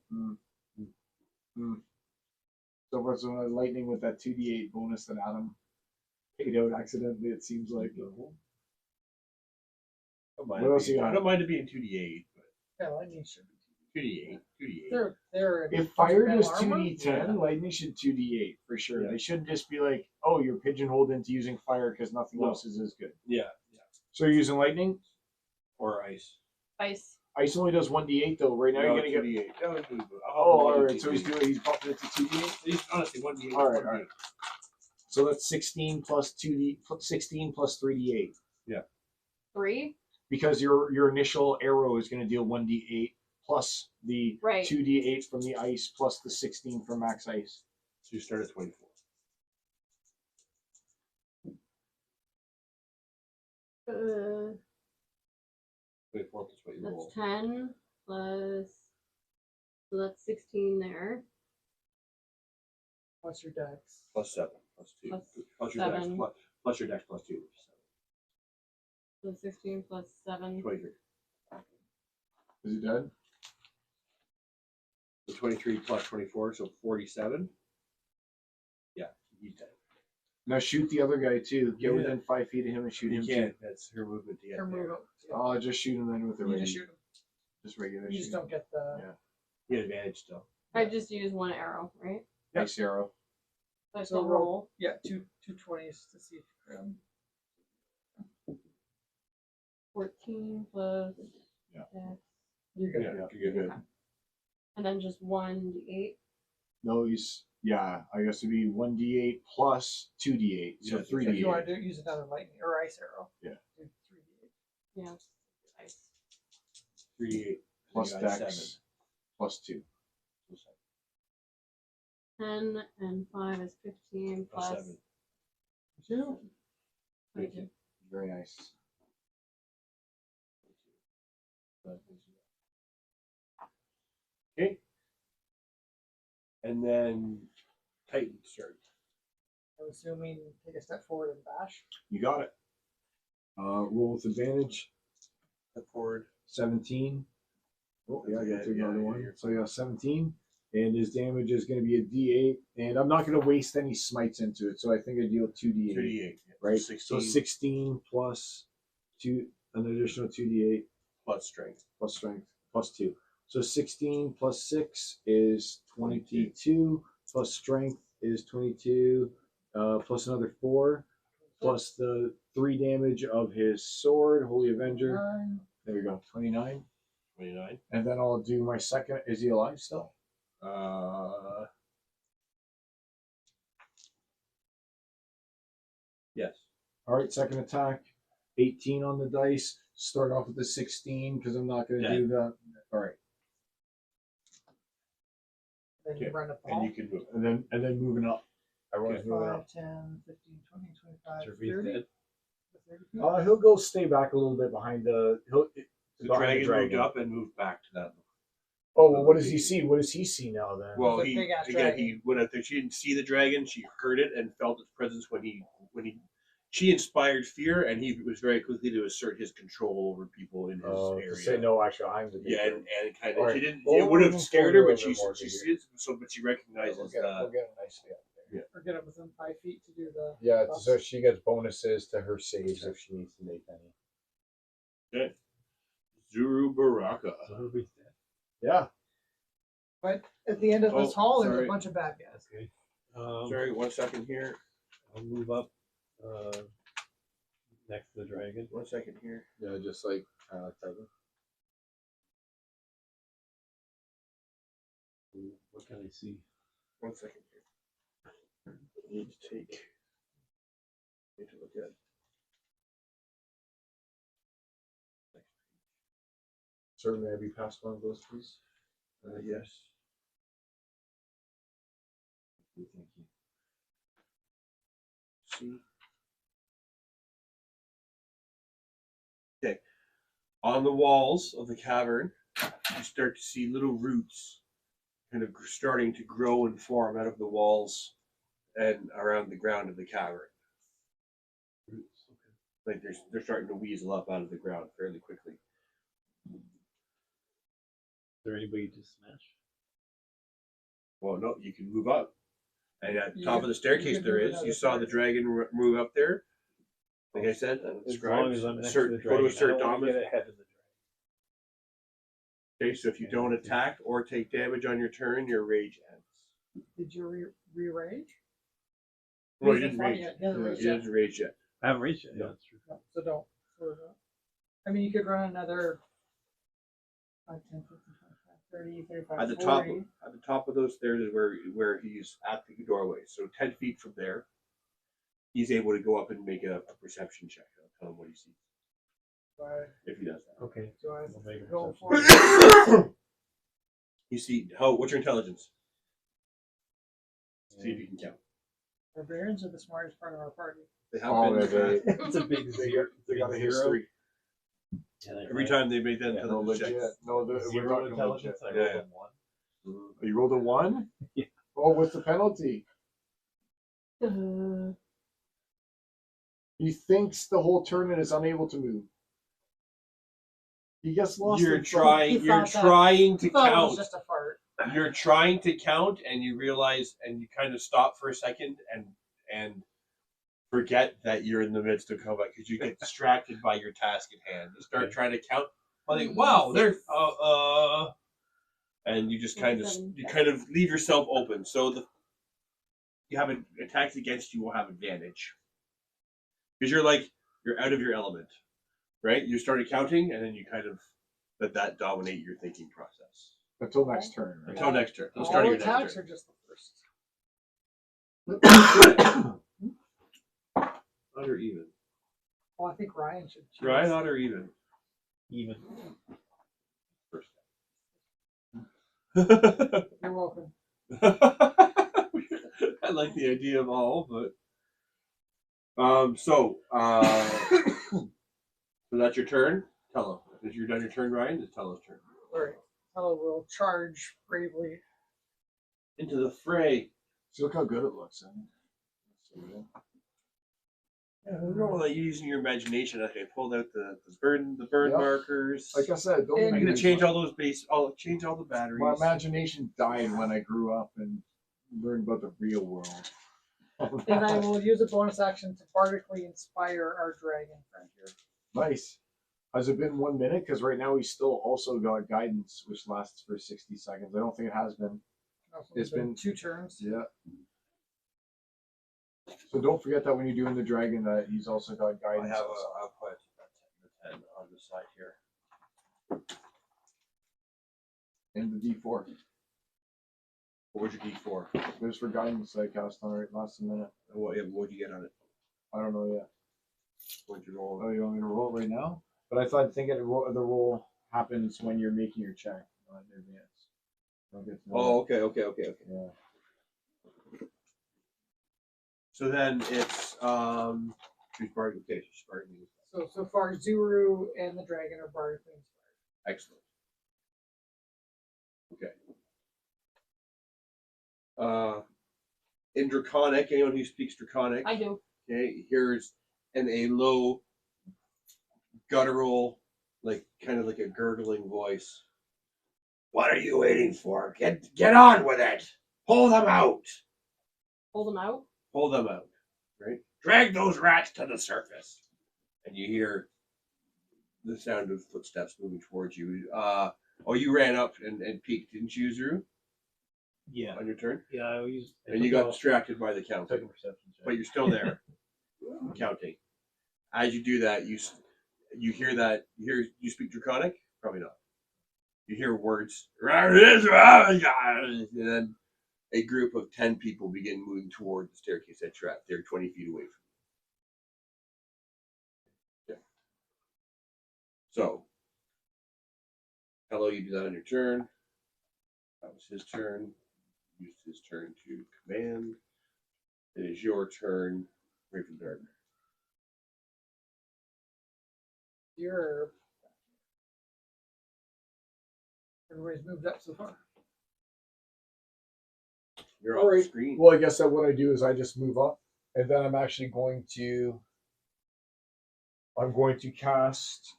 So for some lightning with that 2d8 bonus that Adam paid out accidentally, it seems like. What else you got? I don't mind it being 2d8, but Yeah, lightning should be. 2d8. 2d8. They're If fire metal does armor? 2d10, Yeah. lightning should 2d8 for sure. Yeah. They shouldn't just be like, oh, you're pigeonholed into using fire because nothing No. else is as good. Yeah. So you're using lightning? Or ice. Ice. Ice only does 1d8 though. Right now No, you're gonna get. 2d8. No, it's 2d8. Oh, alright. So he's bumping it to 2d8. He's honestly 1d8. All right, all right. So that's 16 plus 16 plus 3d8. 3. Because your initial arrow is going to deal 1d8 plus the Right. 2d8 from the ice plus the 16 from max ice. So you start at 24. Uh, 24 plus what you roll. that's 10 plus. So that's 16 there. What's your dex? Plus 7. Plus 2. Plus Plus your dex. 7. Plus your dex plus 2. So 16 plus 7. 23. Is he dead? So 23 plus 24, so 47. Yeah, he's dead. Now shoot the other guy too. Get Yeah. within 5 feet of him and shoot You him can't. That's her movement to get Or there. move up. too. Just shoot him then with the You range. just shoot them. Just regular You just shoot. don't get the. Yeah. You get advantage still. I just use one arrow, right? Ice arrow. So I So still roll. roll. Yeah, two 20s to see if you crit 'em. 14 plus. Yeah. Dex. You're good. Yeah, You're good. And then just 1d8. No, I guess it'd be 1d8 plus 2d8. So Yeah, So if you want 3d8. to use another lightning or ice arrow. Yeah. Do 3d8. Yeah. Ice. 3d8. Plus You got dex 7. plus 2. 10 and 5 is 15 Plus plus 7. 2. 22. Very nice. Okay. And then Titan's turn. I'm assuming take a step forward and bash. You got it. Roll with advantage. Step forward. 17. Oh yeah, I got to take Yeah, another yeah, one. you're So yeah, 17, and his damage is going to be a D8, and I'm not going to waste any smites into it. So I think I deal 2D8, 2d8. right? 16 So 16 plus two, an additional 2D8 plus strength. plus strength plus 2. So 16 plus 6 is 22 plus strength is 22 plus another 4 plus the 3 damage of his sword, Holy Avenger. There we go, 29. 29. And then I'll do my second. Is he alive still? Yes. All right, second attack. 18 on the dice. Start off with the 16 because I'm not going to do that. All right, Then you Okay. run up the And hall. you can move. and then moving up. Everyone's Okay. moving 5, up. 10, 15, 20, 25, Jervie's 30. dead. 30 feet. He'll go stay back a little bit behind the. The behind dragon moved up and moved back to that. Oh well, what does he see? What does he see now then? Well, It's a big-ass again, dragon. he went out there. She didn't see the dragon. She heard it and felt its presence when he. She inspired fear, and he was very quickly to assert his control over people in his to area. say no, actually, I'm the. Yeah, and kind of All she right. didn't. Well, It would have we'll scared her, go a but little bit more she here. sees so, but she recognizes We'll get him nicely up there. Or get up within 5 feet to do the. Yeah, buffs. so she gets bonuses to her saves if she needs to make any. Okay. Zuru Baraka. So Herbie's dead. Yeah. But at the end of this Oh, hall, there's sorry. a bunch of bad guys. Okay. Sorry, 1 second here. I'll move up next to the dragon. 1 second here. Yeah, just like Titan. What can I see? 1 second here. I need to take. Need to look at. Sir, may I be passed one of those, please? Yes. Thank you. See. Okay. On the walls of the cavern, you start to see little roots kind of starting to grow and form out of the walls and around the ground of the cavern. Roots. Okay. Like they're starting to weasel up out of the ground fairly quickly. Is there anybody to smash? Well, no, you can move up. And at the You top could- of the staircase you could there move is. another You saw the dragon move up there. Like I said, As long as I'm next to the Go to dragon, I assert don't want to dominance. get ahead of the Okay, so if you don't attack or take damage on your turn, your rage ends. Did you re-rage? Well, He's you didn't not rage. yet. He hasn't You raged yet. didn't rage yet. I haven't reached it. No. Yeah, that's true. No, so don't. I mean, you could run another 5, 10, 15, 25, 30, 35, At the 40. top of those stairs is where he's at the doorway. So 10 feet from there, he's able to go up and make a perception check. I'll tell him what he sees Do I, if he does that. Okay. do I We'll make a go perception. for it? You see, what's your intelligence? See if you can count. Barbarians are the smartest part of our party. They have Oh, been in the they- past. It's a big zero. They got a Big history. zero. Every time they make that Yeah, no intelligence check. legit. No, we're Zero talking intelligence. legit. I rolled Yeah. a 1. You rolled a 1? Yeah. Oh, what's the penalty? He thinks the whole turn and is unable to move. He gets lost. You're in thought. trying. He You're thought that- trying to I thought it was count. just a fart. You're trying to count, and you realize, and you kind of stop for a second, and forget that you're in the midst of combat because you get distracted by your task at hand. You start Okay. trying to count. I think, wow, they're and you just kind of leave yourself open. So you have attacks against you will have advantage because you're out of your element, right? You started counting, and then you kind of let that dominate your thinking process Until next turn. Right? until next turn. Until All starting your attacks next turn. are just the first. Odd or even? Well, I think Ryan should choose. Ryan, odd or even? Even. First. You're welcome. I like the idea of all, but so that's your turn. Tell him. If you're done your turn, Ryan, it's Tella's turn. All right. Hello will charge bravely. Into the fray. See, look how good it looks. Huh? Yeah, you're all like using your imagination. Okay, pulled out the burn Yep. markers. colors. Like I said, don't And- I'm make gonna me- change all those I'll change all the batteries. My imagination died when I grew up and learned about the real world. And I will use a bonus action to bardically inspire our dragon friend here. Nice. Has it been 1 minute? Because right now he's still also got guidance, which lasts for 60 seconds. I don't think it has been. Also, It's been- 2 turns. Yeah. So don't forget that when you're doing the dragon, that he's also got I guidance. have also. I'll put the 10 on the side here. And the D4. What was your D4? It was for guidance I cast on it last minute. What'd you get on it? I don't know yet. What'd you roll? Oh, you want me to roll it right now? But I thought the roll happens when you're making your check, not in advance. Don't get to know Oh, okay. that. Yeah. So then it's she's bargaining. Okay, she's bargaining. So far, Zuru and the dragon are bardically inspired. Excellent. Okay. In Draconic, anyone who speaks Draconic, I do. okay, here's in a low, guttural, like kind of like a gurgling voice. What are you waiting for? Get on with it. Pull them out. Hold them out. Pull them out. Right. Drag those rats to the surface. And you hear the sound of footsteps moving towards you. Oh, you ran up and peeked, didn't you, Zuru, Yeah. on your turn? Yeah, I always. And you got distracted by the count. Took a perception check. But you're still there, counting. As you do that, you hear that. You speak Draconic? Probably not. You hear words, and then a group of 10 people begin moving toward the staircase that you're at. They're 20 feet away from you. Okay. So, hello, you do that on your turn. That was his turn. Used his turn to command. It is your turn, Ravendark. You're. Everybody's moved up so far. You're All off the right. screen. Well, I guess that what I do is I just move up, and then I'm actually going to. I'm going to cast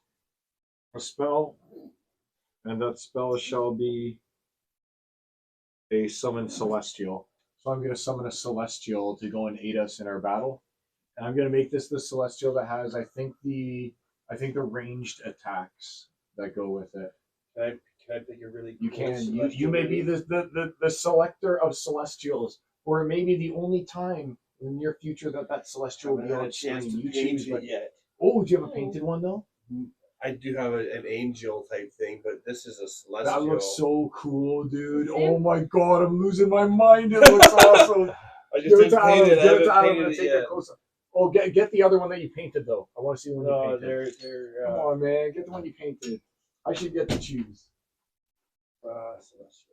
a spell, and that spell shall be a summon celestial. So I'm going to summon a celestial to go and aid us in our battle, and I'm going to make this the celestial that has I think the ranged attacks that go with it. Can I think you're really You cool can. You celestial may be lady? the selector of celestials, or it may be the only time in the near future that celestial will I be haven't on had a chance screen. to You paint choose. it But yet. oh, do you have a painted one though? I do have an angel type thing, but this is a celestial. That looks so cool, dude. Same. Oh my god, I'm losing my mind. It looks awesome. I just Give it didn't to Adam. paint it. I Give it to haven't Adam painted and it take yet. a close up. Oh, get the other one that you painted though. I want to see the one you No, painted. they're Come on, man. Get the one you painted. I should get to choose. celestials.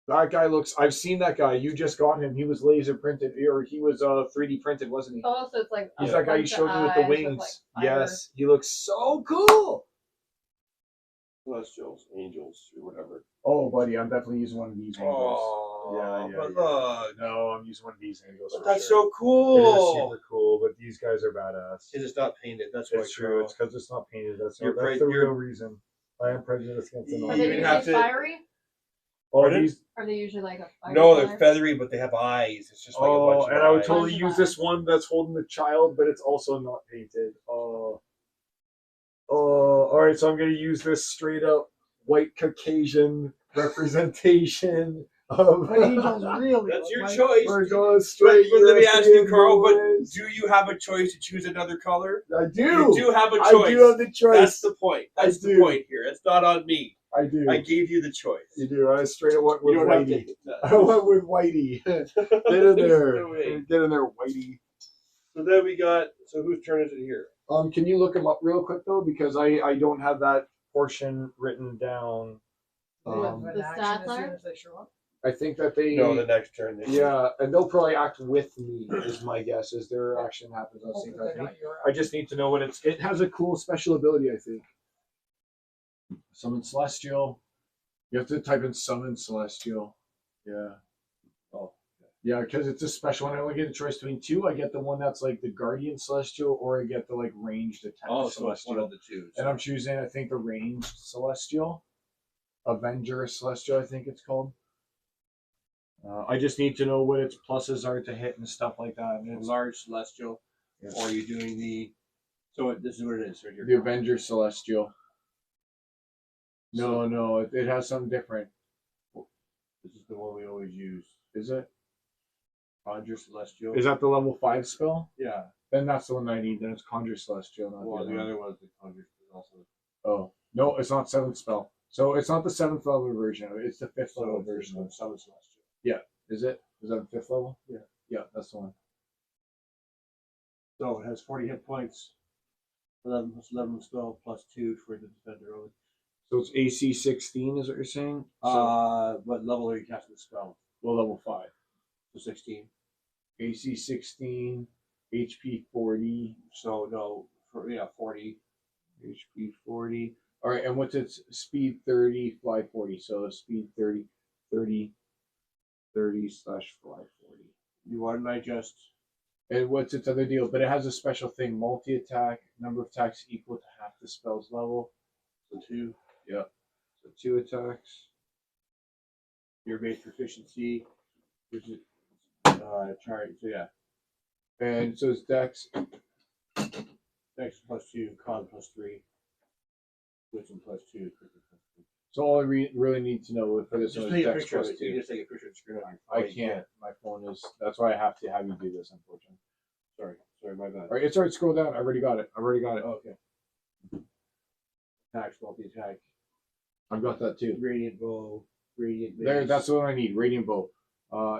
That guy looks. I've seen that guy. You just got him. He was laser printed, or he was 3D printed, wasn't he? Oh, so it's like. He's a that guy you bunch of showed me with the eyes wings. like, fire. Yes, he looks so cool. Celestials, angels, or whatever. Oh, buddy, I'm definitely using one of these angles. Oh, yeah, but yeah. look. No, I'm using one of these angles. But for that's sure. so It is cool. super cool, but these guys are badass. It is not painted. That's why It's true. It's because it's not painted. That's You're that's pre- the you're- real reason. I am prejudiced against the You Are non. they even usually have to- fiery? Oh, Pardon? these. Are they usually like a fire No, color? they're feathery, but they have eyes. It's just like a Oh, bunch of and I would eyes. totally Bunch of use eyes. this one that's holding the child, but it's also not painted. Oh. Oh, all right. So I'm gonna use this straight up white Caucasian representation of. My angels really. That's look your like- choice. We're going straight. But let me ask you, European Carl. But boys. do you have a choice to choose another color? I do. You do have a I choice. do have the choice. That's the point. I That's the do. point here. It's not on me. I do. I gave you the choice. You do. I straight up went You with don't have Whitey. to. I went with Whitey. Get in there. No way. Get in there, Whitey. So then we got. So whose turn is it here? Can you look him up real quick though, because I don't have that portion written down. They have Um, an The action stats as soon are? as they show up. I think that they. No, the next turn. Yeah, and they'll probably act with me. Is my guess. Is their action happens at the same Hopefully time. they're not your I just need to know what it's. It has a cool special ability, I think. Summon Celestial. You have to type in Summon Celestial. Yeah. Oh. Yeah, because it's a special one. I only get a choice between two. I get the one that's like the Guardian Celestial, or I get the like ranged attack Oh, so it's one Celestial. of the two. And I'm choosing, I think, the ranged Celestial, Avenger Celestial, I think it's called. I just need to know what its pluses are to hit and stuff like that. And it's large celestial, Yeah. or are you doing the? So this is what it is right here. the Avenger Celestial. No, it has something different. This is the one we always use. Is it? Conjure celestial. Is that the level 5 spell? Yeah. Then that's the one I need. Then it's Conjure Celestial. Not Well, the the other other one's the conjure is also. Oh no, it's not 7th spell. So it's not the 7th level version of it. It's the 5th level So version. version of summon celestial. Is it? Is that the 5th level? Yeah. Yeah, that's the one. So it has 40 hit points. 11 plus 11 spell plus 2 for the defender only. So it's AC 16, is what you're saying? What level are you casting the spell? Well, level 5. So 16. AC 16, HP 40, So no, 40. HP 40. All right, and what's its speed 30, fly 40? So speed 30, 30, 30 / fly 40. You want to just And what's its other deal? But it has a special thing: multi attack, number of attacks equal to half the spell's level. the 2. Yeah. So 2 attacks. Your base proficiency, which is chart. So yeah, And so it's Dex. Dex plus 2, con plus 3, wisdom plus 2, critical plus 3. So all I really need to know for this Just one is take a Dex picture of plus it. You 2. just take a picture of the screen on your I phone. You can't. My phone is. That's why I have to have you do this, unfortunately. Sorry, my bad. All right, it's all right. Scroll down. I already got it. Oh, okay. Attacks, multi-attack, I've got that too. radiant bow, radiant base. There, that's what I need. Radiant bow.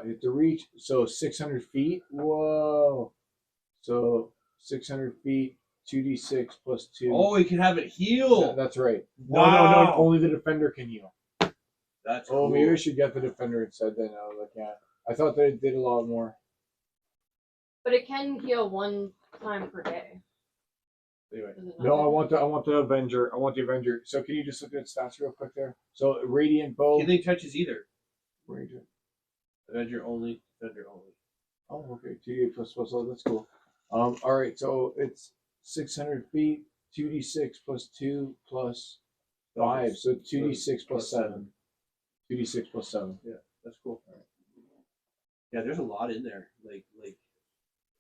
It's to reach, so 600 feet. Whoa. So 600 feet, 2d6 plus 2. Oh, you can have it heal. That's right. Wow. No. Only the defender can heal. That's Oh, cool. maybe I should get the defender instead. Then I was like, yeah. I thought they did a lot more. But it can heal 1 time per day. Anyway, Does it No, not? I want the Avenger. I want the Avenger. So can you just look at stats real quick there? So radiant bow. healing touches either. Ranger. Avenger only, defender only. Oh, okay. 2d8 plus plus. Oh, that's cool. All right. So it's 600 feet. 2d6 plus 2 plus 5. So 2d6 plus 7. 2d6 plus 7. That's cool. Yeah, there's a lot in there. Like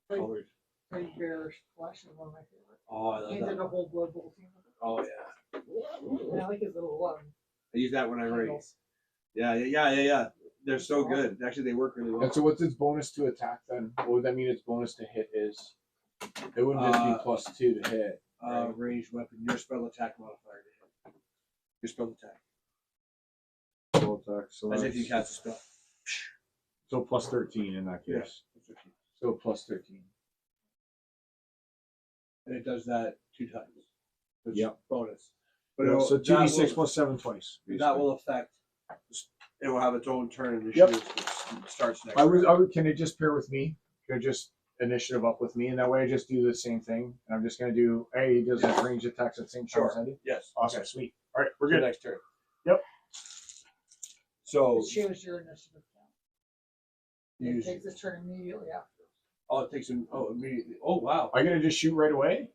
colored. Teddy Bear Flash is one of my favorites. Oh, I love He that. did a whole Blood Bowl team with it. Oh yeah. And I like his little I use that when I write. handles. Yeah. They're so good. Actually, they work really well. And so what's its bonus to attack then? What would that mean its bonus to hit is? It wouldn't just be plus 2 to hit. Ranged weapon, your spell attack modifier to hit. Your spell attack. Full attack. So As if that's- you cast a spell. So plus 13 in that Yeah. case. So plus 13. And it does that 2 times. Which Yep. bonus. But Yeah, it'll- so 2d6 that plus 7 twice. will, that will affect. It will have its own turn Yep. initiative. It starts next. I would. round. Can it just pair with me? Can it just initiative up with me, and that way I just do the same thing. And I'm just gonna do. Hey, he does his range attacks at the same time as I do. Yes. Awesome, Okay. sweet. All right, we're So good. next turn. Yep. So It shows your initiative count. It use. takes its turn immediately after. Oh, it takes him. Oh, immediately. Oh, wow. Are you gonna just shoot right away?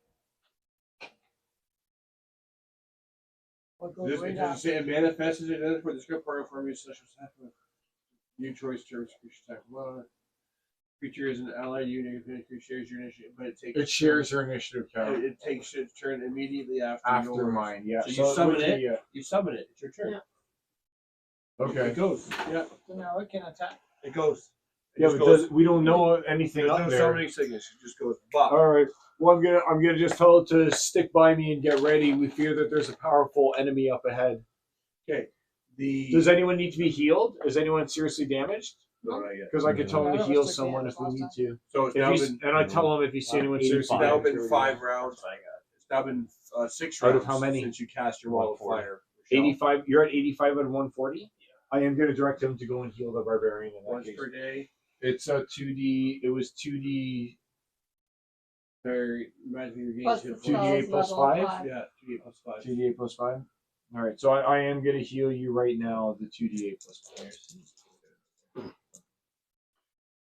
What goes Does right it after. say it manifests as an identity for the script part for me such as happen. New choice terms creature type. Well, creature is an ally unit. Creature shares your initiative, but it takes. It shares your initiative count It takes its turn immediately after. after yours. mine. Yeah. So you summon would it. be, You summon it. It's your turn. Yeah. Okay. It goes. Yeah. So now it can attack. It goes. It Yeah, just but goes. we don't know anything There's up no there. summoning signature. It just goes. Bop. All right. Well, I'm gonna just tell it to stick by me and get ready. We fear that there's a powerful enemy up ahead. Okay. The. Does anyone need to be healed? Is anyone seriously damaged? No, not yet. Because I could tell him Yeah, to I heal was like, someone yeah, if we last need time. to. So it's If now he's, been. and I tell him if you see anyone seriously It's now damaged. been 5 rounds. It's now been 6 Out rounds of how many? since you cast your wall of 140. fire. Michelle. 85. You're at 85 out of 140. I am going to direct him to go and heal the barbarian in that Once case. per day. It's a 2d. It was 2d. Very reminds me of your Plus games. the Hit 2d8 spells plus level 5? 5. Yeah, 2d8 plus 5. 2d8 plus 5. All right. So I am going to heal you right now. The 2d8 plus 5.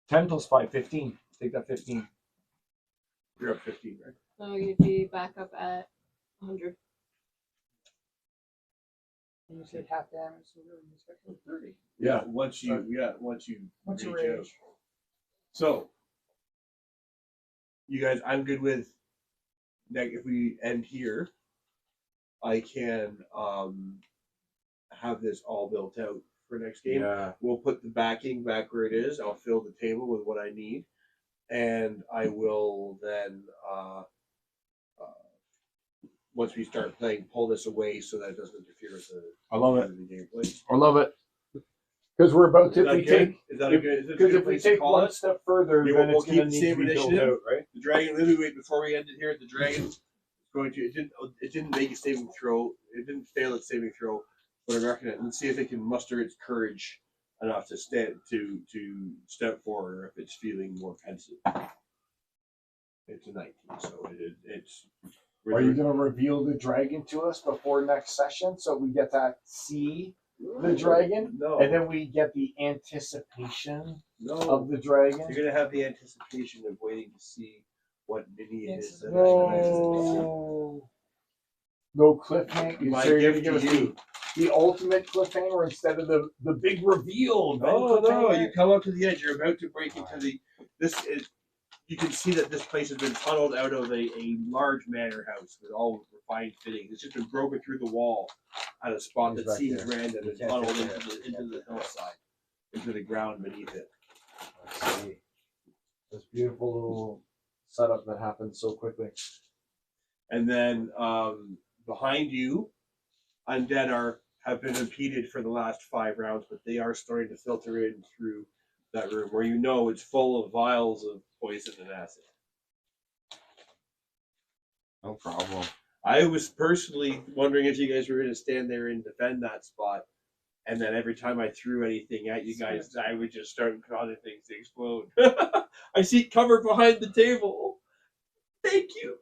10 plus 5, 15. Take that 15. You're up 15, right? So you'd be back up at 100. And you said half damage, so really you said 30. Yeah, once you Once you reach out. rage. So you guys, I'm good with like if we end here, I can have this all built out for next game. Yeah. We'll put the backing back where it is. I'll fill the table with what I need, and I will then once we start playing, pull this away so that it doesn't interfere with the I love it. the gameplay. I love it. Because we're about to, Is that if we good? take, Is that a good? Is that a because good if we place to take call one it? step further, Yeah, then we'll it's keep going the to need same to be built initiative. out, right? The dragon. Let me wait before we end it here. The dragon is going to. It didn't make a saving throw. It didn't fail its saving throw. But I reckon it. Let's see if it can muster its courage enough to step forward, or if it's feeling more pensive. It's a 19, so it's. Are you going to reveal the dragon to us before next session so we get to see the dragon? No. And then we get the anticipation No. of the dragon? You're gonna have the anticipation of waiting to see what mini it is. No. No cliffhanger. My So you're gift going to to give us you. the ultimate cliffhanger instead of the big reveal. then Oh no! cliffhanger? You come up to the edge. You're about to break into the. This is. You can see that this place has been tunneled out of a large manor house with all refined fittings. It's just been broken through the wall at a spot He's that back seems there. random You and can't tunneled get into the hillside, into the ground beneath it. Let's see. This beautiful little setup that happened so quickly. And then behind you, undead have been impeded for the last 5 rounds, but they are starting to filter in through that room where you know it's full of vials of poison and acid. No problem. I was personally wondering if you guys were going to stand there and defend that spot, and then every time I threw anything at you guys, I would just start causing things to explode. I see cover behind the table. Thank you.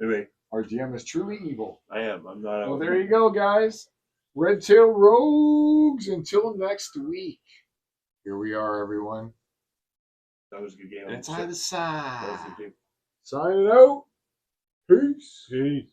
Anyway, Our GM is truly evil. I am. I'm not. Well, there you go, guys. Red Tail Rogues. Until next week. Here we are, everyone. That was a good game. Inside the That was a side. good game. Signing out. Peace. Peace.